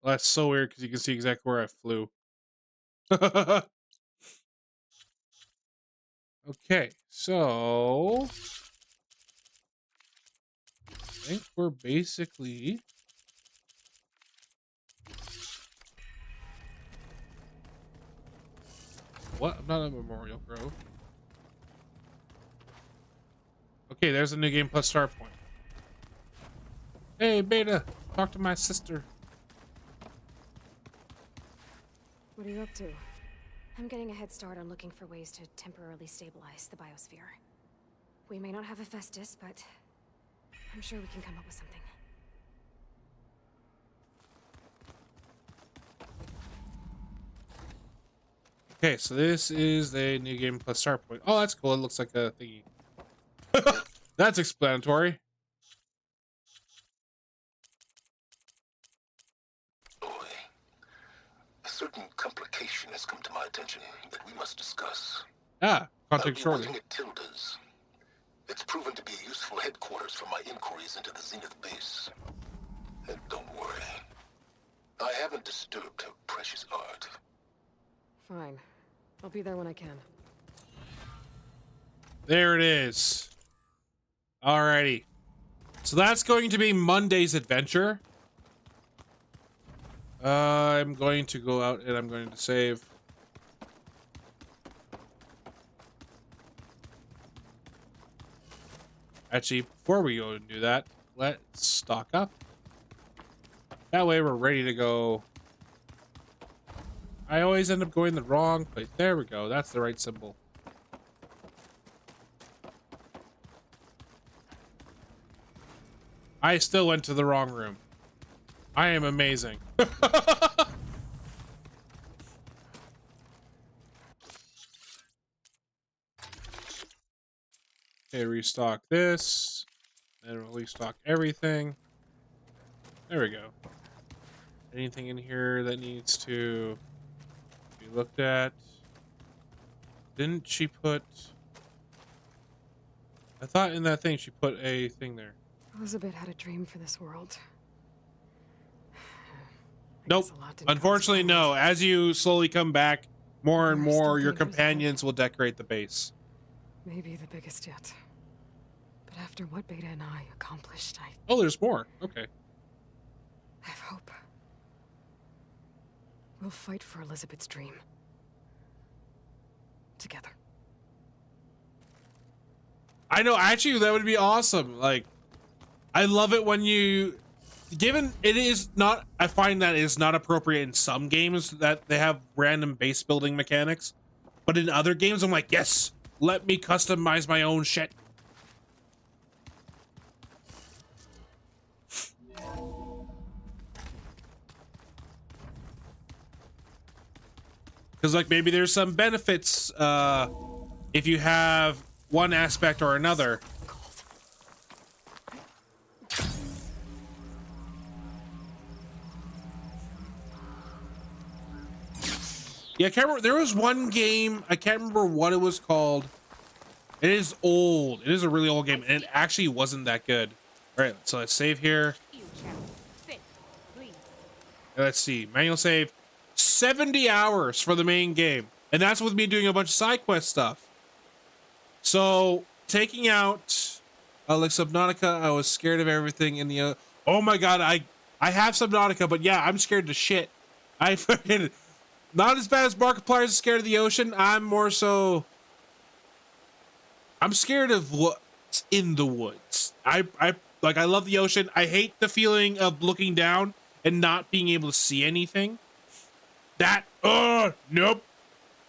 Well, that's so weird because you can see exactly where I flew. Okay, so I think we're basically what? I'm not at Memorial Grove. Okay, there's a new game plus start point. Hey, Beta, talk to my sister. What are you up to? I'm getting a head start on looking for ways to temporarily stabilize the biosphere. We may not have Hephaestus, but I'm sure we can come up with something. Okay, so this is the new game plus start point. Oh, that's cool. It looks like a thingy. That's explanatory. A certain complication has come to my attention that we must discuss. Ah, contact shortly. Looking at Tilda's. It's proven to be a useful headquarters for my inquiries into the Zenith base. And don't worry, I haven't disturbed her precious art. Fine. I'll be there when I can. There it is. Alrighty. So that's going to be Monday's adventure. I'm going to go out and I'm going to save. Actually, before we go and do that, let's stock up. That way we're ready to go. I always end up going the wrong place. There we go. That's the right symbol. I still went to the wrong room. I am amazing. Okay, restock this. Then we'll restock everything. There we go. Anything in here that needs to be looked at? Didn't she put... I thought in that thing she put a thing there. Elizabeth had a dream for this world. Nope. Unfortunately, no. As you slowly come back, more and more your companions will decorate the base. Maybe the biggest yet. But after what Beta and I accomplished, I Oh, there's more. Okay. have hope. We'll fight for Elizabeth's dream. Together. I know, actually, that would be awesome. Like, I love it when you... Given it is not... I find that it is not appropriate in some games that they have random base building mechanics. But in other games, I'm like, yes! Let me customize my own shit. Because, like, maybe there's some benefits if you have one aspect or another. Yeah, I can't remember. There was one game, I can't remember what it was called. It is old. It is a really old game, and it actually wasn't that good. All right, so let's save here. Let's see, manual save. 70 hours for the main game, and that's with me doing a bunch of side quest stuff. So taking out like Subnautica, I was scared of everything in the oh my god, I have Subnautica, but yeah, I'm scared to shit. I fucking not as bad as Markiplier is scared of the ocean. I'm more so I'm scared of what's in the woods. I like, I love the ocean. I hate the feeling of looking down and not being able to see anything. That, nope.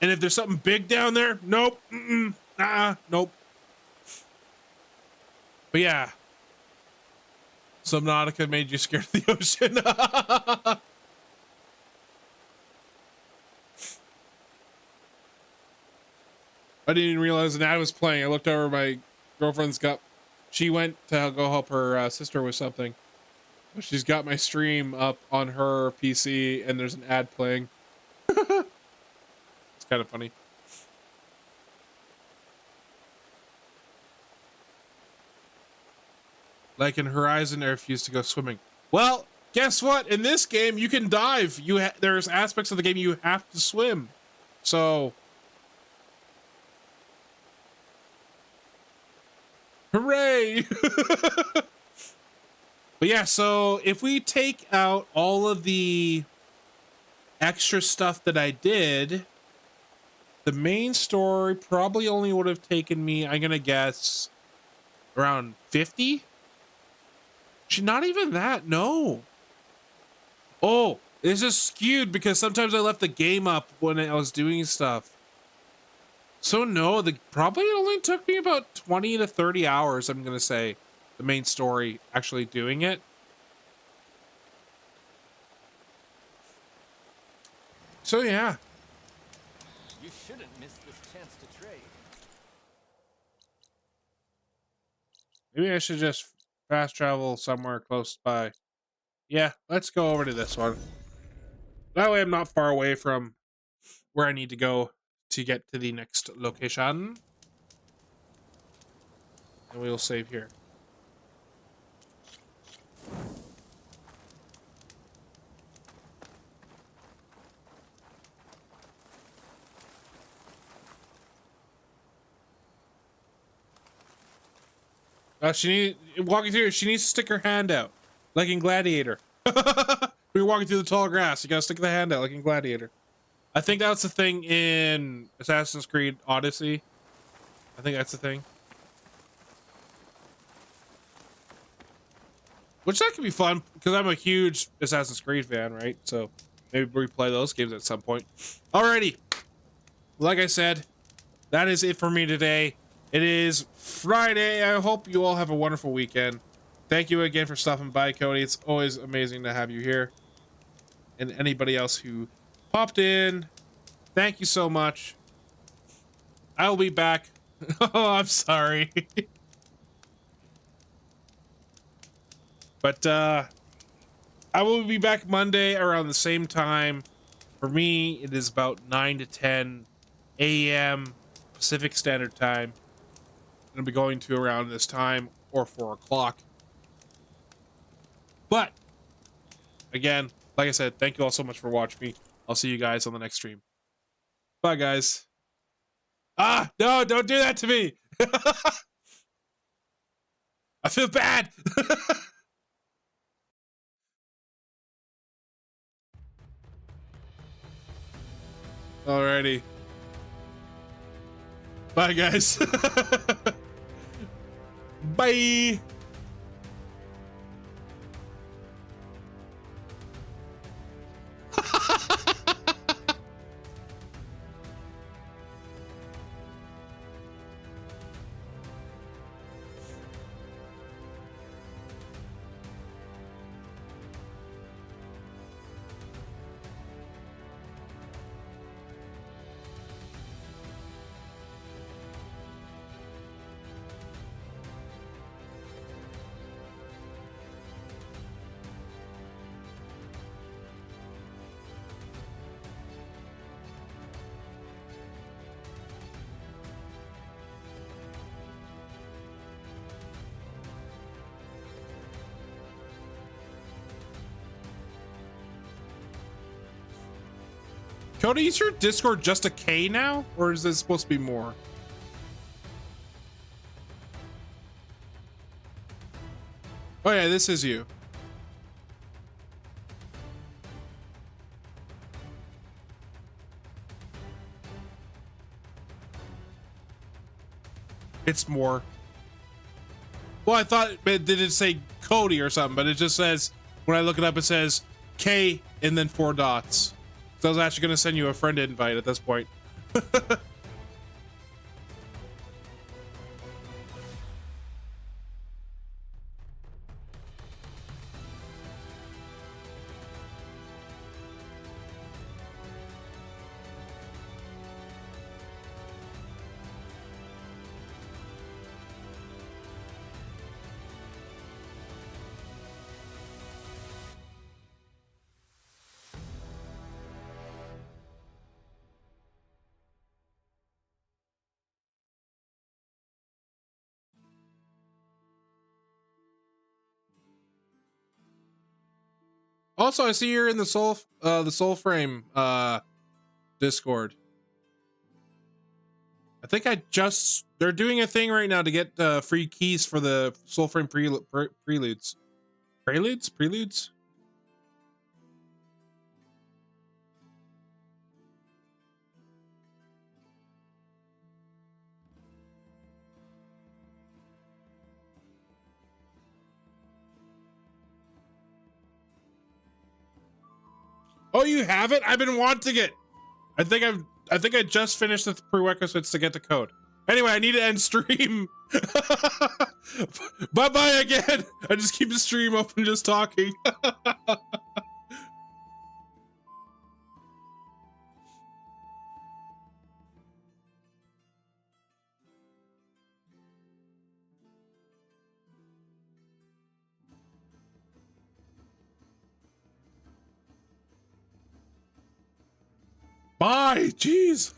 And if there's something big down there, nope. Nope. But yeah. Subnautica made you scared of the ocean. I didn't even realize that I was playing. I looked over my girlfriend's cup. She went to go help her sister with something. She's got my stream up on her PC and there's an ad playing. It's kind of funny. Like in Horizon, I refuse to go swimming. Well, guess what? In this game, you can dive. There's aspects of the game you have to swim. So, hooray! But yeah, so if we take out all of the extra stuff that I did, the main story probably only would have taken me, I'm gonna guess, around 50? Not even that, no. Oh, this is skewed because sometimes I left the game up when I was doing stuff. So no, probably only took me about 20 to 30 hours, I'm gonna say, the main story, actually doing it. So yeah. You shouldn't miss this chance to trade. Maybe I should just fast travel somewhere close by. Yeah, let's go over to this one. That way I'm not far away from where I need to go to get to the next location. And we'll save here. Walking through, she needs to stick her hand out, like in Gladiator. We're walking through the tall grass. You gotta stick the hand out, like in Gladiator. I think that's the thing in Assassin's Creed Odyssey. I think that's the thing. Which that could be fun, because I'm a huge Assassin's Creed fan, right? So maybe replay those games at some point. Alrighty. Like I said, that is it for me today. It is Friday. I hope you all have a wonderful weekend. Thank you again for stopping by, Cody. It's always amazing to have you here. And anybody else who popped in, thank you so much. I will be back. Oh, I'm sorry. But I will be back Monday around the same time. For me, it is about 9 to 10 a.m. Pacific Standard Time. I'm going to be going to around this time or 4 o'clock. But, again, like I said, thank you all so much for watching me. I'll see you guys on the next stream. Bye, guys. Ah, no, don't do that to me. I feel bad. Alrighty. Bye, guys. Bye. Cody, is your Discord just a K now? Or is this supposed to be more? Oh yeah, this is you. It's more. Well, I thought it did it say Cody or something, but it just says, when I look it up, it says K and then 4 dots. So I was actually going to send you a friend invite at this point. Also, I see you're in the Soul Frame Discord. I think they're doing a thing right now to get free keys for the Soul Frame preludes. Preludes? Oh, you have it? I've been wanting it. I think I just finished the prerequisites to get the code. Anyway, I need to end stream. Bye-bye again. I just keep the stream open just talking. Bye. Jeez.